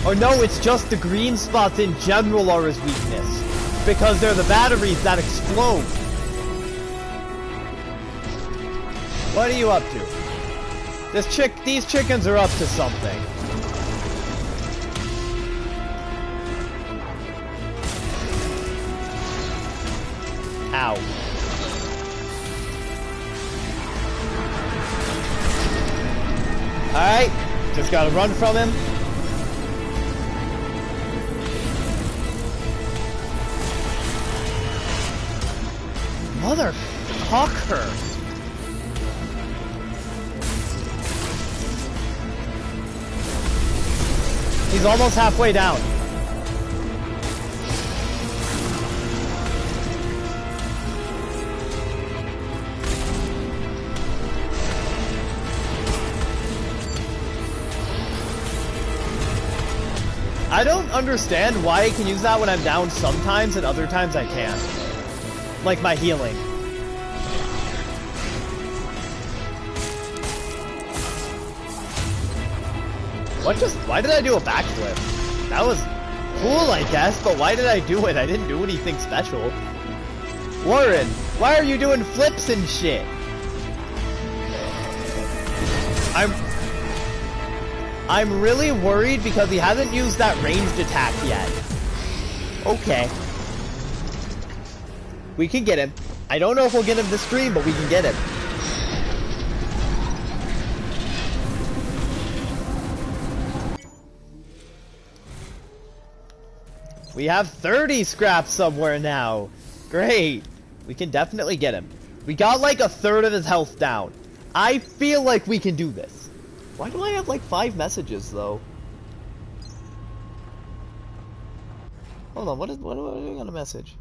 Or no, it's just the green spots in general are his weakness. Because they're the batteries that explode. What are you up to? These chickens are up to something. Ow. Alright, just gotta run from him. Motherfucker! He's almost halfway down. I don't understand why I can use that when I'm down sometimes and other times I can't. Like my healing. Why did I do a backflip? That was cool, I guess, but why did I do it? I didn't do anything special. Warren, why are you doing flips and shit? I'm really worried because he hasn't used that ranged attack yet. Okay. We can get him. I don't know if we'll get him this stream, but we can get him. We have 30 scraps somewhere now. Great. We can definitely get him. We got like a third of his health down. I feel like we can do this. Why do I have like 5 messages though? Hold on, what am I doing on a message?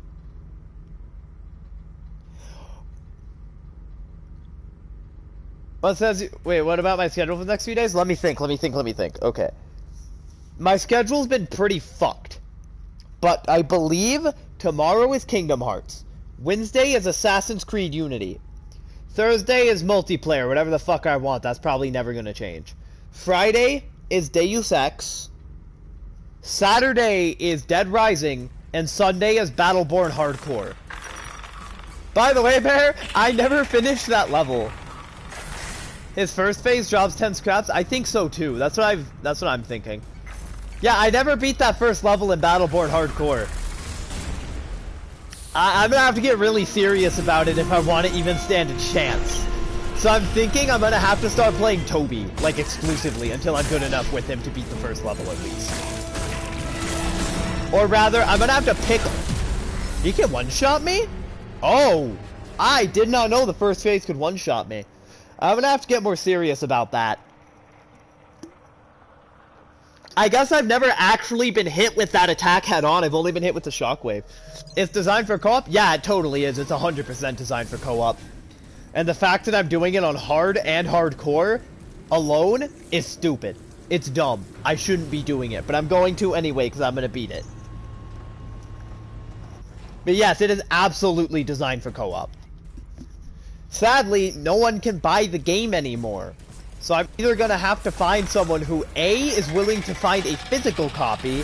Well, it says, wait, what about my schedule for the next few days? Let me think. Okay. My schedule's been pretty fucked. But I believe tomorrow is Kingdom Hearts. Wednesday is Assassin's Creed Unity. Thursday is multiplayer, whatever the fuck I want. That's probably never gonna change. Friday is Deus Ex. Saturday is Dead Rising. And Sunday is Battleborn Hardcore. By the way, Bear, I never finished that level. His first phase drops 10 scraps? I think so too. That's what I'm thinking. Yeah, I never beat that first level in Battleborn Hardcore. I'm gonna have to get really serious about it if I want to even stand a chance. So I'm thinking I'm gonna have to start playing Toby, like exclusively, until I'm good enough with him to beat the first level at least. Or rather, I'm gonna have to pick... He can one-shot me? Oh! I did not know the first phase could one-shot me. I'm gonna have to get more serious about that. I guess I've never actually been hit with that attack head-on. I've only been hit with the shockwave. It's designed for co-op? Yeah, it totally is. It's 100% designed for co-op. And the fact that I'm doing it on hard and hardcore alone is stupid. It's dumb. I shouldn't be doing it, but I'm going to anyway because I'm gonna beat it. But yes, it is absolutely designed for co-op. Sadly, no one can buy the game anymore. So I'm either gonna have to find someone who A, is willing to find a physical copy,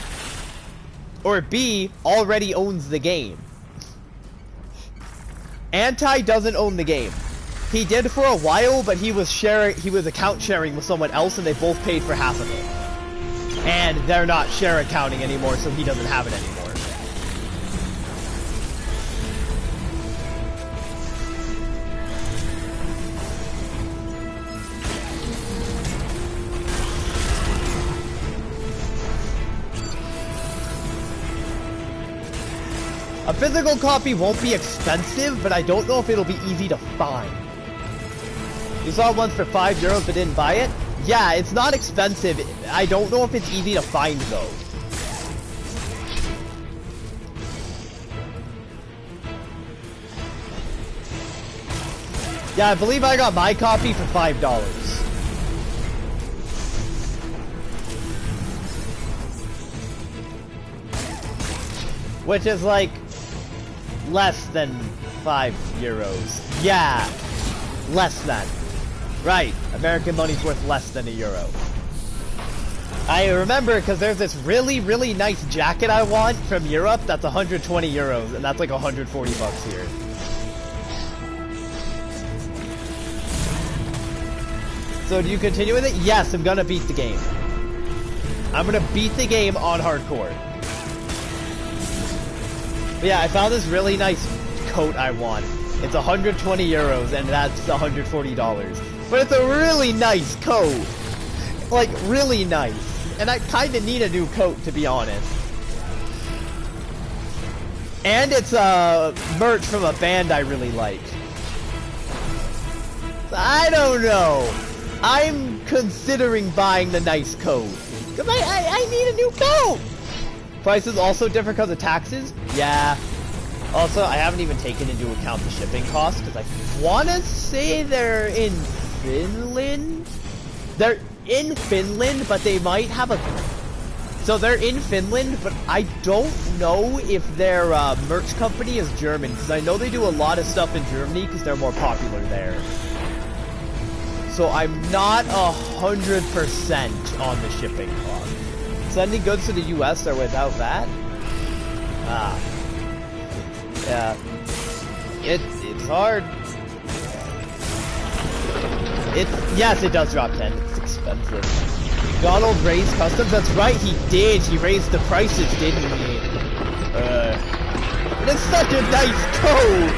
or B, already owns the game. Anti doesn't own the game. He did for a while, but he was account sharing with someone else and they both paid for half of it. And they're not share accounting anymore, so he doesn't have it anymore. A physical copy won't be expensive, but I don't know if it'll be easy to find. You saw one for €5 but didn't buy it? Yeah, it's not expensive. I don't know if it's easy to find, though. Yeah, I believe I got my copy for $5. Which is like less than €5. Yeah, less than. Right, American money's worth less than €1. I remember because there's this really, really nice jacket I want from Europe that's €120, and that's like 140 bucks here. So do you continue with it? Yes, I'm gonna beat the game. I'm gonna beat the game on hardcore. But yeah, I found this really nice coat I want. It's €120 and that's $140. But it's a really nice coat. Like, really nice. And I kinda need a new coat, to be honest. And it's merch from a band I really like. So I don't know. I'm considering buying the nice coat. Because I need a new coat! Price is also different because of taxes? Yeah. Also, I haven't even taken into account the shipping costs, because I want to say they're in Finland? They're in Finland, but they might have a... So they're in Finland, but I don't know if their merch company is German, because I know they do a lot of stuff in Germany, because they're more popular there. So I'm not 100% on the shipping cost. Sending goods to the US are without that? Ah. Yeah. It's hard. Yes, it does drop 10. It's expensive. Donald raised customs? That's right, he did. He raised the prices, didn't he? But it's such a nice coat!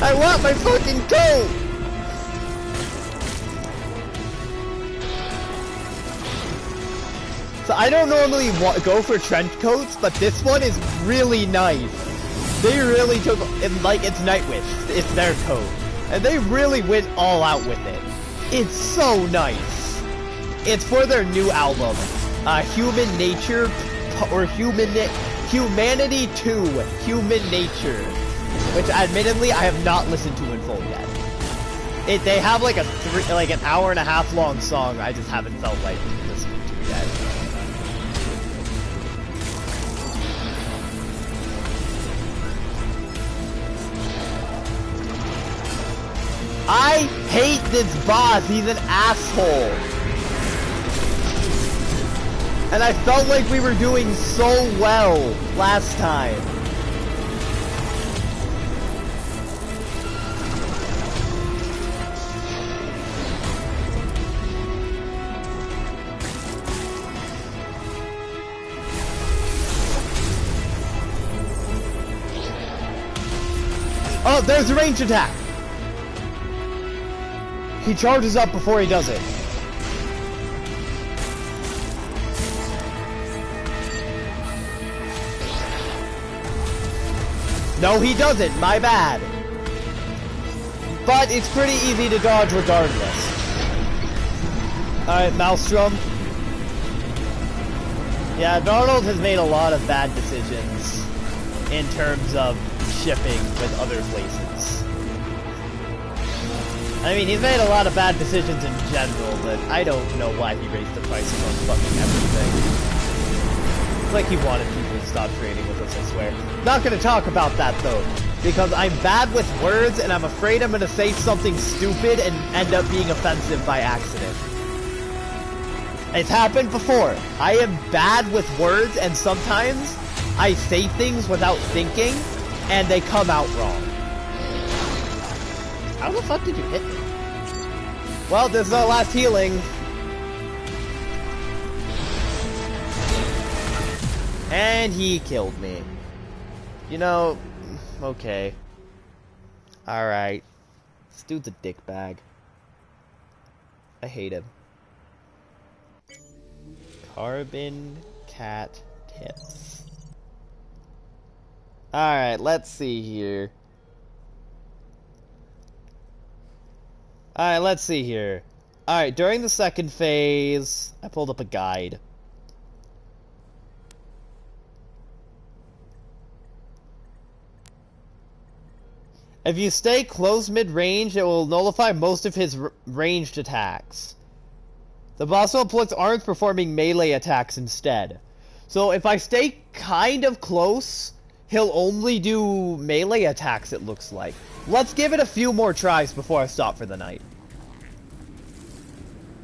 I want my fucking coat! So I don't normally go for trench coats, but this one is really nice. They really took, and like, it's Nightwish, it's their code, and they really went all out with it. It's so nice. It's for their new album, Human Nature, or Humanity 2, Human Nature, which admittedly I have not listened to in full yet. They have like an hour and a half long song I just haven't felt like listening to yet. I hate this boss, he's an asshole. And I felt like we were doing so well last time. Oh, there's a range attack! He charges up before he does it. No, he doesn't. My bad. But it's pretty easy to dodge regardless. Alright, Maelstrom. Yeah, Darnold has made a lot of bad decisions in terms of shipping with other places. I mean, he's made a lot of bad decisions in general, but I don't know why he raised the prices on fucking everything. It's like he wanted people to stop trading with us, I swear. Not gonna talk about that, though, because I'm bad with words, and I'm afraid I'm gonna say something stupid and end up being offensive by accident. It's happened before. I am bad with words, and sometimes I say things without thinking, and they come out wrong. How the fuck did you hit me? Well, this is our last healing. And he killed me. You know, okay. Alright. This dude's a dickbag. I hate him. Carbon Cat Tips. Alright, let's see here. Alright, let's see here. Alright, during the second phase, I pulled up a guide. If you stay close mid-range, it will nullify most of his ranged attacks. The boss will inflict arms performing melee attacks instead. So if I stay kind of close, he'll only do melee attacks, it looks like. Let's give it a few more tries before I stop for the night.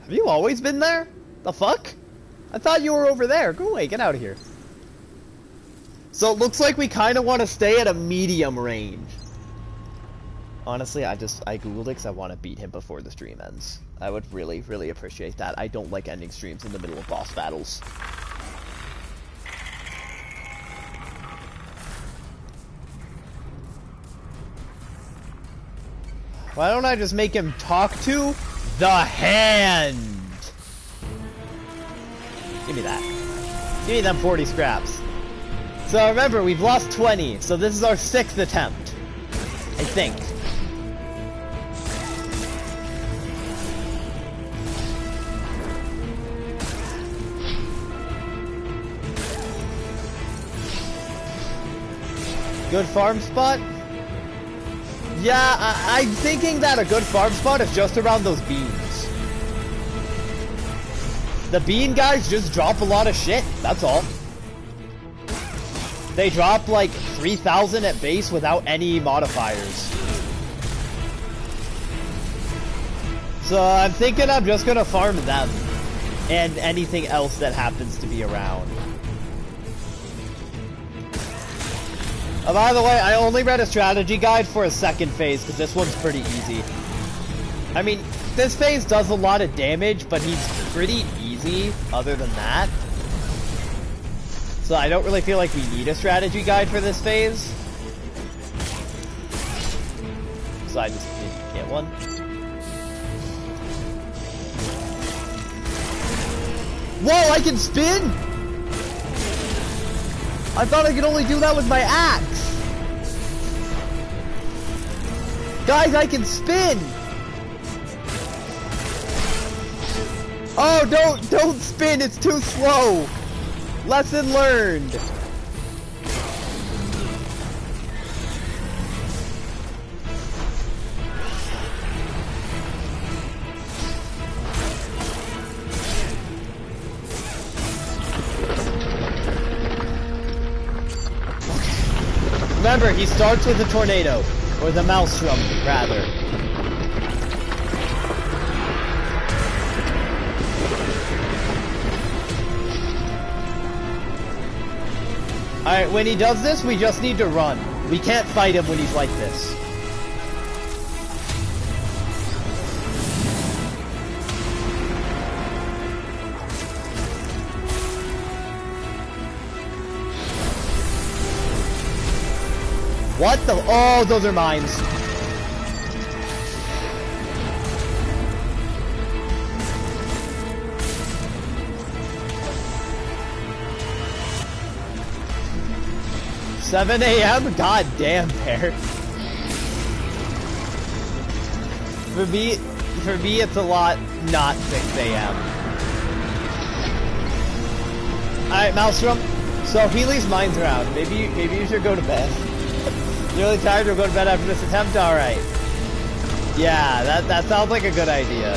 Have you always been there? The fuck? I thought you were over there. Go away, get out of here. So it looks like we kind of want to stay at a medium range. Honestly, I googled it because I want to beat him before the stream ends. I would really, really appreciate that. I don't like ending streams in the middle of boss battles. Why don't I just make him talk to the hand? Give me that. Give me them 40 scraps. So remember, we've lost 20, so this is our 6th attempt. I think. Good farm spot? Yeah, I'm thinking that a good farm spot is just around those beans. The bean guys just drop a lot of shit, that's all. They drop like 3,000 at base without any modifiers. So I'm thinking I'm just gonna farm them and anything else that happens to be around. By the way, I only read a strategy guide for a second phase, because this one's pretty easy. I mean, this phase does a lot of damage, but he's pretty easy other than that. So I don't really feel like we need a strategy guide for this phase. So I just didn't get one. Whoa, I can spin?! I thought I could only do that with my axe! Guys, I can spin! Oh, don't spin, it's too slow! Lesson learned! Remember, he starts with a tornado. Or the maelstrom, rather. Alright, when he does this, we just need to run. We can't fight him when he's like this. What the? Oh, those are mines. $7 a.m.? God damn, Bear. For me, it's a lot not 6 a.m. Alright, Maelstrom. So if he leaves mines around, maybe you should go to bed. You're really tired, we'll go to bed after this attempt? Alright. Yeah, that sounds like a good idea.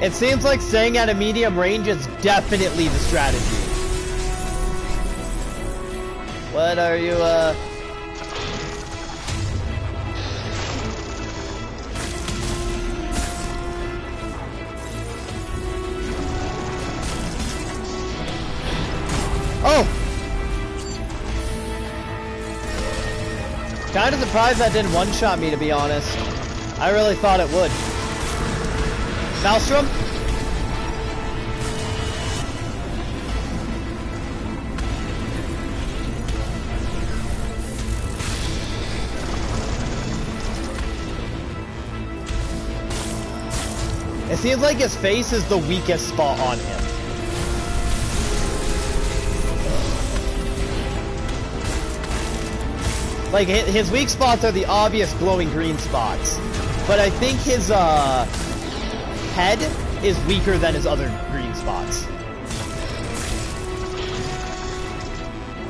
It seems like staying at a medium range is definitely the strategy. What are you, Oh! Kind of surprised that didn't one-shot me, to be honest. I really thought it would. Maelstrom? It seems like his face is the weakest spot on him. Like, his weak spots are the obvious glowing green spots. But I think his, head is weaker than his other green spots.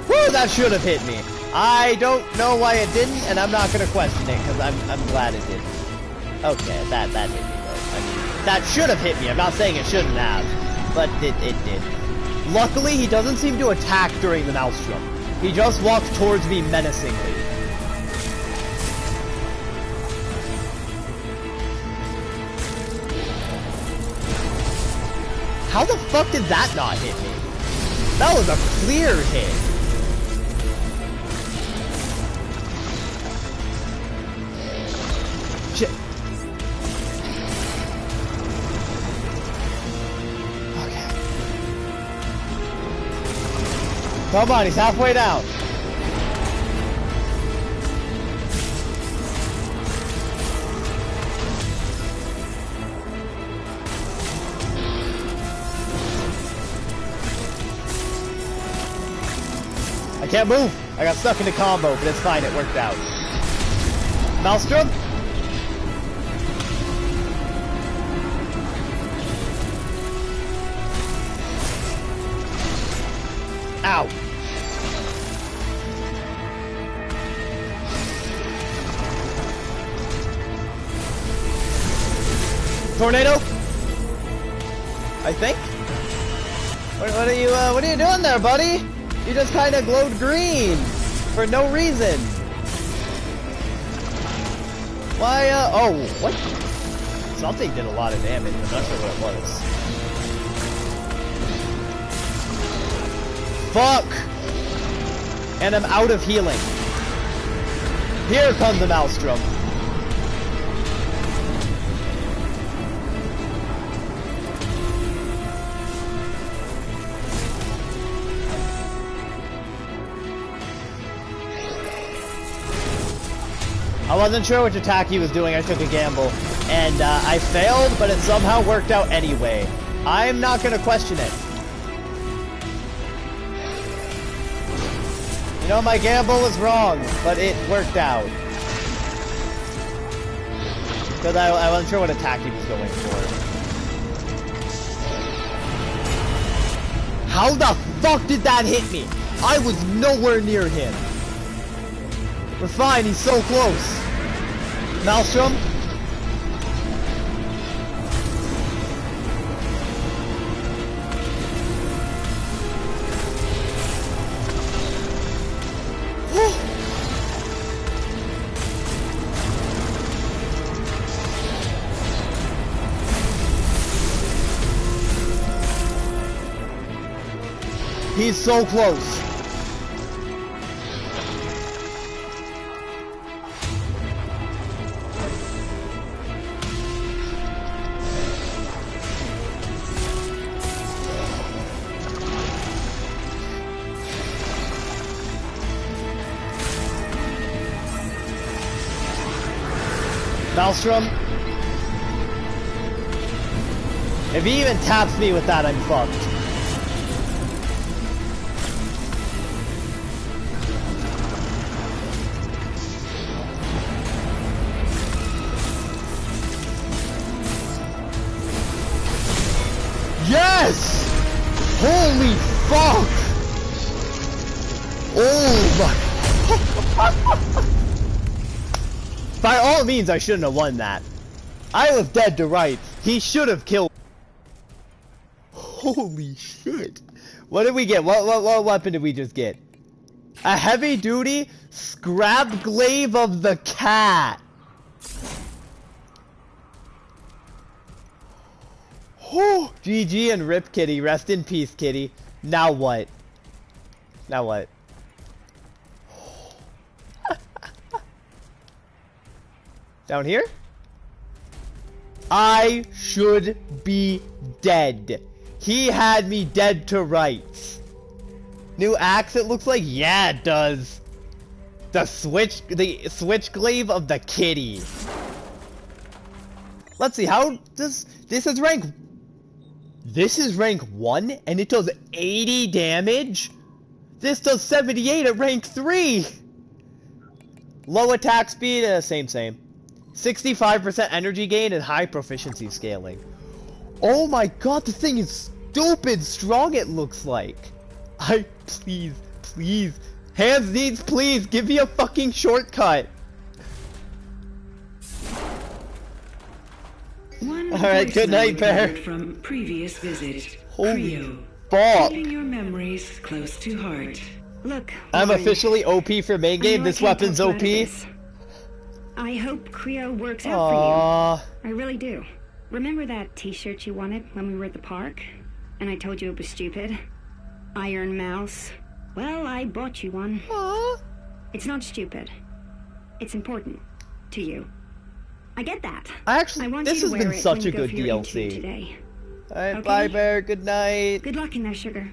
Woo, that should have hit me. I don't know why it didn't, and I'm not gonna question it, because I'm glad it didn't. Okay, that hit me, though. I mean, that should have hit me. I'm not saying it shouldn't have, but it did. Luckily, he doesn't seem to attack during the Maelstrom. He just walks towards me menacingly. How the fuck did that not hit me? That was a clear hit. Shit. Okay. Come on, he's halfway down. I can't move! I got stuck in the combo, but it's fine, it worked out. Maelstrom? Ow! Tornado? I think? What are you doing there, buddy? You just kind of glowed green for no reason. Why, oh, what? Something did a lot of damage. I'm not sure what it was. Fuck! And I'm out of healing. Here comes the Maelstrom. I wasn't sure which attack he was doing, I took a gamble. And I failed, but it somehow worked out anyway. I'm not gonna question it. You know, my gamble was wrong, but it worked out. Because I wasn't sure what attack he was going for. How the fuck did that hit me? I was nowhere near him. We're fine, he's so close. Maelstrom? He's so close. Maelstrom. If he even taps me with that, I'm fucked. Yes! Holy fuck! Oh my... By all means, I shouldn't have won that. I was dead to rights. He should have killed... Holy shit. What did we get? What weapon did we just get? A heavy-duty scrap glaive of the cat. Oh, GG and rip, kitty. Rest in peace, kitty. Now what? Now what? Down here? I should be dead. He had me dead to rights. New axe, it looks like? Yeah, it does. The switch glaive of the kitty. Let's see, how does... This is rank 1, and it does 80 damage? This does 78 at rank 3! Low attack speed, same. 65% energy gain and high proficiency scaling. Oh my god, this thing is stupid strong, it looks like. Please. Hands needs, please, give me a fucking shortcut. Alright, good night, Bear. From previous visit. Holy Creo. fuck. Keeping your memories close to heart. Look, I'm Warren, officially OP for main game. I know This I can't weapon's talk OP. you out of this. I hope Creo works out Aww. for you. I really do. Remember that t-shirt you wanted when we were at the park? And I told you it was stupid? Iron Mouse. Well, I bought you one. Aww. It's not stupid. It's important to you. I get that. I actually, want this you has to wear been it such when a you go good for your interview DLC. Today. Alright, Okay. bye, Bear. Good night. Good luck in there, sugar.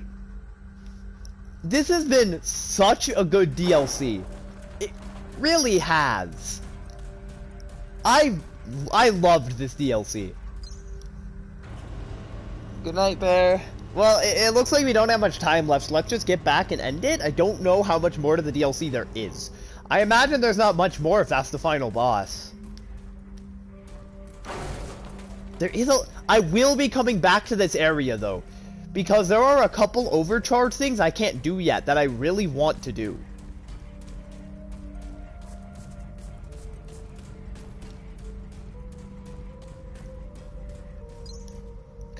This has been such a good DLC. It really has. I loved this DLC. Good night, Bear. Well, it looks like we don't have much time left, so let's just get back and end it. I don't know how much more to the DLC there is. I imagine there's not much more if that's the final boss. There is I will be coming back to this area, though. Because there are a couple overcharge things I can't do yet that I really want to do.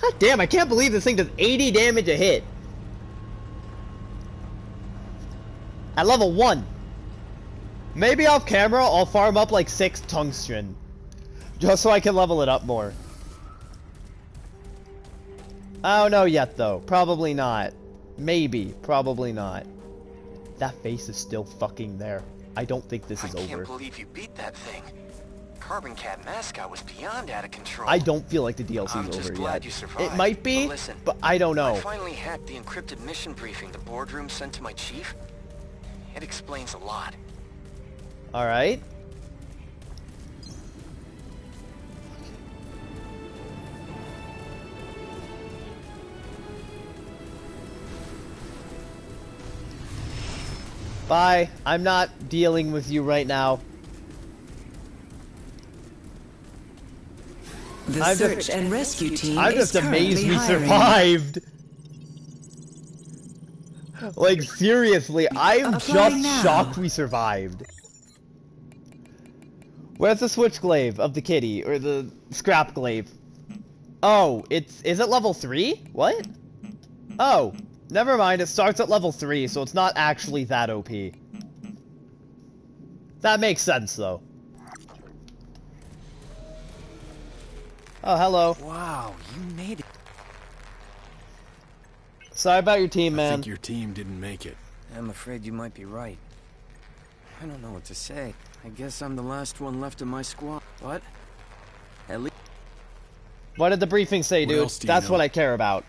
God damn, I can't believe this thing does 80 damage a hit. At level 1. Maybe off camera, I'll farm up like 6 tungsten. Just so I can level it up more. I don't know yet, though. Probably not. Maybe. Probably not. That face is still fucking there. I don't think this is I over. can't believe you beat that thing. Carbon Cat mascot was beyond out of control. I don't feel like the DLC's I'm just over glad yet. you survived. It might be, But listen, but I don't know. I finally hacked the encrypted mission briefing the boardroom sent to my chief. It explains a lot. Alright. Bye. I'm not dealing with you right now. The search and rescue team I'm is just amazed currently we hiring. survived. Like, seriously, I'm Apply just now. shocked we survived. Where's the switch glaive of the kitty, or the scrap glaive? Oh, is it level 3? What? Oh, never mind, it starts at level 3, so it's not actually that OP. That makes sense, though. Oh, hello. Wow, you made it. Sorry about your team, I man. think your team didn't make it. I'm afraid you might be right. I don't know what to say. I guess I'm the last one left of my squad. What? At least What did the briefing say, What dude? else do you That's know? what I care about.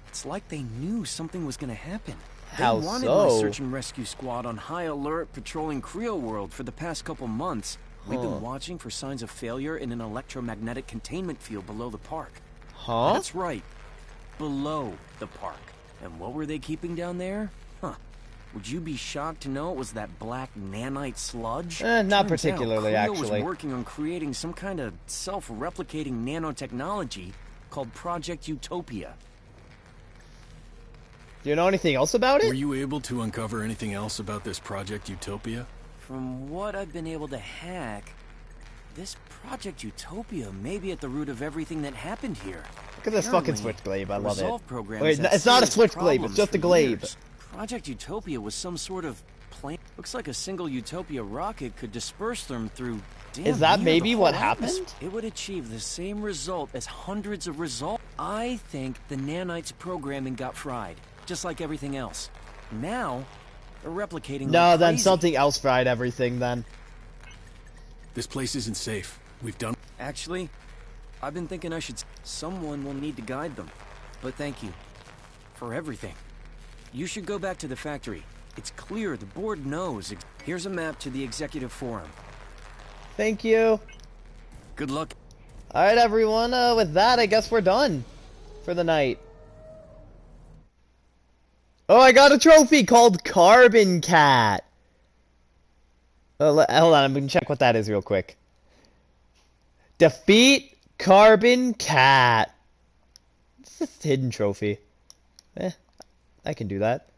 it's like they knew something was gonna happen. They How wanted so? my search and rescue squad on high alert patrolling Creo World for the past couple months. We've been watching for signs of failure in an electromagnetic containment field below the park. Huh? That's right. Below the park. And what were they keeping down there? Huh. Would you be shocked to know it was that black nanite sludge? Not Turns particularly, out, Creo actually. was working on creating some kind of self-replicating nanotechnology called Project Utopia. Do you know anything else about Were it? you able to uncover anything else about this Project Utopia? From what I've been able to hack, this Project Utopia may be at the root of everything that happened here. Look at this fucking Apparently, switch glaive, I the love it. Resolve program Wait, has had it's not a serious switch glaive, it's problems just a for glaive. years. Project Utopia was some sort of plane. Looks like a single Utopia rocket could disperse them through. Is that near maybe the what whole happened? atmosphere. It would achieve the same result as hundreds of results. I think the nanites' programming got fried, just like everything else. Now, they're replicating. No, like then crazy. something else fried everything then. This place isn't safe. We've done... Actually, I've been thinking I should. Someone will need to guide them. But thank you for everything. You should go back to the factory. It's clear the board knows. Here's a map to the executive forum. Thank you. Good luck. Alright, everyone, with that, I guess we're done for the night. Oh, I got a trophy called Carbon Cat. Hold on, I'm gonna check what that is real quick. Defeat Carbon Cat. It's just a hidden trophy. I can do that.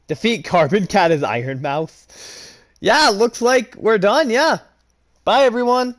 Defeat Carbon Cat as Iron Mouse. Yeah, looks like we're done, yeah. Bye, everyone.